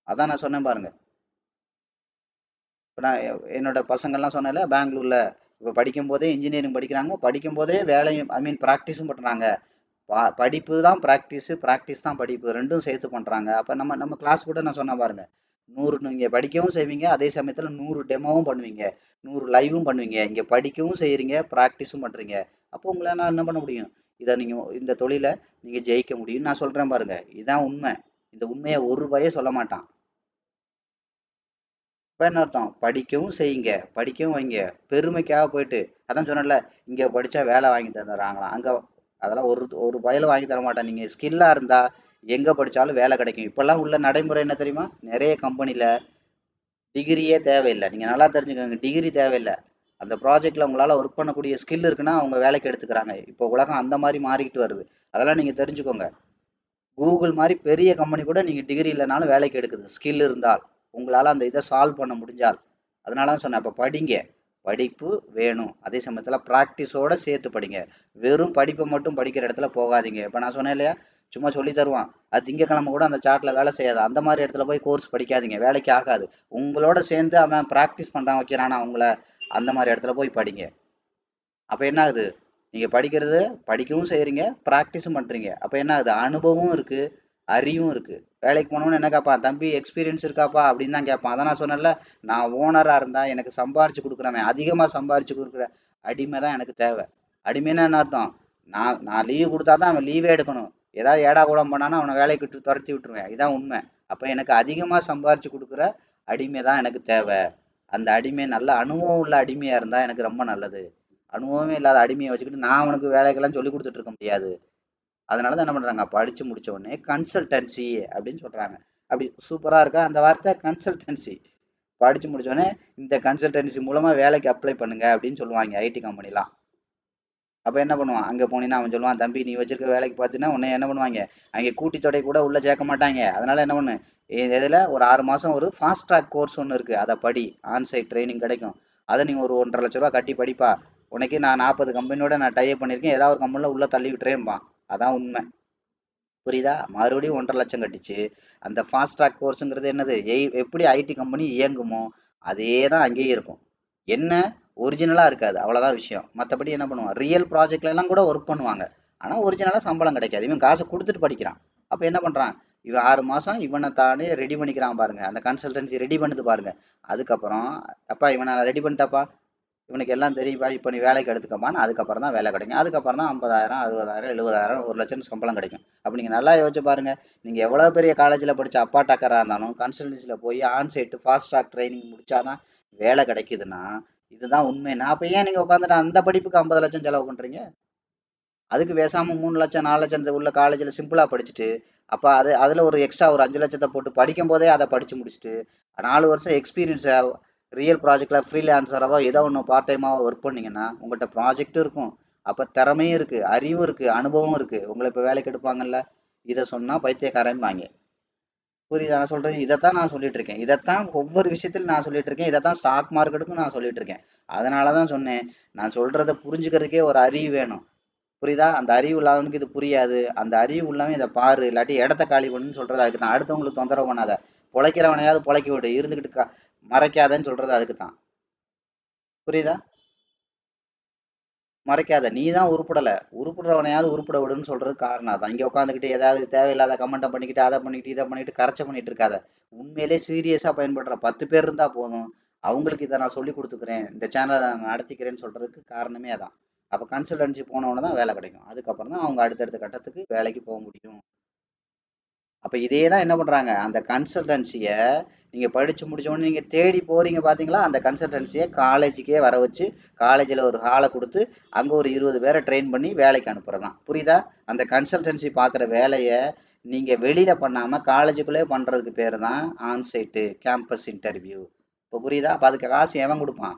அதான் நான் சொன்னேன் பாருங்க. இப்ப நான் என்னோட பசங்கள்லாம் சொன்னேன்ல, பெங்களூர்ல இப்ப படிக்கும்போதே இன்ஜினியரிங் படிக்கிறாங்க. படிக்கும்போதே வேலையும் பிராக்டிஸும் பண்றாங்க. படிப்பு தான் பிராக்டிஸு, பிராக்டிஸ் தான் படிப்பு. 2ம் சேர்த்து பண்றாங்க. அப்ப நம்ம நம்ம கிளாஸ் கூட நான் சொன்னேன் பாருங்க. 100 நீங்க படிக்கவும் செய்வீங்க. அதே சமயத்துல 100 டெமோவும் பண்ணுவீங்க. 100 லைவும் பண்ணுவீங்க. இங்க படிக்கவும் செய்றீங்க, பிராக்டிஸும் பண்றீங்க. அப்போ உங்களால என்ன பண்ண முடியும்? இத நீங்க இந்த தொழில நீங்க ஜெயிக்க முடியும்னு நான் சொல்றேன் பாருங்க. இதான் உண்மை. இந்த உண்மைய ஒரு பய சொல்ல மாட்டான். அப்ப என்ன அர்த்தம்? படிக்கவும் செய்யுங்க, படிக்கவும் வைங்க. பெருமைக்காக போயிட்டு அதான் சொன்னேன்ல, இங்க படிச்சா வேலை வாங்கி தந்துடுறாங்களாம். அங்க அதெல்லாம் ஒரு ஒரு பயலும் வாங்கி தர மாட்டான். நீங்க ஸ்கில்லா இருந்தா எங்க படிச்சாலும் வேலை கிடைக்கும். இப்பல்லாம் உள்ள நடைமுறை என்ன தெரியுமா? நிறைய கம்பெனில டிகிரியே தேவையில்ல. நீங்க நல்லா தெரிஞ்சுக்கங்க. டிகிரி தேவையில்ல. அந்த ப்ராஜெக்ட்ல உங்களால ஒர்க் பண்ணக்கூடிய ஸ்கில் இருக்குன்னா, அவங்க வேலைக்கு எடுத்துக்கிறாங்க. இப்போ உலகம் அந்த மாரி மாறிக்கிட்டு வருது. அதெல்லாம் நீங்க தெரிஞ்சுக்கோங்க. கூகுள் மாரி பெரிய கம்பெனி கூட நீங்க டிகிரி இல்லனாலும் வேலைக்கு எடுக்குது. ஸ்கில் இருந்தால். உங்களால அந்த இத சால்வ் பண்ண முடிஞ்சால். அதனால தான் சொன்னேன். அப்ப படிங்க. படிப்பு வேணும். அதே சமயத்துல பிராக்டிஸோட சேர்த்து படிங்க. வெறும் படிப்ப மட்டும் படிக்கிற இடத்துல போகாதீங்க. இப்ப நான் சொன்னேன் இல்லையா? சும்மா சொல்லி தருவான். அது திங்கட்கிழமை கூட அந்த சார்ட்ல வேலை செய்யாது. அந்த மாரி இடத்துல போய் கோர்ஸ் படிக்காதீங்க. வேலைக்கு ஆகாது. உங்களோட சேர்ந்து அவன் பிராக்டிஸ் பண்றான் வைக்கிறானா உங்கள, அந்த மாரி இடத்துல போய் படிங்க. அப்ப என்ன ஆகுது? நீங்க படிக்கிறது படிக்கவும் செய்றீங்க, பிராக்டிஸும் பண்றீங்க. அப்ப என்ன ஆகுது? அனுபவமும் இருக்கு, அறிவும் இருக்கு. வேலைக்கு போனவொன்னே என்ன கேட்பான்? "தம்பி எக்ஸ்பீரியன்ஸ் இருக்காப்பா?" அப்படின்னு தான் கேட்பான். அதான் நான் சொன்னேன்ல, நான் ஓனரா இருந்தா எனக்கு சம்பாரிச்சு குடுக்குறவன், அதிகமா சம்பாரிச்சு குடுக்குற அடிமை தான் எனக்கு தேவை. அடிமைன்னா என்ன அர்த்தம்? நான் நான் லீவ் குடுத்தா தான் அவன் லீவே எடுக்கணும். ஏதாவது ஏடாகூடம் பண்ணான்னா அவன வேலைய விட்டு தொரத்தி விட்டுருவேன். இதான் உண்மை. அப்ப எனக்கு அதிகமா சம்பாரிச்சு குடுக்குற அடிமை தான் எனக்கு தேவை. அந்த அடிமை நல்ல அனுபவம் உள்ள அடிமையா இருந்தா எனக்கு ரொம்ப நல்லது. அனுபவமே இல்லாத அடிமையை வச்சுக்கிட்டு நான் அவனுக்கு வேலைக்கெல்லாம் சொல்லி கொடுத்துட்டு இருக்க முடியாது. அதனால தான் என்ன பண்றாங்க? படிச்சு முடிச்ச உடனே கன்சல்டன்சி அப்படின்னு சொல்றாங்க. அப்படி சூப்பரா இருக்கா அந்த வார்த்தை? கன்சல்டன்சி. படிச்சு முடிச்ச உடனே இந்த கன்சல்டன்சி மூலமா வேலைக்கு அப்ளை பண்ணுங்க அப்படின்னு சொல்லுவாங்க ஐடி கம்பெனிலாம். அப்ப என்ன பண்ணுவான்? அங்க போனீங்கன்னா அவன் சொல்லுவான், தம்பி நீ வச்சிருக்க வேலைக்கு பார்த்தீங்கன்னா உன்னை என்ன பண்ணுவாங்க? அங்கே கூட்டி தொடை கூட உள்ள சேர்க்க மாட்டாங்க. அதனால என்ன பண்ணு? இதுல ஒரு 6 மாசம் ஒரு ஃபாஸ்ட் ட்ராக் கோர்ஸ் ஒன்று இருக்கு. அதை படி. ஆன்சைட் ட்ரைனிங் கிடைக்கும். அதை நீங்க ஒரு 1,50,000 கட்டி படிப்பா. உனக்கு நான் 40 கம்பெனியோட நான் டைப் பண்ணியிருக்கேன். ஏதாவது ஒரு கம்பெனில உள்ள தள்ளி விட்டுறேன்பான். அதான் உண்மை. புரியுதா? மறுபடியும் 1,50,000 கட்டிச்சு. அந்த ஃபாஸ்ட் ட்ராக் கோர்ஸ்ங்கிறது என்னது? எப்படி ஐடி கம்பெனி இயங்குமோ அதே தான் அங்கேயும் இருக்கும். என்ன ஒரிஜினலா இருக்காது. அவ்வளோதான் விஷயம். மத்தபடி என்ன பண்ணுவான்? ரியல் ப்ராஜெக்ட்ல எல்லாம் கூட ஒர்க் பண்ணுவாங்க. ஆனா ஒரிஜினலா சம்பளம் கிடைக்காது. இவன் காச குடுத்துட்டு படிக்கிறான். அப்ப என்ன பண்றான்? இவன் 6 மாசம் இவன தானே ரெடி பண்ணிக்கிறான் பாருங்க. அந்த கன்சல்டன்சி ரெடி பண்ணுது பாருங்க. அதுக்கப்புறம், "அப்பா இவன நான் ரெடி பண்ணிட்டேன்ப்பா. இவனுக்கு எல்லாம் தெரியும்பா. இப்ப நீ வேலைக்கு எடுத்துக்கப்பான்னு" அதுக்கப்புறம் தான் வேலை கிடைக்கும். அதுக்கப்புறம் தான் 50,000, 60,000, 70,000, 1,00,000 சம்பளம் கிடைக்கும். அப்ப நீங்க நல்லா யோசிச்சு பாருங்க. நீங்க எவ்வளவு பெரிய காலேஜ்ல படிச்ச அப்பா டக்கரா இருந்தாலும், கன்சல்டன்சில போய் on site fast track training முடிச்சாதான் வேலை கிடைக்குதுன்னா, இதுதான் உண்மைன்னா, அப்ப ஏன் நீங்க உட்காந்துட்டு அந்த படிப்புக்கு 50,00,000 செலவு பண்றீங்க? அதுக்கு பேசாம 3,00,000, 4,00,000 உள்ள காலேஜ்ல சிம்பிளா படிச்சுட்டு, அப்ப அதுல ஒரு எக்ஸ்ட்ரா ஒரு 5,00,000 போட்டு படிக்கும் போதே அதை படிச்சு முடிச்சுட்டு, 4 வருஷம் எக்ஸ்பீரியன்ஸ் ரியல் ப்ராஜெக்ட்ல ஃப்ரீலான்சராவோ ஏதோ ஒன்று பார்ட் டைமாவோ ஒர்க் பண்ணீங்கன்னா, உங்கள்ட்ட ப்ராஜெக்ட்டும் இருக்கும். அப்ப திறமையும் இருக்கு, அறிவும் இருக்கு, அனுபவம் இருக்கு. உங்களை இப்ப வேலைக்கு எடுப்பாங்கல்ல? இத சொன்னா பைத்தியக்காரன்பாங்க. புரியுதா நான் சொல்றது? இதைத்தான் நான் சொல்லிட்டு இருக்கேன். இதைத்தான் ஒவ்வொரு விஷயத்திலும் நான் சொல்லிட்டு இருக்கேன். இதைத்தான் ஸ்டாக் மார்க்கெட்டுக்கும் நான் சொல்லிட்டு இருக்கேன். அதனாலதான் சொன்னேன். நான் சொல்றத புரிஞ்சுக்கிறதுக்கே ஒரு அறிவு வேணும். புரியுதா? அந்த அறிவு இல்லாதவனுக்கு இது புரியாது. அந்த அறிவு உள்ளவன் இதை பாரு. இல்லாட்டி இடத்த காலி பண்ணுன்னு சொல்றது அதுக்கு தான். அடுத்தவங்களுக்கு தொந்தரவு பண்ணாத. பொழைக்கிறவனையாவது பொழைக்க விடு. இருந்துகிட்டு மறைக்காதன்னு சொல்றது அதுக்கு தான். புரியுதா? மறைக்காத. நீ தான் உருப்படல. உருப்படுறவனையாவது உருப்பட விடுன்னு சொல்றது காரணம் அதான். இங்க உட்காந்துக்கிட்டு ஏதாவது தேவையில்லாத கமெண்ட்டை பண்ணிக்கிட்டு, அதை பண்ணிக்கிட்டு, இதை பண்ணிட்டு, கரைச்ச பண்ணிட்டு இருக்காத. உண்மையிலே சீரியஸா பயன்படுற 10 பேர் இருந்தா போதும். அவங்களுக்கு இதை நான் சொல்லி கொடுத்துக்கிறேன், இந்த சேனலை நான் நடத்திக்கிறேன்னு சொல்றதுக்கு காரணமே அதான். அப்ப கன்சல்டன்சி போனவொன்னு தான் வேலை கிடைக்கும். அதுக்கப்புறம் தான் அவங்க அடுத்தடுத்த கட்டத்துக்கு வேலைக்கு போக முடியும். அப்ப இதே தான் என்ன பண்றாங்க, அந்த கன்சல்டன்சிய நீங்க படிச்சு முடிச்ச உடனே நீங்க தேடி போறீங்க பாத்தீங்களா, அந்த கன்சல்டன்சிய காலேஜுக்கே வர வச்சு, காலேஜ்ல ஒரு ஹாலை கொடுத்து அங்க ஒரு 20 பேரை ட்ரெயின் பண்ணி வேலைக்கு அனுப்புறதுதான். புரியுதா? அந்த கன்சல்டன்சி பாக்குற வேலைய நீங்க வெளியில பண்ணாம காலேஜுக்குள்ளே பண்றதுக்கு பேரு தான் ஆன்சைட்டு கேம்பஸ் இன்டர்வியூ. இப்போ புரியுதா? அப்ப அதுக்கு காசு எவன் கொடுப்பான்?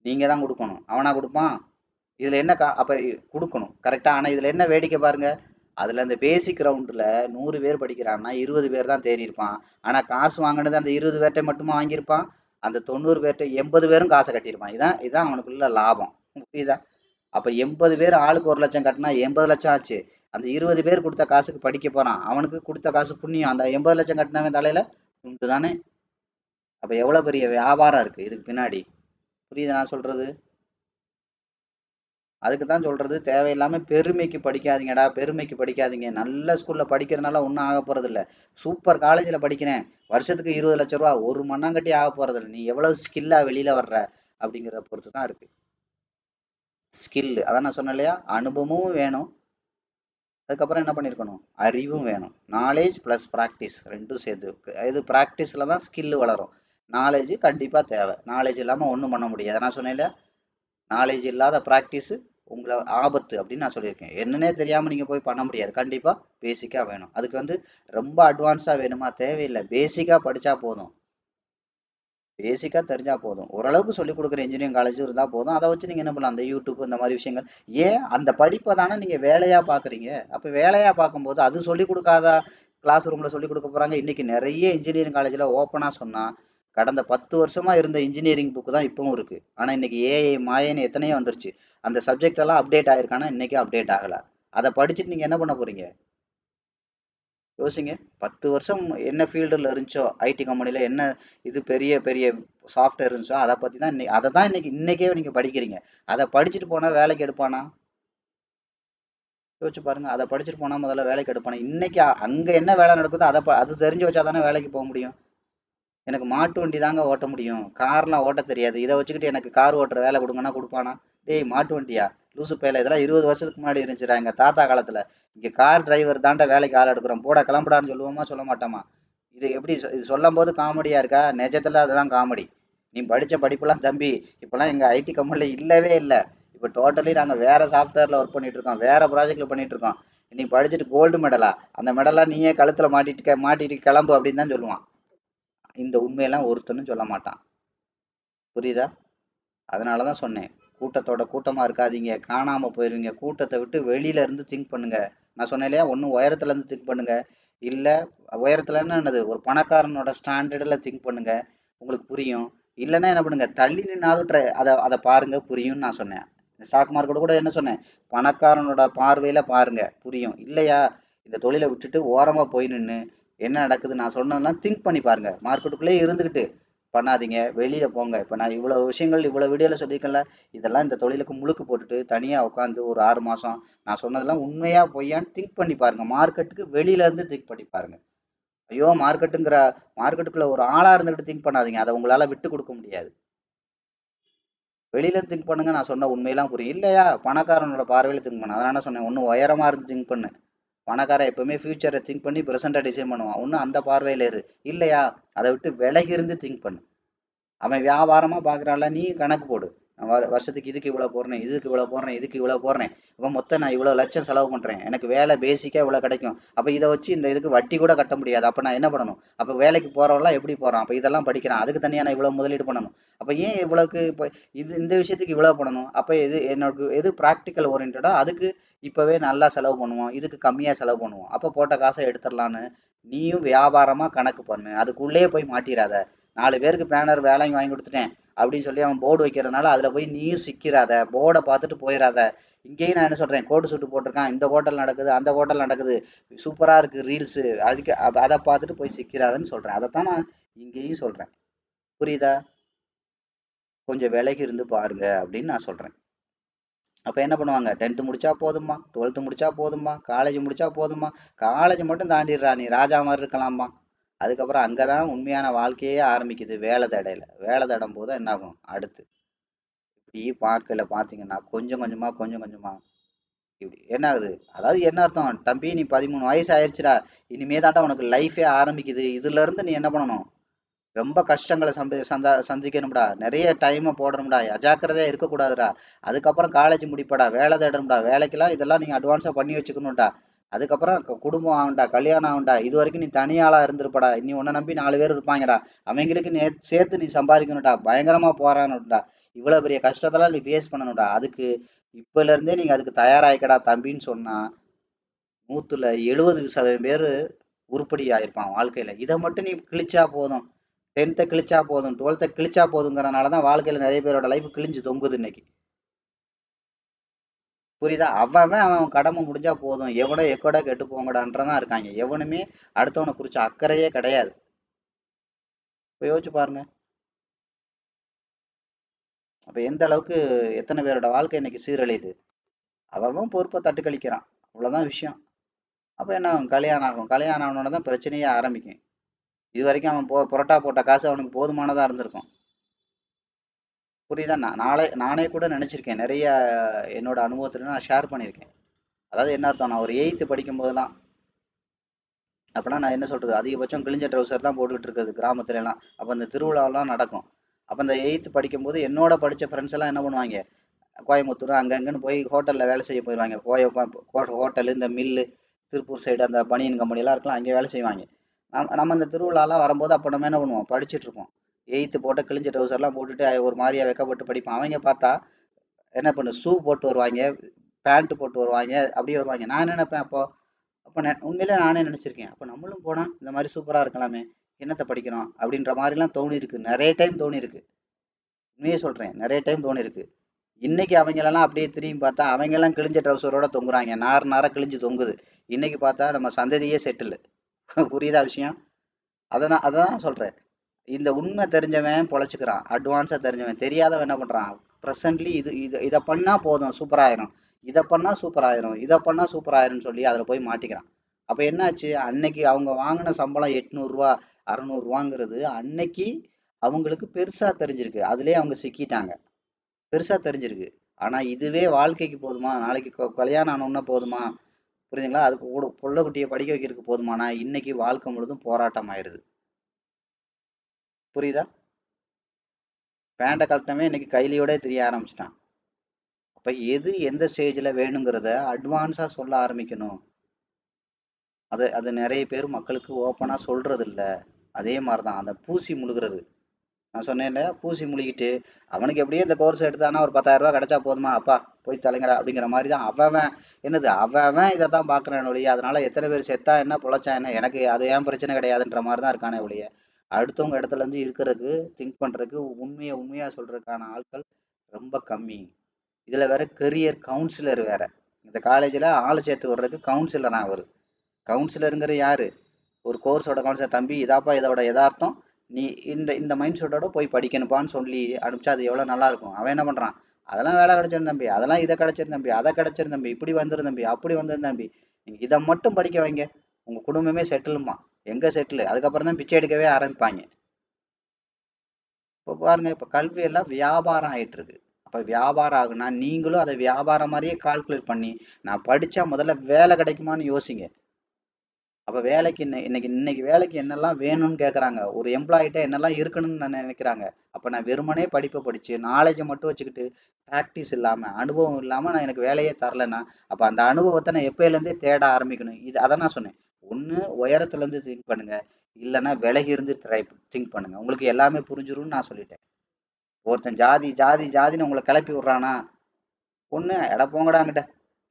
நீங்க தான் கொடுக்கணும். அவனா கொடுப்பான்? இதுல என்ன அப்ப கொடுக்கணும் கரெக்டா. ஆனா இதுல என்ன வேடிக்கை பாருங்க, அதுல அந்த பேசிக் ரவுண்ட்ல 100 பேர் படிக்கிறான்னா 20 பேர் தான் தேறி இருப்பான். ஆனா காசு வாங்கினது அந்த 20 பேர்ட்ட மட்டுமா வாங்கியிருப்பான்? அந்த 90 பேர்ட்ட 80 பேரும் காசை கட்டியிருப்பான். இதான் அவனுக்குள்ள லாபம். புரியுதா? அப்ப 80 பேர் ஆளுக்கு 1 லட்சம் கட்டினா 80 லட்சம் ஆச்சு. அந்த 20 பேர் கொடுத்த காசுக்கு படிக்க போறான், அவனுக்கு கொடுத்த காசு புண்ணியம். அந்த 80 லட்சம் கட்டினவன் தலையில உண்டு தானே. அப்ப எவ்வளவு பெரிய வியாபாரம் இருக்கு இதுக்கு பின்னாடி. புரியுது நான் சொல்றது? அதுக்கு தான் சொல்றது, தேவையில்லாம பெருமைக்கு படிக்காதீங்கடா, பெருமைக்கு படிக்காதீங்க. நல்ல ஸ்கூல்ல படிக்கிறதுனால ஒன்றும் ஆக போறது இல்ல. சூப்பர் காலேஜ்ல படிக்கிறேன், வருஷத்துக்கு 20 லட்சம் ரூபா, ஒரு மண்ணாங்கட்டி ஆக போறது இல்லை. நீ எவ்வளவு ஸ்கில்லா வெளியில வர்ற அப்படிங்கிறத பொறுத்து தான் இருக்கு. ஸ்கில் அதான் நான் சொன்னேன் இல்லையா, அனுபவமும் வேணும், அதுக்கப்புறம் என்ன பண்ணிருக்கணும், அறிவும் வேணும். நாலேஜ் பிளஸ் ப்ராக்டிஸ் ரெண்டும் சேர்த்து. இது ப்ராக்டிஸ்ல தான் ஸ்கில் வளரும். நாலேஜ் கண்டிப்பா தேவை. நாலேஜ் இல்லாம ஒன்றும் பண்ண முடியாது. நான் சொன்னேன் இல்லையா, நாலேஜ் இல்லாத ப்ராக்டிஸ் உங்களை ஆபத்து அப்படின்னு நான் சொல்லியிருக்கேன். என்னன்னே தெரியாம நீங்க போய் பண்ண முடியாது. கண்டிப்பா பேசிக்கா வேணும். அதுக்கு ரொம்ப அட்வான்ஸா வேணுமா? தேவையில்லை. பேசிக்கா படிச்சா போதும். பேசிக்கா தெரிஞ்சா போதும். ஓரளவுக்கு சொல்லிக் கொடுக்குற இன்ஜினியரிங் காலேஜ் இருந்தா போதும். அதை வச்சு நீங்க என்ன பண்ணலாம், அந்த யூடியூப் இந்த மாதிரி விஷயங்கள். ஏன் அந்த படிப்பை தானே நீங்க வேலையா பாக்குறீங்க. அப்ப வேலையா பார்க்கும்போது அது சொல்லிக் கொடுக்காதா கிளாஸ் ரூம்ல சொல்லிக் கொடுக்க போறாங்க? இன்னைக்கு நிறைய இன்ஜினியரிங் காலேஜ்ல ஓப்பனா சொன்னா, கடந்த 10 வருஷமா இருந்த இன்ஜினியரிங் புக் தான் இப்பவும் இருக்கு. ஆனா இன்னைக்கு ஏஐ மாயன்னு எத்தனையோ வந்துருச்சு. அந்த சப்ஜெக்ட் எல்லாம் அப்டேட் ஆயிருக்கானா? இன்னைக்கு அப்டேட் ஆகல. அதை படிச்சுட்டு நீங்க என்ன பண்ண போறீங்க? யோசிங்க. 10 வருஷம் என்ன ஃபீல்டுல இருந்துச்சோ, ஐடி கம்பெனில என்ன இது பெரிய பெரிய சாஃப்ட்வேர் இருந்துச்சோ, அதை பத்தி தான் அதை தான் இன்னைக்கே நீங்க படிக்கிறீங்க. அதை படிச்சுட்டு போனா வேலைக்கு எடுப்பானா? யோசிச்சு பாருங்க. அதை படிச்சுட்டு போனா முதல்ல வேலைக்கு எடுப்பானா? இன்னைக்கு அங்க என்ன வேலை நடக்குதோ அது தெரிஞ்சு வச்சா தானே வேலைக்கு போக முடியும். எனக்கு மாட்டு வண்டி தாங்க ஓட்ட முடியும், கார்லாம் ஓட்ட தெரியாது, இதை வச்சுக்கிட்டு எனக்கு கார் ஓட்டுற வேலை கொடுங்கன்னா கொடுப்பானா? டேய் மாட்டு வண்டியா, லூசு பேல, இதெல்லாம் 20 வருஷத்துக்கு முன்னாடி இருந்துச்சுடா எங்க தாத்தா காலத்துல. இங்க கார் டிரைவர் தாண்டா வேலைக்கு ஆள் எடுக்கிறோம், போட கிளம்புடான்னு சொல்லுவோமா சொல்ல மாட்டோமா? இது எப்படி இது சொல்லும் போது காமெடியா இருக்கா? நிஜத்துல அதுதான் காமெடி. நீ படிச்ச படிப்புலாம் தம்பி இப்பெல்லாம் எங்க ஐடி கம்பெனில இல்லவே இல்லை. இப்ப டோட்டலி நாங்க வேற சாஃப்ட்வேர்ல ஒர்க் பண்ணிட்டு இருக்கோம், வேற ப்ராஜெக்ட்ல பண்ணிட்டு இருக்கோம். நீ படிச்சுட்டு கோல்டு மெடலா? அந்த மெடலா நீயே கழுத்துல மாட்டிட்டு கிளம்பு அப்படின்னு தான் சொல்லுவான். இந்த உண்மையெல்லாம் ஒருத்தனும் சொல்ல மாட்டான். புரியுதா? அதனாலதான் சொன்னேன், கூட்டத்தோட கூட்டமா இருக்காதீங்க, காணாம போயிருவீங்க. கூட்டத்தை விட்டு வெளியில இருந்து திங்க் பண்ணுங்க. நான் சொன்னேன் இல்லையா, ஒன்னும் உயரத்துல இருந்து திங்க் பண்ணுங்க, இல்ல உயரத்துலன்னா என்னது, ஒரு பணக்காரனோட ஸ்டாண்டர்ட்ல திங்க் பண்ணுங்க, உங்களுக்கு புரியும். இல்லைன்னா என்ன பண்ணுங்க, தள்ளி நின்னாவது அதை பாருங்க, புரியும்னு நான் சொன்னேன். ஸ்டாக் மார்க்கெட் கூட என்ன சொன்னேன், பணக்காரனோட பார்வையில பாருங்க, புரியும். இல்லையா, இந்த தொழிலை விட்டுட்டு ஓரமா போய் நின்று என்ன நடக்குது நான் சொன்னதெல்லாம் திங்க் பண்ணி பாருங்க. மார்க்கெட்டுக்குள்ளே இருந்துகிட்டு பண்ணாதீங்க, வெளியில போங்க. இப்ப நான் இவ்வளவு விஷயங்கள் இவ்வளவு வீடியோல சொல்லியிருக்கேன்ல, இதெல்லாம் இந்த தொழிலுக்கு முழுக்கு போட்டுட்டு தனியா உட்காந்து ஒரு 6 மாசம் நான் சொன்னதெல்லாம் உண்மையா பொய்யான்னு திங்க் பண்ணி பாருங்க. மார்க்கெட்டுக்கு வெளியில இருந்து திங்க் பண்ணி பாருங்க. ஐயோ மார்க்கெட்டுக்குள்ள ஒரு ஆளா இருந்துகிட்டு திங்க் பண்ணாதீங்க, அதை உங்களால விட்டு கொடுக்க முடியாது. வெளியில திங்க் பண்ணுங்க, நான் சொன்ன உண்மையெல்லாம் புரியும். இல்லையா, பணக்காரனோட பார்வையில திங்க் பண்ண. அதனால சொன்னேன், ஒன்னும் உயரமா இருந்து திங்க் பண்ணு. பணக்காரன் எப்பவுமே ஃபியூச்சரை திங்க் பண்ணி பிரசண்டா டிசைன் பண்ணுவான். ஒன்னும் அந்த பார்வையில இரு. இல்லையா, அதை விட்டு விலகி இருந்து திங்க் பண்ணு. அவன் வியாபாரமா பாக்குறான்ல, நீ கணக்கு போடு. நான் வருஷத்துக்கு இதுக்கு இவ்வளவு போடுறேன், இதுக்கு இவ்வளவு போடுறேன், இதுக்கு இவ்வளவு போடுறேன், அப்ப மொத்தம் நான் இவ்வளவு லட்சம் செலவு பண்றேன், எனக்கு வேலை பேசிக்கா இவ்வளவு கிடைக்கும். அப்ப இதை வச்சு இந்த இதுக்கு வட்டி கூட கட்ட முடியாது. அப்ப நான் என்ன பண்ணணும்? அப்ப வேலைக்கு போறவெல்லாம் எப்படி போறான்? அப்ப இதெல்லாம் படிக்கிறான், அதுக்கு தனியா நான் இவ்வளவு முதலீடு பண்ணணும். அப்ப ஏன் இவ்வளவுக்கு இப்ப இந்த விஷயத்துக்கு இவ்வளவு பண்ணணும்? அப்ப எது பிராக்டிக்கல் ஓரியன்டா, அதுக்கு இப்பவே நல்லா செலவு பண்ணுவோம், இதுக்கு கம்மியா செலவு பண்ணுவோம், அப்ப போட்ட காசை எடுத்துடலான்னு நீயும் வியாபாரமா கணக்கு பண்ணு. அதுக்குள்ளேயே போய் மாட்டிராத. 4 பேருக்கு பேனர் வேலை வாங்கி கொடுத்துட்டேன் அப்படின்னு சொல்லி அவன் போர்டு வைக்கிறதுனால அதுல போய் நீயும் சிக்கிறாத. போர்டை பார்த்துட்டு போயிடாத. இங்கேயும் நான் என்ன சொல்றேன், கோட்டு சூட்டு போட்டிருக்கான், இந்த ஹோட்டல் நடக்குது, அந்த ஹோட்டல் நடக்குது, சூப்பரா இருக்கு ரீல்ஸ், அதுக்கு அதை பார்த்துட்டு போய் சிக்கிறாதன்னு சொல்றேன். அதைத்தான் நான் இங்கேயும் சொல்றேன். புரியுதா? கொஞ்சம் விலகி இருந்து பாருங்க அப்படின்னு நான் சொல்றேன். அப்போ என்ன பண்ணுவாங்க, 10th முடிச்சா போதும்மா, 12th முடிச்சா போதும்மா, காலேஜ் முடிச்சா போதும்மா, காலேஜ் மட்டும் தாண்டிடுறா நீ ராஜா மாதிரி இருக்கலாமா. அதுக்கப்புறம் அங்கே தான் உண்மையான வாழ்க்கையே ஆரம்பிக்குது. வேலை தடையில வேலை தடும் போது என்ன ஆகும் அடுத்து இப்படி பார்க்கல பார்த்தீங்கன்னா கொஞ்சம் கொஞ்சமா கொஞ்சம் கொஞ்சமா இப்படி என்ன ஆகுது. அதாவது என்ன அர்த்தம், தம்பி நீ 13 வயசு ஆயிடுச்சுடா, இனிமே தாண்டா உனக்கு லைஃபே ஆரம்பிக்குது. இதுல இருந்து நீ என்ன பண்ணணும், ரொம்ப கஷ்டங்களை சந்திக்கணும்டா, நிறைய டைமை போடணும்டா, அஜாக்கிரதையா இருக்கக்கூடாதுடா. அதுக்கப்புறம் காலேஜ் முடிப்படா, வேலை தேடணும்டா, வேலைக்கெல்லாம் இதெல்லாம் நீங்க அட்வான்ஸா பண்ணி வச்சுக்கணும்டா. அதுக்கப்புறம் குடும்பம் ஆகும்டா, கல்யாணம் ஆகும்டா. இது வரைக்கும் நீ தனியாளா இருந்திருப்படா, நீ உன்னை நம்பி 4 பேர் இருப்பாங்கடா, அவங்களுக்கு சேர்த்து நீ சம்பாதிக்கணும்டா, பயங்கரமா போராடணும்டா, இவ்வளவு பெரிய கஷ்டத்தெல்லாம் நீ ஃபேஸ் பண்ணணும்டா. அதுக்கு இப்பல இருந்தே நீங்க அதுக்கு தயாராகிக்கடா தம்பின்னு சொன்னா 170% பேர் உருப்படி ஆயிருப்பான் வாழ்க்கையில. இதை மட்டும் நீ கிழிச்சா போதும், 10th கிழிச்சா போதும், 12th கிழிச்சா போதுங்கிறனாலதான் வாழ்க்கையில நிறைய பேரோட லைஃப் கிழிஞ்சு தொங்குது இன்னைக்கு. புரியுதா. அவன் அவன் கடமை முடிஞ்சா போதும், எவனோ எக்கோட கெட்டு போங்கடான்றதான் இருக்காங்க. எவனுமே அடுத்தவனை குறிச்ச அக்கறையே கிடையாது. இப்ப யோசிச்சு பாருங்க. அப்ப எந்த அளவுக்கு எத்தனை பேரோட வாழ்க்கை இன்னைக்கு சீரழியுது. அவன் பொறுப்பை தட்டு கழிக்கிறான், அவ்வளவுதான் விஷயம். அப்ப என்ன ஆகும், கல்யாணம் ஆகும். கல்யாணம் ஆனோட தான் பிரச்சனையே ஆரம்பிக்கும். இது வரைக்கும் அவன் புரோட்டா போட்ட காசு அவனுக்கு போதுமானதா இருந்திருக்கும். புரியுதா. நானே கூட நினைச்சிருக்கேன், நிறைய என்னோட அனுபவத்துல நான் ஷேர் பண்ணியிருக்கேன். அதாவது என்ன அர்த்தம், நான் ஒரு 8th படிக்கும் போதெல்லாம், அப்பெல்லாம் நான் என்ன சொல்றது, அதிகபட்சம் கிழிஞ்ச ட்ரௌசர் தான் போட்டுக்கிட்டு இருக்கிறது கிராமத்துல எல்லாம். அப்ப இந்த திருவிழாவெல்லாம் நடக்கும். அப்ப இந்த 8th படிக்கும்போது என்னோட படிச்ச ஃப்ரெண்ட்ஸ் எல்லாம் என்ன பண்ணுவாங்க, கோயம்புத்தூர் அங்கங்கன்னு போய் ஹோட்டல்ல வேலை செய்ய போயிடுவாங்க. ஹோட்டலு, இந்த மில்லு, திருப்பூர் சைடு அந்த பனியன் கம்பெனி எல்லாம் இருக்கலாம், அங்கே வேலை செய்வாங்க. நம்ம இந்த திருவிழாலாம் வரும்போது அப்போ நம்ம என்ன பண்ணுவோம், படிச்சுட்டு இருப்போம். 8th போட்ட கிழிஞ்ச ட்ரௌசர்லாம் போட்டுட்டு ஒரு மாதிரியா வெக்கப்பட்டு படிப்போம். அவங்க பார்த்தா என்ன பண்ணு, ஷூ போட்டு வருவாங்க, பேண்ட் போட்டு வருவாங்க, அப்படியே வருவாங்க. நான் என்ன நினைப்பேன் அப்போ, அப்போ உண்மையிலே நானே நினைச்சிருக்கேன், அப்போ நம்மளும் போனா இந்த மாதிரி சூப்பரா இருக்கலாமே, என்னத்தை படிக்கிறோம் அப்படின்ற மாதிரிலாம் தோணி இருக்கு, நிறைய டைம் தோணி இருக்கு. உண்மையே சொல்றேன், நிறைய டைம் தோணி இருக்கு. இன்னைக்கு அவங்களெல்லாம் அப்படியே திரும்பி பார்த்தா அவங்க எல்லாம் கிழிஞ்ச ட்ரௌசரோட தொங்குறாங்க, நார கிழிஞ்சு தொங்குது. இன்னைக்கு பார்த்தா நம்ம சந்ததியே செட்டில். புரியுதா விஷயம். அதான் சொல்றேன். இந்த உண்மை தெரிஞ்சவன் பொழைச்சுக்கிறான், அட்வான்ஸா தெரிஞ்சவன். தெரியாதவன் என்ன பண்றான், ப்ரெசன்ட்லி இது இது இதை பண்ணா போதும் சூப்பர் ஆயிரும், இதை பண்ணா சூப்பர் ஆயிரும், இதை பண்ணா சூப்பர் ஆயிரும்னு சொல்லி அதுல போய் மாட்டிக்கிறான். அப்ப என்னாச்சு, அன்னைக்கு அவங்க வாங்கின சம்பளம் 800 ரூபா 600 ரூபாங்கிறது அன்னைக்கு அவங்களுக்கு பெருசா தெரிஞ்சிருக்கு, அதுலயே அவங்க சிக்கிட்டாங்க, பெருசா தெரிஞ்சிருக்கு. ஆனா இதுவே வாழ்க்கைக்கு போதுமா, நாளைக்கு கல்யாணம் ஆனோம்னா போதுமா, புரியுதுங்களா, அதுக்கு கூட புள்ள குட்டியை படிக்க வைக்கிறதுக்கு போதுமானா, இன்னைக்கு வாழ்க்கை முழுதும் போராட்டம் ஆயிருது. புரியுதா. பேண்ட கழட்டமே இன்னைக்கு கைலியோட தெரிய ஆரம்பிச்சிட்டான். அப்ப எது எந்த ஸ்டேஜ்ல வேணுங்கிறத அட்வான்ஸா சொல்ல ஆரம்பிக்கணும். அது நிறைய பேர் மக்களுக்கு ஓப்பனா சொல்றது இல்ல. அதே மாதிரிதான் அந்த பூசி முழுகிறது. நான் சொன்னேன்ல, பூசி முழுகிட்டு அவனுக்கு எப்படியே இந்த கோர்ஸ் எடுத்தானா ஒரு 10,000 ரூபாய் கிடைச்சா போதுமா, அப்பா போய் தலைங்கடா அப்படிங்கிற மாதிரி தான் அவன் என்னது, அவன் இதை தான் பாக்குறான் ஒழிய, அதனால எத்தனை பேர் செத்தா என்ன பொழைச்சா என்ன, எனக்கு அது ஏன் பிரச்சனை கிடையாதுன்ற மாதிரி தான் இருக்கானே ஒழிய, அடுத்தவங்க இடத்துல இருந்து இருக்கிறதுக்கு திங்க் பண்றதுக்கு, உண்மையா சொல்றதுக்கான ஆட்கள் ரொம்ப கம்மி. இதுல வேற கெரியர் கவுன்சிலர் வேற. இந்த காலேஜ்ல ஆளு சேர்த்து வர்றதுக்கு கவுன்சிலரா அவரு. கவுன்சிலருங்கிற யாரு, ஒரு கோர்ஸோட கவுன்சிலர். தம்பி இதாப்பா இதோட எதார்த்தம், நீ இந்த இந்த மைண்ட் செட்டோட போய் படிக்கணுப்பான்னு சொல்லி அனுப்பிச்சா அது எவ்வளவு நல்லா இருக்கும். அவன் என்ன பண்றான், அதெல்லாம் வேலை கிடைச்சிரும் தம்பி, அதெல்லாம் இதை கிடைச்சிரும் தம்பி, அதை கிடைச்சிரும் தம்பி, இப்படி வந்துரும் தம்பி, அப்படி வந்துரும் தம்பி, நீங்க இதை மட்டும் படிக்க வைங்க, உங்க குடும்பமே செட்டிலுமா. எங்க செட்டில், அதுக்கப்புறம் தான் பிச்சை எடுக்கவே ஆரம்பிப்பாங்க. இப்போ பாருங்க, இப்ப கல்வி எல்லாம் வியாபாரம் ஆயிட்டு இருக்கு. அப்ப வியாபாரம் ஆகுனா நீங்களும் அதை வியாபாரம் மாதிரியே கால்குலேட் பண்ணி, நான் படிச்சா முதல்ல வேலை கிடைக்குமான்னு யோசிங்க. அப்ப வேலைக்கு இன்னைக்கு வேலைக்கு என்னெல்லாம் வேணும்னு கேக்குறாங்க, ஒரு எம்ப்ளாயிட்ட என்னெல்லாம் இருக்கணும்னு நான் நினைக்கிறாங்க. அப்ப நான் வெறுமனே படிப்பை படிச்சு நாலேஜை மட்டும் வச்சுக்கிட்டு பிராக்டிஸ் இல்லாம அனுபவம் இல்லாம நான் எனக்கு வேலையே தரலைன்னா, அப்ப அந்த அனுபவத்தை நான் எப்பயில இருந்தே தேட ஆரம்பிக்கணும். இது அதான் நான் சொன்னேன், ஒண்ணு உயரத்துல இருந்து திங்க் பண்ணுங்க, இல்லைன்னா விலகி இருந்து திங்க் பண்ணுங்க, உங்களுக்கு எல்லாமே புரிஞ்சிரும்னு நான் சொல்லிட்டேன். ஒருத்தன் ஜாதி ஜாதி ஜாதின்னு உங்களை கிளப்பி விடுறானா, ஒண்ணு எட போங்கடாங்கிட்ட,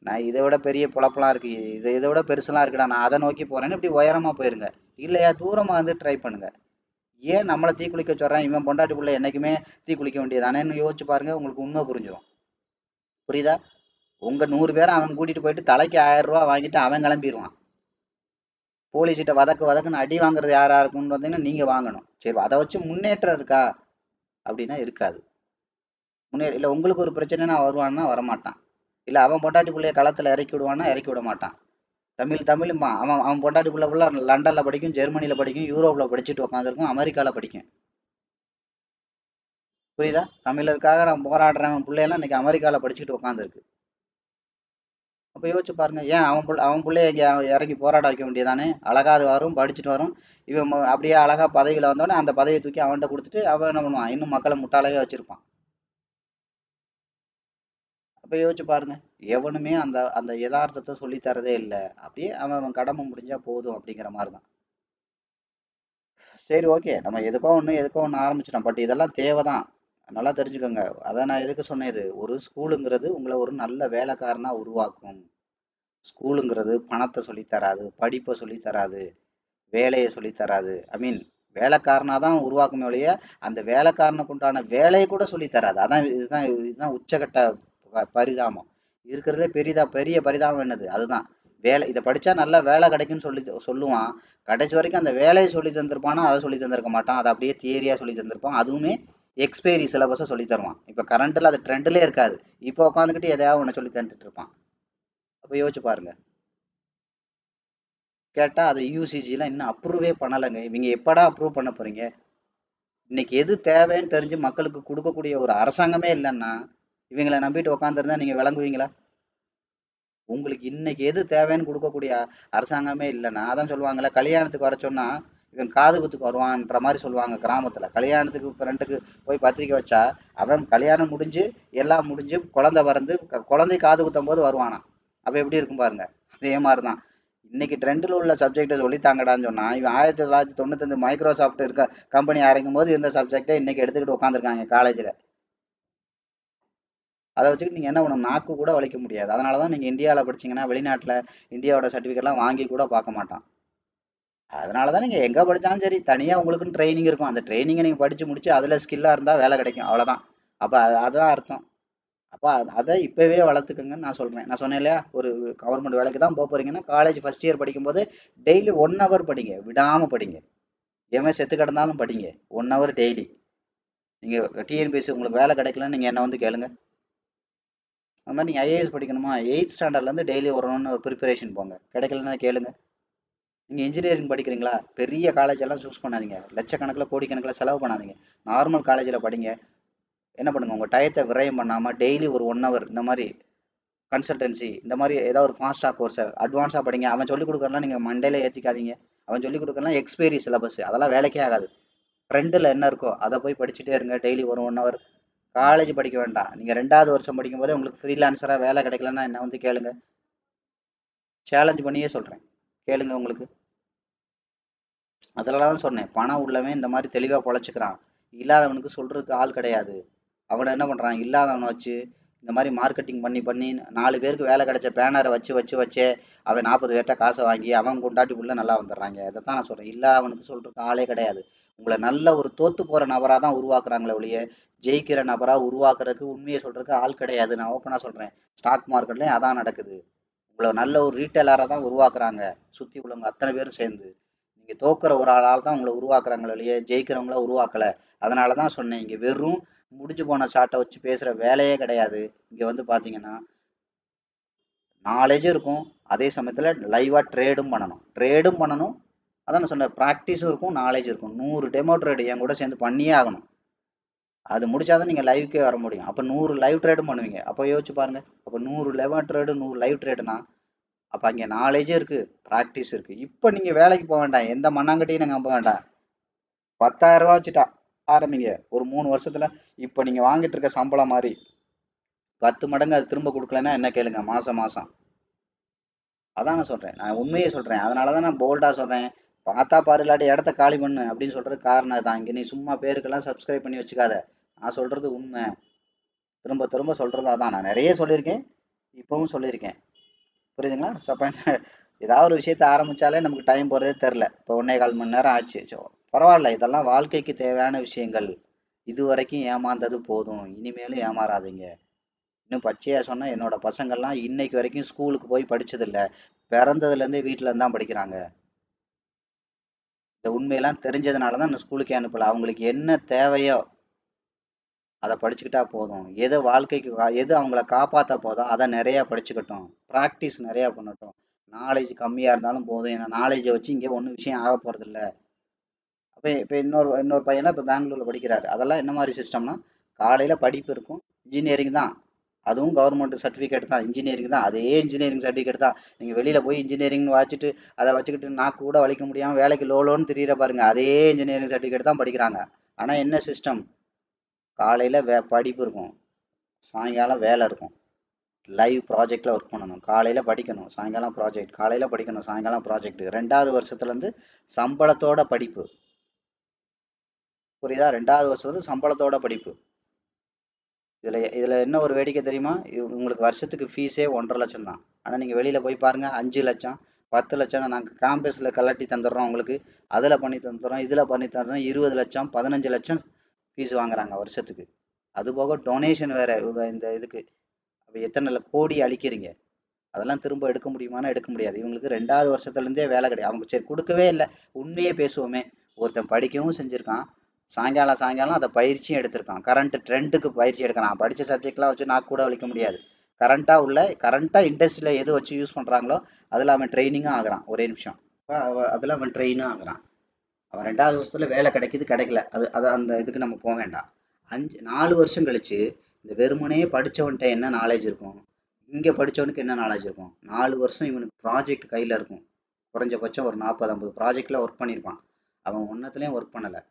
நான் இதை விட பெரிய பொழப்பெல்லாம் இருக்கு, இதை விட பெருசெல்லாம் இருக்குடா, நான் அதை நோக்கி போறேன்னு இப்படி உயரமா போயிருங்க. இல்லையா தூரமா வந்து ட்ரை பண்ணுங்க. ஏன் நம்மளை தீ குளிக்க சொல்றான், இவன் பொண்டாட்டிக்குள்ள என்னைக்குமே தீ குளிக்க வேண்டியதானேன்னு யோசிச்சு பாருங்க, உங்களுக்கு உண்மை புரிஞ்சிடும். புரியுதா. உங்க 100 பேரை அவன் கூட்டிட்டு போயிட்டு தலைக்கு 1000 ரூபாய் வாங்கிட்டு அவன் கிளம்பிடுவான். போலீஸ்கிட்ட வதக்குன்னு அடி வாங்குறது யாரா இருக்கும்னு பார்த்தீங்கன்னா நீங்க வாங்கணும். சரி, அதை வச்சு முன்னேற்றம் இருக்கா அப்படின்னா இருக்காது. இல்ல உங்களுக்கு ஒரு பிரச்சனைனா வருவான்னா வரமாட்டான். இல்லை அவன் பொண்டாட்டி பிள்ளைய களத்தில் இறக்கி விடுவான்னா இறக்கி விட மாட்டான். தமிழுமா அவன் அவன் பொண்டாட்டி பிள்ளை ஃபுல்லாக லண்டனில் படிக்கும், ஜெர்மனியில் படிக்கும், யூரோப்பில் படிச்சுட்டு உட்காந்துருக்கும், அமெரிக்காவில் படிக்கும். புரியுதா? தமிழருக்காக நான் போராடுறேன் பிள்ளையெல்லாம் இன்னைக்கு அமெரிக்காவில் படிச்சுட்டு உட்காந்துருக்கு. அப்போ யோசிச்சு பாருங்க, ஏன் அவன் பிள்ளைய இங்கே இறங்கி போராட வைக்க வேண்டியதானே? அழகா அது வரும், படிச்சுட்டு வரும். இவன் அப்படியே அழகா பதவியில் வந்தோடனே அந்த பதவியை தூக்கி அவன்கிட்ட கொடுத்துட்டு அவன் என்ன பண்ணுவான்? இன்னும் மக்களை முட்டாளாவே வச்சிருப்பான். அப்போ யோசிச்சு பாருங்க, எவனுமே அந்த அந்த யதார்த்தத்தை சொல்லி தரதே இல்லை. அப்படியே அவன் கடமை முடிஞ்சா போதும் அப்படிங்கிற மாதிரி தான். சரி, ஓகே, நம்ம எதுக்கோ ஒன்று ஆரம்பிச்சிட்டோம். பட் இதெல்லாம் தேவைதான். நல்லா தெரிஞ்சுக்கோங்க. அதான் நான் எதுக்கு சொன்னது, ஒரு ஸ்கூலுங்கிறது உங்களை ஒரு நல்ல வேலைக்காரனா உருவாக்கும். ஸ்கூலுங்கிறது பணத்தை சொல்லித் தராது, படிப்பை சொல்லித் தராது, வேலையை சொல்லித் தராது. ஐ மீன், வேலைக்காரனா தான் உருவாக்குமே ஒழிய அந்த வேலைக்காரனுக்கு உண்டான வேலையை கூட சொல்லித் தராது. அதான் இதுதான் உச்சகட்ட பரிதாபம். இருக்கிறதே பெரிய பரிதாபம் என்னது அதுதான். வேலை இதை படிச்சா நல்ல வேலை கிடைக்கும்னு சொல்லுவான். கடைசி வரைக்கும் அந்த வேலையை சொல்லி தந்திருப்பானா? அதை சொல்லி தந்திருக்க மாட்டான். அதை அப்படியே தியரியா சொல்லி தந்திருப்பான். அதுவுமே எக்ஸ்பைரி சிலபஸை சொல்லி தருவான். இப்போ கரண்ட்ல அது ட்ரெண்ட்லேயே இருக்காது. இப்போ உட்காந்துக்கிட்டு எதையாவது ஒன்று சொல்லி தந்துட்டு இருப்பான். அப்போ யோசிச்சு பாருங்க. கேட்டா அது யூசிசிலாம் இன்னும் அப்ரூவே பண்ணலைங்க. இவங்க எப்படா அப்ரூவ் பண்ண போறீங்க? இன்னைக்கு எது தேவைன்னு தெரிஞ்சு மக்களுக்கு கொடுக்கக்கூடிய ஒரு அரசாங்கமே இல்லைன்னா இவங்களை நம்பிட்டு உட்காந்துருந்தா நீங்க விளங்குவீங்களா? உங்களுக்கு இன்னைக்கு எது தேவைன்னு கொடுக்கக்கூடிய அரசாங்கமே இல்லைன்னா, அதான் சொல்லுவாங்கல்ல, கல்யாணத்துக்கு வர சொன்னா இவன் காது குத்துக்கு வருவான்ற மாதிரி சொல்லுவாங்க கிராமத்துல. கல்யாணத்துக்கு ஃப்ரெண்டுக்கு போய் பத்திரிக்கை வச்சா அவன் கல்யாணம் முடிஞ்சு எல்லாம் முடிஞ்சு குழந்தை பிறந்து குழந்தை காது குத்தும் போது வருவானாம். அப்ப எப்படி இருக்கும் பாருங்க. அதே மாதிரிதான் இன்னைக்கு ட்ரெண்டில் உள்ள சப்ஜெக்டை சொல்லித்தாங்கடான்னு சொன்னா இவன் 1995 மைக்ரோசாஃப்ட் இருக்க கம்பெனி ஆரம்பிக்கும் போது இந்த சப்ஜெக்டை இன்னைக்கு எடுத்துக்கிட்டு உட்காந்துருக்காங்க காலேஜில். அதை வச்சுக்கிட்டு நீங்கள் என்ன பண்ணணும்? நாக்கு கூட வலிக்க முடியாது. அதனால தான் நீங்கள் இந்தியாவில் படிச்சீங்கன்னா வெளிநாட்டில் இந்தியாவோட சர்டிஃபிகேட்லாம் வாங்கி கூட பார்க்க மாட்டான். அதனால தான் நீங்கள் எங்கே படித்தாலும் சரி தனியாக உங்களுக்குன்னு ட்ரைனிங் இருக்கும். அந்த ட்ரைனிங்கை நீங்கள் படித்து முடிச்சு அதில் ஸ்கில்லாக இருந்தால் வேலை கிடைக்கும், அவ்வளோதான். அப்போ அதுதான் அர்த்தம். அப்போ அதை இப்போவே வளர்த்துக்குங்கன்னு நான் சொல்கிறேன். நான் சொன்னேன் இல்லையா, ஒரு கவர்மெண்ட் வேலைக்கு தான் போக போகிறீங்கன்னா காலேஜ் ஃபஸ்ட் இயர் படிக்கும்போது டெய்லி 1 ஹவர் படிங்க, விடாமல் படிங்க. எவன் செத்து கிடந்தாலும் படிங்க, 1 ஹவர் டெய்லி. நீங்கள் டிஎன்பிஎஸ்சி உங்களுக்கு வேலை கிடைக்கலன்னு நீங்கள் என்ன வந்து கேளுங்க. அது மாதிரி நீங்கள் ஐஏஎஸ் படிக்கணுமா, 8th ஸ்டாண்டர்ட்லேருந்து டெய்லி ஒரு ப்ரிப்பரேஷன் போங்க. கிடைக்கலன்னா கேளுங்க. நீங்கள் இன்ஜினியரிங் படிக்கிறீங்களா, பெரிய காலேஜ் எல்லாம் சூஸ் பண்ணாதீங்க, லட்சக்கணக்கில் கோடிக்கணக்கில் செலவு பண்ணாதீங்க. நார்மல் காலேஜில் படிங்க. என்ன பண்ணுங்க, உங்கள் டயத்தை விரயம் பண்ணாமல் டெய்லி ஒரு 1 ஹவர் இந்த மாதிரி கன்சல்டன்சி, இந்த மாதிரி ஏதாவது ஒரு ஃபாஸ்டாக கோர்ஸை அட்வான்ஸாக படிங்க. அவன் சொல்லிக் கொடுக்குறலாம் நீங்கள் மண்டையில ஏற்றிக்காதீங்க. அவன் சொல்லிக் கொடுக்குறலாம் எக்ஸ்பைரி சிலபஸ், அதெல்லாம் வேலைக்கே ஆகாது. ட்ரெண்டில் என்ன இருக்கோ அதை போய் படிச்சுட்டே இருங்க. டெய்லி ஒரு 1 ஹவர். காலேஜ் படிக்க வேண்டாம், நீங்கள் 2வது வருஷம் படிக்கும்போதே உங்களுக்கு ஃப்ரீலான்சராக வேலை கிடைக்கலன்னா என்ன வந்து கேளுங்க. சேலஞ்ச் பண்ணியே சொல்கிறேன், கேளுங்க. உங்களுக்கு அதில் தான் சொன்னேன், பணம் உள்ளவன் இந்த மாதிரி தெளிவாக பொழைச்சிக்கிறான். இல்லாதவனுக்கு சொல்கிறதுக்கு ஆள் கிடையாது. அவனை என்ன பண்ணுறான், இல்லாதவனை வச்சு இந்த மாதிரி மார்க்கெட்டிங் பண்ணி பண்ணி 4 பேருக்கு வேலை கிடைச்ச பேனரை வச்சு வச்சு வச்சே அவன் 40 பேர்கிட்ட காசை வாங்கி அவன் கொண்டாட்டிக்குள்ளே நல்லா வந்துடுறாங்க. அதை தான் நான் சொல்கிறேன், இல்லாதவனுக்கு சொல்கிறதுக்கு ஆளே கிடையாது. உங்களை நல்ல ஒரு தோத்து போகிற நபராக தான் உருவாக்குறாங்களே ஒழிய ஜெயிக்கிற நபராக உருவாக்குறதுக்கு உண்மையை சொல்கிறதுக்கு ஆள் கிடையாது. நான் ஓப்பனாக சொல்கிறேன், ஸ்டாக் மார்க்கெட்லேயும் அதான் நடக்குது. உங்களை நல்ல ஒரு ரீட்டைலராக தான் உருவாக்குறாங்க சுற்றி உள்ளவங்க அத்தனை பேரும் சேர்ந்து. நீங்கள் தோக்குற ஒரு ஆளால் தான் உங்களை உருவாக்குறாங்களே இல்லையே ஜெயிக்கிறவங்கள உருவாக்கலை. அதனால தான் சொன்னேன், இங்கே வெறும் முடிஞ்சு போன சாட்டை வச்சு பேசுகிற வேலையே கிடையாது. இங்கே வந்து பார்த்தீங்கன்னா நாலேஜும் இருக்கும், அதே சமயத்தில் லைவாக ட்ரேடும் பண்ணணும். அதான் நான் சொன்னேன், ப்ராக்டிஸும் இருக்கும், நாலேஜ் இருக்கும். 100 டெமோ ட்ரேடு என் கூட சேர்ந்து பண்ணியே ஆகணும். அது முடிச்சாதான் நீங்கள் லைவுக்கே வர முடியும். அப்போ 100 லைவ் ட்ரேடும் பண்ணுவீங்க. அப்போ யோசிச்சு பாருங்க, அப்போ 100 லெவ ட்ரேடு 100 லைவ் ட்ரேடுனா அப்போ அங்கே நாலேஜும் இருக்குது, ப்ராக்டிஸ் இருக்குது. இப்போ நீங்கள் வேலைக்கு போக வேண்டாம், எந்த மண்ணாங்கட்டியும் நீங்கள் நம்ப வேண்டாம். 10,000 வச்சுட்டா ஆரம்பிங்க ஒரு 3 வருஷத்துல. இப்போ நீங்கள் வாங்கிட்டு இருக்க சம்பளம் மாதிரி 10 மடங்கு அது திரும்ப கொடுக்கலன்னா என்ன கேளுங்க, மாசம் மாசம். அதான் நான் சொல்றேன், நான் உண்மையை சொல்றேன். அதனாலதான் நான் போல்டா சொல்றேன், பார்த்தா பாரு இல்லாட்டி இடத்த காலி பண்ணு அப்படின்னு சொல்றது காரணம் தான். இங்க நீ சும்மா பேருக்கெல்லாம் சப்ஸ்கிரைப் பண்ணி வச்சுக்காத. நான் சொல்றது உண்மை, திரும்ப திரும்ப சொல்றது அதான். நான் நிறைய சொல்லியிருக்கேன், இப்பவும் சொல்லியிருக்கேன். புரியுதுங்களா? ஸோ அப்போ ஏதாவது ஒரு விஷயத்த ஆரம்பிச்சாலே நமக்கு டைம் போகிறதே தெரில. இப்போ 1.25 மணி நேரம் ஆச்சு. ஸோ பரவாயில்ல, இதெல்லாம் வாழ்க்கைக்கு தேவையான விஷயங்கள். இது வரைக்கும் ஏமாந்தது போதும், இனிமேலும் ஏமாறாதீங்க. இன்னும் பச்சையா சொன்னா, என்னோட பசங்கள்லாம் இன்னைக்கு வரைக்கும் ஸ்கூலுக்கு போய் படிச்சதில்ல. பிறந்ததுலேருந்தே வீட்டில் இருந்து தான் படிக்கிறாங்க. இந்த உண்மையெல்லாம் தெரிஞ்சதுனால தான் நான் ஸ்கூலுக்கே அனுப்பல. அவங்களுக்கு என்ன தேவையோ அதை படிச்சுக்கிட்டா போதும். எது வாழ்க்கைக்கு எது அவங்கள காப்பாற்ற போதும் அதை நிறையா படிச்சுக்கட்டும். ப்ராக்டிஸ் நிறையா பண்ணட்டும். நாலேஜ் கம்மியாக இருந்தாலும் போதும். ஏன்னா நாலேஜை வச்சு இங்கே ஒன்றும் விஷயம் ஆக போகிறதில்ல. அப்போ இப்போ இன்னொரு பையனா இப்போ பெங்களூரில் படிக்கிறாரு. அதெல்லாம் என்ன மாதிரி சிஸ்டம்னா, காலையில் படிப்பு இருக்கும். இன்ஜினியரிங் தான். அதுவும் கவர்மெண்ட் சர்டிஃபிகேட் தான். இன்ஜினியரிங் தான். அதே இன்ஜினியரிங் சர்டிஃபிகேட் தான். நீங்கள் வெளியில் போய் இன்ஜினியரிங் வச்சுட்டு அதை வச்சுக்கிட்டு நாக்கு கூட வலிக்க முடியாமல் வேலைக்கு லோலோன்னு திரியிற பாருங்க. அதே இன்ஜினியரிங் சர்டிஃபிகேட் தான் படிக்கிறாங்க. ஆனால் என்ன சிஸ்டம், காலையில் படிப்பு இருக்கும், சாயங்காலம் வேலை இருக்கும். லைவ் ப்ராஜெக்டில் ஒர்க் பண்ணணும். காலையில் படிக்கணும், சாயங்காலம் ப்ராஜெக்ட். காலையில் படிக்கணும், சாயங்காலம் ப்ராஜெக்ட். 2வது வருஷத்துலேருந்து சம்பளத்தோட படிப்பு. புரியுதா? 2வது வருஷத்துலேருந்து சம்பளத்தோட படிப்பு. இதில் என்ன ஒரு வேடிக்கை தெரியுமா? உங்களுக்கு வருஷத்துக்கு ஃபீஸே 1,50,000 தான். ஆனால் நீங்கள் வெளியில் போய் பாருங்கள், 5 லட்சம் 10 லட்சம் நாங்கள் கேம்பஸில் கலட்டி தந்துடுறோம் உங்களுக்கு, அதில் பண்ணி தந்துடுறோம், இதில் பண்ணி தந்துடுறோம். 20 லட்சம் 15 லட்சம் ஃபீஸ் வாங்குறாங்க வருஷத்துக்கு. அது போக டொனேஷன் வேறு இந்த இதுக்கு. அப்போ எத்தனை கோடி அளிக்கிறீங்க? அதெல்லாம் திரும்ப எடுக்க முடியுமானா எடுக்க முடியாது. இவங்களுக்கு 2வது வருஷத்துலேருந்தே வேலை கிடையாது. அவங்க சரி கொடுக்கவே இல்லை. உண்மையே பேசுவோமே, ஒருத்தன் படிக்கவும் செஞ்சுருக்கான், சாயங்காலம் அதை பயிற்சியும் எடுத்திருக்கான். கரண்ட் ட்ரெண்டுக்கு பயிற்சி எடுக்கிறான். படித்த சப்ஜெக்ட்லாம் வச்சு நாக்கு கூட வலிக்க முடியாது. கரண்ட்டாக இண்டஸ்ட்ரியில் எது வச்சு யூஸ் பண்ணுறாங்களோ அதில் அவன் ட்ரைனிங்கும் ஆகிறான். ஒரே நிமிஷம். அதில் அவன் ட்ரெயினும் ஆகிறான். அவன் 2வது வருஷத்துல வேலை கிடைக்குது கிடைக்கல, அது அந்த இதுக்கு நம்ம போக வேண்டாம். 4 வருஷம் கழிச்சு இந்த வெறுமனே படித்தவன்கிட்ட என்ன நாலேஜ் இருக்கும், இங்கே படித்தவனுக்கு என்ன நாலேஜ் இருக்கும்? 4 வருஷம் இவனுக்கு ப்ராஜெக்ட் கையில் இருக்கும். குறைஞ்சபட்சம் ஒரு 40-50 ப்ராஜெக்டில் ஒர்க் பண்ணியிருப்பான். அவன் ஒன்றத்துலேயும் ஒர்க் பண்ணலை.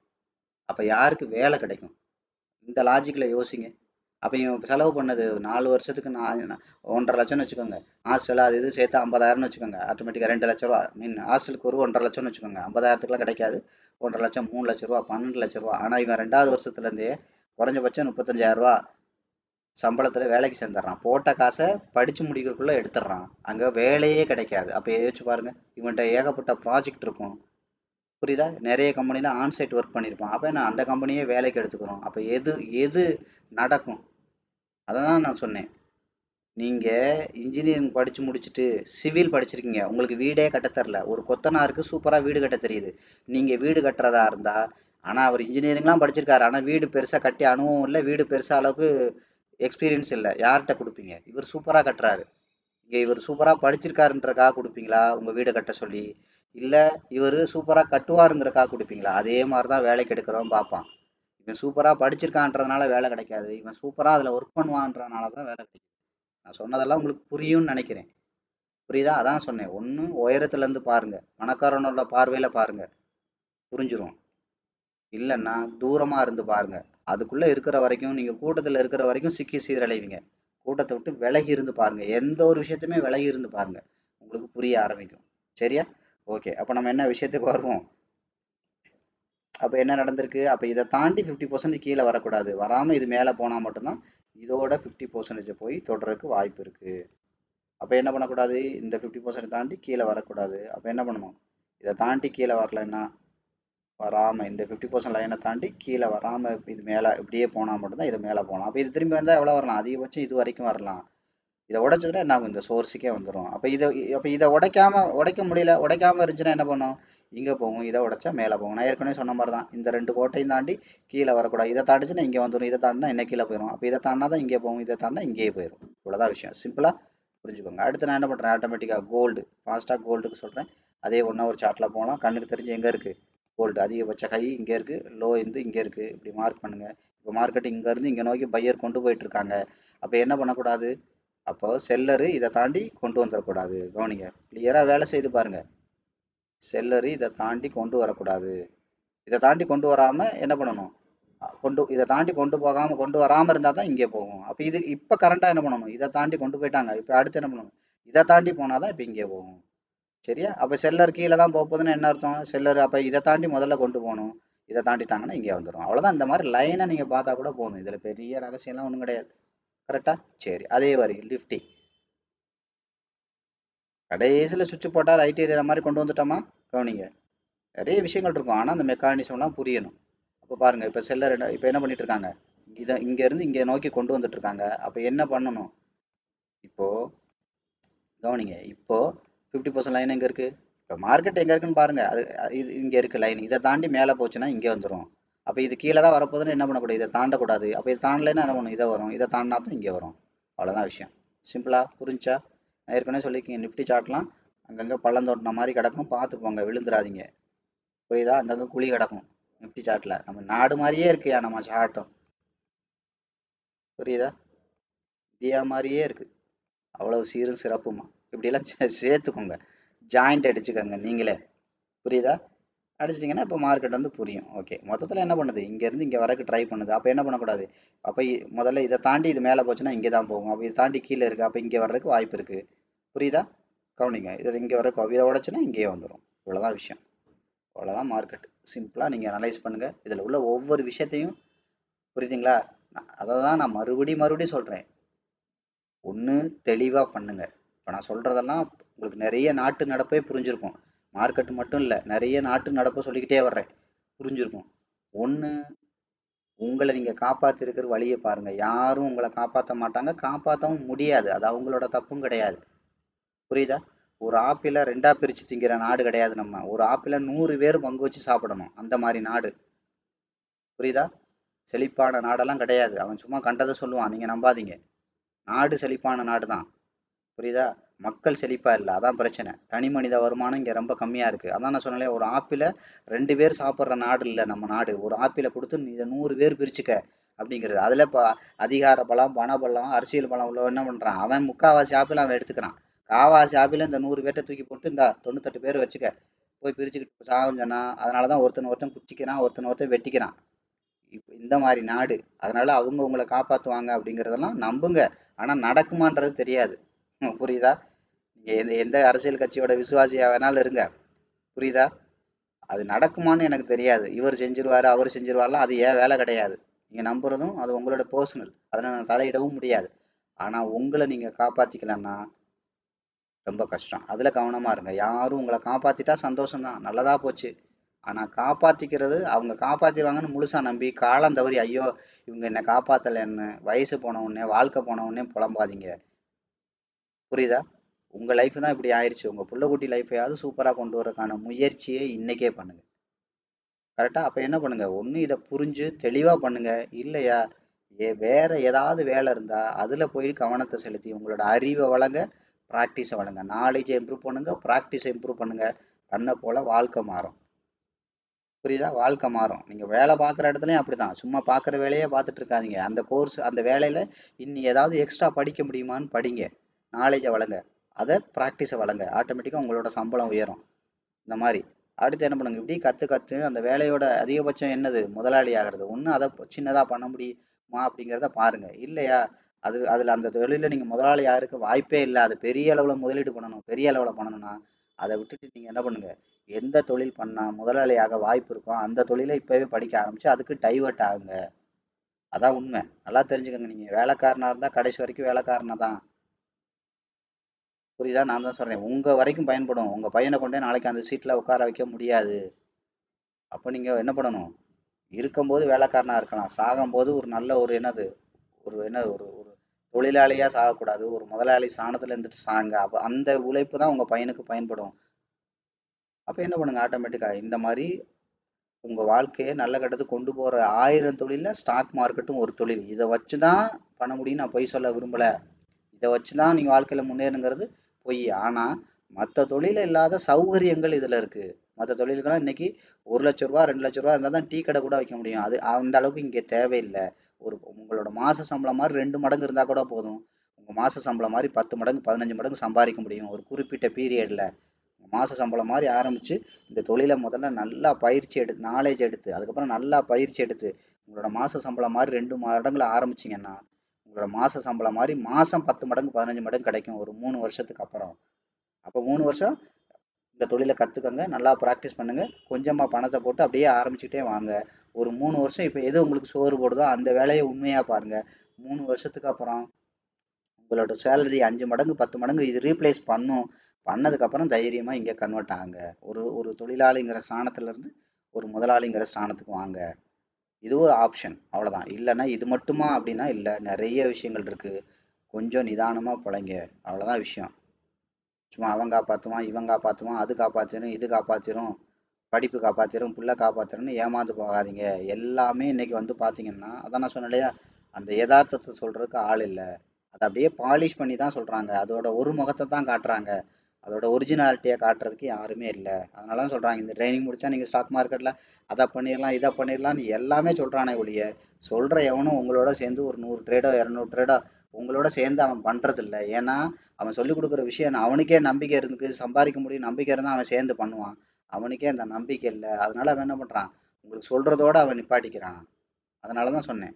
அப்போ யாருக்கு வேலை கிடைக்கும்? இந்த லாஜிக்கில் யோசிங்க. அப்போ இவன் செலவு பண்ணது 4 வருஷத்துக்கு 1,50,000 வச்சுக்கோங்க. ஹாஸ்டல் அது இது சேர்த்து 50,000 வச்சுக்கோங்க. ஆட்டோமேட்டிக்காக 2 லட்ச ரூபா. ஹாஸ்டலுக்கு ஒரு 1,50,000 வச்சுக்கோங்க. 50,000க்குலாம் கிடைக்காது. 1,50,000 3 லட்ச ரூபா 12 லட்ச ரூபா. ஆனால் இவன் 2வது வருஷத்துலேருந்தே குறைஞ்சபட்சம் 35,000 ரூபா சம்பளத்தில் வேலைக்கு சேர்ந்துடுறான். போட்ட காசை படித்து முடிக்கிறதுக்குள்ளே எடுத்துடுறான். அங்கே வேலையே கிடைக்காது. அப்போ யோசிச்சு பாருங்கள், இவன்கிட்ட ஏகப்பட்ட ப்ராஜெக்ட் இருக்கும். புரியுதா? நிறைய கம்பெனியில் ஆன்சைட் ஒர்க் பண்ணியிருப்பான். அப்போ நான் அந்த கம்பெனியே வேலைக்கு எடுத்துக்கிறோம். அப்போ எது நடக்கும்? அதை தான் நான் சொன்னேன். நீங்கள் இன்ஜினியரிங் படித்து முடிச்சுட்டு சிவில் படிச்சிருக்கீங்க, உங்களுக்கு வீடே கட்டத்தரல. ஒரு கொத்தனாருக்கு சூப்பராக வீடு கட்ட தெரியுது. நீங்கள் வீடு கட்டுறதா இருந்தால், ஆனால் அவர் இன்ஜினியரிங்லாம் படிச்சிருக்காரு, ஆனால் வீடு பெருசாக கட்டி அனுபவம் இல்லை, வீடு பெருசாக அளவுக்கு எக்ஸ்பீரியன்ஸ் இல்லை. யார்கிட்ட கொடுப்பீங்க? இவர் சூப்பராக கட்டுறாரு, இங்கே இவர் சூப்பராக படிச்சிருக்காருன்றக்காக கொடுப்பீங்களா உங்கள் வீடு கட்ட சொல்லி? இல்லை இவர் சூப்பராக கட்டுவாருங்கிறக்காக கொடுப்பீங்களா? அதே மாதிரி தான் வேலைக்கு எடுக்கிறவன் பார்ப்பான். இவன் சூப்பராக படிச்சிருக்கான்றதுனால வேலை கிடைக்காது, இவன் சூப்பராக அதில் ஒர்க் பண்ணுவான்றதுனால தான் வேலை கிடைக்கும். நான் சொன்னதெல்லாம் உங்களுக்கு புரியும்னு நினைக்கிறேன். புரியுதா? அதான் சொன்னேன். ஒன்று உயரத்துலேருந்து பாருங்க, பணக்காரனோட பார்வையில் பாருங்க, புரிஞ்சிரும். இல்லைன்னா தூரமாக இருந்து பாருங்க. அதுக்குள்ளே இருக்கிற வரைக்கும், நீங்கள் கூட்டத்தில் இருக்கிற வரைக்கும் சிக்கி சீரழிவீங்க. கூட்டத்தை விட்டு விலகி இருந்து பாருங்க. எந்த ஒரு விஷயத்தையுமே விலகி இருந்து பாருங்க, உங்களுக்கு புரிய ஆரம்பிக்கும். சரியா? ஓகே, அப்போ நம்ம என்ன விஷயத்துக்கு வருவோம்? அப்போ என்ன நடந்திருக்கு? அப்போ இதை தாண்டி 50% கீழே வரக்கூடாது. வராமல் இது மேலே போனால் மட்டும்தான் இதோட 50% போய் தொடுறதுக்கு வாய்ப்பு இருக்குது. அப்போ என்ன பண்ணக்கூடாது? இந்த 50% தாண்டி கீழே வரக்கூடாது. அப்போ என்ன பண்ணணும்? இதை தாண்டி கீழே வரலைன்னா, வராமல் இந்த 50% லைனை தாண்டி கீழே வராமல் இது மேலே இப்படியே போனால் மட்டும்தான் இது மேலே போகலாம். அப்போ இது திரும்பி வந்தால் எவ்வளோ வரலாம்? அதிகபட்சம் இது வரைக்கும் வரலாம். இதை உடைச்சதுன்னா என்ன ஆகும்? இந்த சோர்ஸுக்கே வந்துடும். அப்போ இதை உடைக்க முடியல, உடைக்காமல் இருந்துச்சுன்னா என்ன பண்ணும்? இங்கே போகும். இதை உடைச்சா மேலே போகும். நான் ஏற்கனவே சொன்ன மாதிரி தான், இந்த 2 கோட்டையும் தாண்டி கீழே வரக்கூடாது. இதை தாண்டிச்சுன்னா இங்கே வந்துடும், இதை தாண்டினா என்ன கீழே போயிடும். அப்போ இதை தாண்டினா தான் இங்கே போகும், இதை தாண்டினா இங்கேயே போயிடும். இவ்வளோதான் விஷயம். சிம்பிளாக புரிஞ்சுக்கோங்க. அடுத்து நான் என்ன பண்ணுறேன்? ஆட்டோமேட்டிக்காக கோல்டு, ஃபாஸ்ட்டாக கோல்டுக்கு சொல்கிறேன். அதே ஒன்றா ஒரு சார்ட்டில் போகலாம். கண்ணுக்கு தெரிஞ்சு எங்கே இருக்குது கோல்டு? அதிகபட்ச ஹை இங்கே இருக்குது, லோ இங்கே இருக்குது. இப்படி மார்க் பண்ணுங்கள். இப்போ மார்க்கெட் இங்கேருந்து இங்கே நோக்கி பையர் கொண்டு போயிட்டுருக்காங்க. அப்போ என்ன பண்ணக்கூடாது? அப்போ செல்லரு இதை தாண்டி கொண்டு வந்துடக்கூடாது. கவனிங்க, கிளியராக வேலை செய்து பாருங்க. செல்லரு இதை தாண்டி கொண்டு வரக்கூடாது. இதை தாண்டி கொண்டு வராமல் என்ன பண்ணணும்? இதை தாண்டி கொண்டு வராமல் இருந்தால் தான் இங்கே போகும். அப்போ இப்போ கரண்டாக என்ன பண்ணணும்? இதை தாண்டி கொண்டு போயிட்டாங்க. இப்போ அடுத்து என்ன பண்ணணும்? இதை தாண்டி போனால் தான் இப்போ இங்கே போகும். சரியா? அப்போ செல்லர் கீழே தான் போகுதுன்னு என்ன அர்த்தம்? செல்லர் அப்போ இதை தாண்டி முதல்ல கொண்டு போகணும். இதை தாண்டிட்டாங்கன்னா இங்கே வந்துடும். அவ்வளோதான். இந்த மாதிரி லைனை நீங்கள் பார்த்தா கூட போதும். இதில் பெரிய ரகசியம்லாம் ஒன்றும் கிடையாது. கரெக்டாக? சரி, அதே மாதிரி லிஃப்டி கடைசியில் சுவிட்ச் போட்டால் லைட் எரியற மாதிரி கொண்டு வந்துட்டோமா? கவனிங்க, நிறைய விஷயங்கள் இருக்கும். ஆனால் அந்த மெக்கானிசம்லாம் புரியணும். அப்போ பாருங்கள், இப்போ செல்லர் இப்போ என்ன பண்ணிட்டு இருக்காங்க? இங்கேருந்து இங்கே நோக்கி கொண்டு வந்துட்டு இருக்காங்க. அப்போ என்ன பண்ணணும்? இப்போது கவனிங்க, இப்போது 50% லைன் எங்கே இருக்குது? இப்போ மார்க்கெட் எங்கே இருக்குன்னு பாருங்கள். இது இங்கே இருக்குது லைன். இதை தாண்டி மேலே போச்சுன்னா இங்கே வந்துடும். அப்போ இது கீழே தான் வரப்போகுதுன்னு என்ன பண்ணக்கூடாது, இதை தாண்டக்கூடாது. அப்போ இதை தாண்டலைன்னா என்ன பண்ணும், இதை வரும், இதை தாண்டினா தான் இங்கே வரும். அவ்வளோதான் விஷயம். சிம்பிளா புரிஞ்சா? நான் ஏற்கனவே சொல்லியிருக்கீங்க, நிஃப்டி சார்ட்லாம் அங்கங்கே பள்ளம் தோட்டின மாதிரி கிடக்கும், பார்த்து போங்க, விழுந்துடாதீங்க. புரியுதா? அங்கங்கே குழி கிடக்கும் நிஃப்டி சார்ட்டில். நம்ம நாடு மாதிரியே இருக்குயா நம்ம சார்ட்டும். புரியுதா? இந்தியா மாதிரியே இருக்கு, அவ்வளவு சீரும் சிறப்புமா. இப்படியெல்லாம் சேர்த்துக்கோங்க, ஜாயிண்ட் அடிச்சுக்கோங்க நீங்களே. புரியுதா? அடிச்சிட்டிங்கன்னா இப்போ மார்க்கெட் வந்து புரியும். ஓகே, மொத்தத்தில் என்ன பண்ணுது, இங்கேருந்து இங்கே வரக்கு ட்ரை பண்ணுது. அப்போ என்ன பண்ணக்கூடாது, அப்போ முதல்ல இதை தாண்டி இது மேலே போச்சுன்னா இங்கே தான் போகும். அப்போ இதை தாண்டி கீழே இருக்குது, அப்போ இங்கே வர்றதுக்கு வாய்ப்பு இருக்குது. புரியுதா? கவனிங்க, இதை இங்கே வர்றதுக்கு இதை உடச்சுன்னா இங்கேயே வந்துடும். இவ்வளோதான் விஷயம். அவ்வளோதான் மார்க்கெட். சிம்பிளாக நீங்கள் அனலைஸ் பண்ணுங்கள், இதில் உள்ள ஒவ்வொரு விஷயத்தையும். புரியுதுங்களா? அதை தான் நான் மறுபடியும் சொல்கிறேன். ஒன்று தெளிவாக பண்ணுங்க. இப்போ நான் சொல்கிறதெல்லாம் உங்களுக்கு நிறைய நாட்டு நடப்பே புரிஞ்சிருக்கும். மார்க்கெட் மட்டும் இல்லை, நிறைய நாட்டு நடப்பை சொல்லிக்கிட்டே வர்றேன், புரிஞ்சிருக்கும். ஒன்று, உங்களை நீங்கள் காப்பாற்றிருக்கிற வழியை பாருங்கள். யாரும் உங்களை காப்பாற்ற மாட்டாங்க, காப்பாற்றவும் முடியாது. அது அவங்களோட தப்பும் கிடையாது. புரியுதா? ஒரு ஆப்பிளை ரெண்டாக பிரித்து திங்கிற நாடு கிடையாது நம்ம. ஒரு ஆப்பிளை 100 பேர் பங்கு வச்சு சாப்பிடணும், அந்த மாதிரி நாடு. புரியுதா? செழிப்பான நாடெல்லாம் கிடையாது. அவன் சும்மா கண்டதை சொல்லுவான், நீங்கள் நம்பாதீங்க. நாடு செழிப்பான நாடு தான். புரியுதா? மக்கள் செழிப்பா இல்லை, அதான் பிரச்சனை. தனி மனித வருமானம் இங்கே ரொம்ப கம்மியாக இருக்குது. அதான் நான் சொன்னேன், ஒரு ஆப்பிளை 2 பேர் சாப்பிட்ற நாடு இல்லை நம்ம நாடு. ஒரு ஆப்பிளை கொடுத்து நீ இதை 100 பேர் பிரிச்சுக்க அப்படிங்கிறது. அதில் இப்போ அதிகார பலம், பண பலம், அரசியல் பலம் உள்ள என்ன பண்ணுறான், அவன் முக்கால்வாசி ஆப்பிள் அவன் எடுத்துக்கிறான். காவாசி ஆப்பிள் இந்த 100 பேர்ட்ட தூக்கி போட்டு இந்த 98 பேர் வச்சுக்க, போய் பிரிச்சுக்கிட்டு சாகுஞ்சனா. அதனால தான் ஒருத்தன் குச்சிக்கிறான், ஒருத்தன் வெட்டிக்கிறான். இப்போ இந்த மாதிரி நாடு. அதனால அவங்க உங்களை காப்பாற்றுவாங்க அப்படிங்கிறதெல்லாம் நம்புங்க. ஆனால் நடக்குமான்றது தெரியாது. புரியுதா? நீங்கள் எந்த அரசியல் கட்சியோட விசுவாசியாக வேணாலும் இருங்க. புரியுதா? அது நடக்குமான்னு எனக்கு தெரியாது. இவர் செஞ்சிருவாரு, அவர் செஞ்சிருவாருலாம், அது ஏன் வேலை கிடையாது. நீங்கள் நம்புறதும் அது உங்களோட பர்சனல், அதில் நான் தலையிடவும் முடியாது. ஆனால் உங்களை நீங்கள் காப்பாற்றிக்கலன்னா ரொம்ப கஷ்டம். அதில் கவனமாக இருங்க. யாரும் உங்களை காப்பாற்றிட்டா சந்தோஷம்தான், நல்லதாக போச்சு. ஆனால் காப்பாற்றிக்கிறது, அவங்க காப்பாற்றிடுவாங்கன்னு முழுசாக நம்பி காலம் தவறி ஐயோ இவங்க என்னை காப்பாற்றலைன்னு வயசு போன உடனே, வாழ்க்கை போன உடனே புலம்பாதீங்க. புரியுதா? உங்கள் லைஃப் தான் இப்படி ஆயிடுச்சு. உங்கள் புள்ளக்குட்டி லைஃப்பையாவது சூப்பராக கொண்டு வரதுக்கான முயற்சியை இன்னைக்கே பண்ணுங்க. கரெக்டாக? அப்போ என்ன பண்ணுங்க, ஒன்று இதை புரிஞ்சு தெளிவாக பண்ணுங்க. இல்லையா, வேற ஏதாவது வேலை இருந்தால் அதில் போய் கவனத்தை செலுத்தி உங்களோட அறிவை வளங்க, ப்ராக்டிஸை வளங்க. நாலேஜை இம்ப்ரூவ் பண்ணுங்க, ப்ராக்டிஸை இம்ப்ரூவ் பண்ணுங்க. தன்னை போல வாழ்க்கை மாறும். புரியுதா? வாழ்க்கை மாறும். நீங்கள் வேலை பார்க்குற இடத்துலையும் அப்படி தான். சும்மா பார்க்குற வேலையே பார்த்துட்டு இருக்காதீங்க. அந்த கோர்ஸ், அந்த வேலையில் இன்னி ஏதாவது எக்ஸ்ட்ரா படிக்க முடியுமான்னு படிங்க. நாலேஜை வளங்க, அதை ப்ராக்டிஸை வளங்க. ஆட்டோமேட்டிக்காக உங்களோட சம்பளம் உயரும். இந்த மாதிரி அடுத்து என்ன பண்ணுங்க, இப்படி கற்று அந்த வேலையோட அதிகபட்சம் என்னது, முதலாளி ஆகிறது. ஒன்று அதை சின்னதாக பண்ண முடியுமா அப்படிங்கிறத பாருங்க. இல்லையா, அதில் அந்த தொழிலில் நீங்கள் முதலாளி ஆகிறதுக்கு வாய்ப்பே இல்லை. அது பெரிய அளவில் முதலீடு பண்ணணும். பெரிய அளவில் பண்ணணும்னா அதை விட்டுட்டு நீங்கள் என்ன பண்ணுங்க, எந்த தொழில் பண்ணால் முதலாளியாக வாய்ப்பு இருக்கோ அந்த தொழிலை இப்போவே படிக்க ஆரம்பிச்சு அதுக்கு டைவர்ட் ஆகுங்க. அதான் உண்மை. நல்லா தெரிஞ்சுக்கோங்க. நீங்கள் வேலைக்காரனாக இருந்தால் கடைசி வரைக்கும் வேலைக்காரனா தான். புரியுதா? நான் தான் சொல்கிறேன், உங்கள் வரைக்கும் பயன்படும். உங்கள் பையனை கொண்டே நாளைக்கு அந்த சீட்டில் உட்கார வைக்க முடியாது. அப்போ நீங்கள் என்ன பண்ணணும், இருக்கும்போது வேலைக்காரனாக இருக்கலாம், சாகும்போது ஒரு நல்ல ஒரு என்னது, ஒரு என்ன ஒரு ஒரு தொழிலாளியாக சாகக்கூடாது, ஒரு முதலாளி ஸ்தானத்தில் இருந்துட்டு சாங்க. அப்போ அந்த உழைப்பு தான் உங்கள் பையனுக்கு பயன்படும். அப்போ என்ன பண்ணுங்க, ஆட்டோமேட்டிக்காக இந்த மாதிரி உங்கள் வாழ்க்கையை நல்ல கட்டத்துக்கு கொண்டு போகிற 1000 தொழிலில் ஸ்டாக் மார்க்கெட்டும் ஒரு தொழில். இதை வச்சு தான் பண்ண முடியும், நான் பொய் சொல்ல விரும்பலை. இதை வச்சு தான் நீங்கள் வாழ்க்கையில் முன்னேறுங்கிறது பொய். ஆனால் மற்ற தொழிலில் இல்லாத சௌகரியங்கள் இதில் இருக்குது. மற்ற தொழில்கள்லாம் இன்றைக்கி 1,00,000 ரூபா 2,00,000 இருந்தால் தான் டீ கடை கூட வைக்க முடியும். அது அந்த அளவுக்கு இங்கே தேவையில்லை. உங்களோட மாத சம்பளம் மாதிரி 2 மடங்கு இருந்தால் கூட போதும். உங்கள் மாத சம்பளம் மாதிரி 10 மடங்கு 15 மடங்கு சம்பாதிக்க முடியும் ஒரு குறிப்பிட்ட பீரியடில். மாத சம்பளம் மாதிரி ஆரம்பித்து இந்த தொழிலை முதல்ல நல்லா பயிற்சி எடுத்து, நாலேஜ் எடுத்து, அதுக்கப்புறம் நல்லா பயிற்சி எடுத்து உங்களோட மாத சம்பளம் மாதிரி 2 மடங்குல ஆரம்பிச்சிங்கன்னா உங்களோட மாத சம்பளம் மாதிரி மாதம் 10 மடங்கு 15 மடங்கு கிடைக்கும் ஒரு 3 வருஷத்துக்கு அப்புறம். அப்போ 3 வருஷம் இந்த தொழிலை கற்றுக்கங்க, நல்லா ப்ராக்டிஸ் பண்ணுங்கள், கொஞ்சமாக பணத்தை போட்டு அப்படியே ஆரம்பிச்சுக்கிட்டே வாங்க. ஒரு 3 வருஷம் இப்போ எது உங்களுக்கு சோறு போடுதோ அந்த வேலையை உண்மையாக பாருங்கள். 3 வருஷத்துக்கு அப்புறம் உங்களோட சேலரி 5 மடங்கு 10 மடங்கு இது ரீப்ளேஸ் பண்ணும். பண்ணதுக்கப்புறம் தைரியமாக இங்கே கன்வெர்ட் ஆகுங்க. ஒரு தொழிலாளிங்கிற ஸ்தானத்துலேருந்து ஒரு முதலாளிங்கிற ஸ்தானத்துக்கு வாங்க. இது ஒரு ஆப்ஷன், அவ்வளோதான். இல்லைன்னா இது மட்டுமா அப்படின்னா இல்லை, நிறைய விஷயங்கள் இருக்குது. கொஞ்சம் நிதானமாக பிழைங்க, அவ்வளோதான் விஷயம். சும்மா அவன் காப்பாற்றுவான், இவன் காப்பாற்றுவான், அது காப்பாற்றிடும், இது காப்பாற்றிடும், படிப்பு காப்பாத்திரும், புள்ள காப்பாத்திரும்னு ஏமாந்து போகாதீங்க. எல்லாமே இன்னைக்கு வந்து பார்த்தீங்கன்னா, அதான் நான் சொன்னேன் இல்லையா? அந்த எதார்த்தத்த சொல்றதுக்கு ஆள் இல்ல. அத அப்படியே பாலிஷ் பண்ணி தான் சொல்றாங்க. அதோட ஒரு முகத்த தான் காட்டுறாங்க. அதோட ஒரிஜினாலிட்டிய காட்டுறதுக்கு யாருமே இல்ல. அதனால தான் சொல்றாங்க, இந்த ட்ரெய்னிங் முடிச்சா நீங்க ஸ்டாக் மார்க்கெட்ல அத பண்ணிரலாம், இத பண்ணிரலாம்ன்னு எல்லாமே சொல்றானே ஒழிய, சொல்ற எவனும் உங்களோட சேர்ந்து ஒரு 100 ட்ரேடோ, 200 ட்ரேடோ உங்களோட சேர்ந்து அவன் பண்றதில்ல. ஏன்னா, அவன் சொல்லிக் குடுக்குற விஷயம் அவனுக்கே நம்பிக்கை இருக்கு, சம்பாதிக்க முடியும் நம்பிக்கை இருந்தா அவன் சேர்ந்து பண்ணுவான். அவனுக்கே அந்த நம்பிக்கை இல்ல. அதனால அவன் என்ன பண்றான்? உங்களுக்கு சொல்றதோட அவன் நிப்பாட்டிக்கிறான். அதனால தான் சொன்னேன்.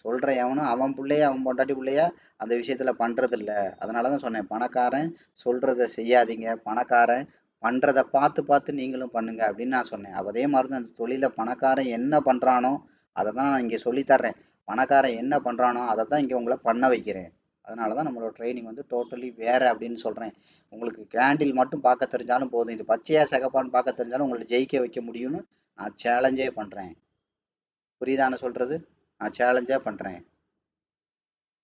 சொல்ற எவனும் அவன் புள்ளைய, அவன் பொண்டாட்டி புள்ளைய அந்த விஷயத்துல பண்றதில்ல. அதனால தான் சொன்னேன். பணக்காரன் சொல்றத செய்யாதீங்க. பணக்காரன் பண்றத பார்த்து பார்த்து நீங்களும் பண்ணுங்க அப்படின்னு நான் சொன்னேன். அதே மாதிரி தான் அந்த தொழில பணக்காரன் என்ன பண்றானோ, அத தான் நான் இங்க சொல்லி தர்றேன். பணக்காரன் என்ன பண்றானோ, அத தான் இங்க உங்கள பண்ண வைக்கிறேன். அதனால தான் நம்மளோட ட்ரெய்னிங் வந்து டோட்டலி வேற அப்படின்னு சொல்றேன். உங்களுக்கு கேண்டில் மட்டும் பார்க்க தெரிஞ்சாலும் போதும். இது பச்சையா சிகப்பான்னு பார்க்க தெரிஞ்சாலும் உங்கள ஜெயிக்க வைக்க முடியும்னு நான் சேலஞ்சே பண்றேன். புரியுதா நான் சொல்றது? நான் சேலஞ்சா பண்றேன்.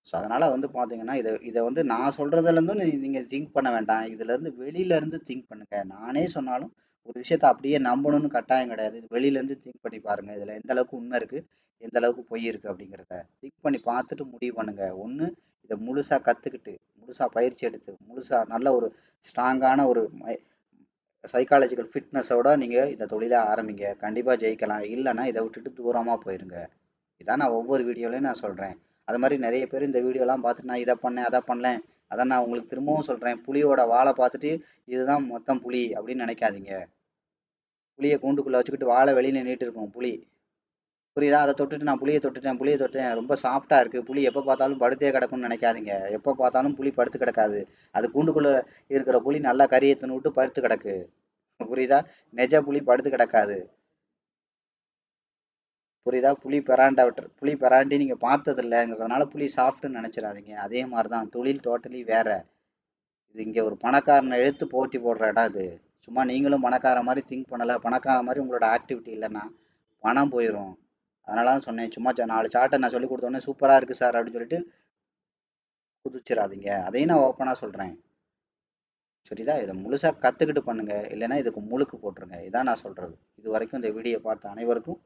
ஸோ அதனால வந்து பார்த்தீங்கன்னா, இத வந்து நான் சொல்றதுலேருந்தும் நீங்க திங்க் பண்ண வேண்டாம். இதுலேருந்து வெளியில இருந்து திங்க் பண்ணுங்க. நானே சொன்னாலும் ஒரு விஷயத்த அப்படியே நம்பணும்னு கட்டாயம் கிடையாது. இது வெளியிலேருந்து திங்க் பண்ணி பாருங்க. இதுல எந்த அளவுக்கு உண்மை இருக்கு, எந்த அளவுக்கு பொய் இருக்கு அப்படிங்கிறத. திங்க் பண்ணி பார்த்துட்டு முடிவு பண்ணுங்க. ஒண்ணு இத முழுசா கத்துக்கிட்டு, முழுசா பயிற்சி எடுத்து, முழுசா நல்ல ஒரு ஸ்ட்ராங்கான ஒரு சைக்காலஜிக்கல் ஃபிட்னஸோட நீங்க இந்த தொழில ஆரம்பிங்க. கண்டிப்பா ஜெயிக்கலாம். இல்லன்னா இத விட்டுட்டு தூரமா போயிருங்க. இதான் நான் ஒவ்வொரு வீடியோலயும் நான் சொல்றேன். அது மாதிரி நிறைய பேர் இந்த வீடியோலாம் பார்த்துட்டு நான் இதை பண்ணேன், அதை பண்ணேன். அதான் நான் உங்களுக்கு திரும்பவும் சொல்றேன். புலியோட வாலை பார்த்துட்டு இதுதான் மொத்தம் புலி அப்படின்னு நினைக்காதீங்க. புலியை கூண்டுக்குள்ள வச்சுக்கிட்டு வாலை வெளியில நீட்டு இருக்கும் புலி. புரியுதா? அதை தொட்டுட்டு நான் புளியை தொட்டுட்டேன், புளியை தொட்டேன், ரொம்ப சாஃப்டா இருக்கு, புலி எப்போ பார்த்தாலும் படுத்தே கிடக்கும்னு நினைக்காதீங்க. எப்போ பார்த்தாலும் புலி படுத்து கிடக்காது. அது கூண்டுக்குள்ள இருக்கிற புலி நல்லா கறியை தின்னு விட்டு படுத்து கிடக்கு. புரியுதா? நெஜ புலி படுத்து கிடக்காது. புரியுதா? புலி பெராண்டி நீங்க பார்த்தது இல்லைங்கிறதுனால புலி சாஃப்ட்னு நினைச்சிடாதீங்க. அதே மாதிரி தான் தொழில் டோட்டலி வேற. இது இங்க ஒரு பணக்காரனை எடுத்து போட்டி போடுற இடம் இது. சும்மா நீங்களும் பணக்கார மாதிரி திங்க் பண்ணல, பணக்கார மாதிரி உங்களோட ஆக்டிவிட்டி இல்லைன்னா பணம் போயிடும். அதனால தான் சொன்னேன். சும்மா 4 சார்ட்டை நான் சொல்லி கொடுத்தோன்னே சூப்பரா இருக்கு சார் அப்படின்னு சொல்லிட்டு குதிச்சிடாதீங்க. அதையும் நான் ஓப்பனா சொல்றேன். சரிதா? இதை முழுசா கத்துக்கிட்டு பண்ணுங்க. இல்லைன்னா இதுக்கு முழுக்கு போட்டுருங்க. இதான் நான் சொல்றது. இது வரைக்கும் இந்த வீடியோ பார்த்த அனைவருக்கும்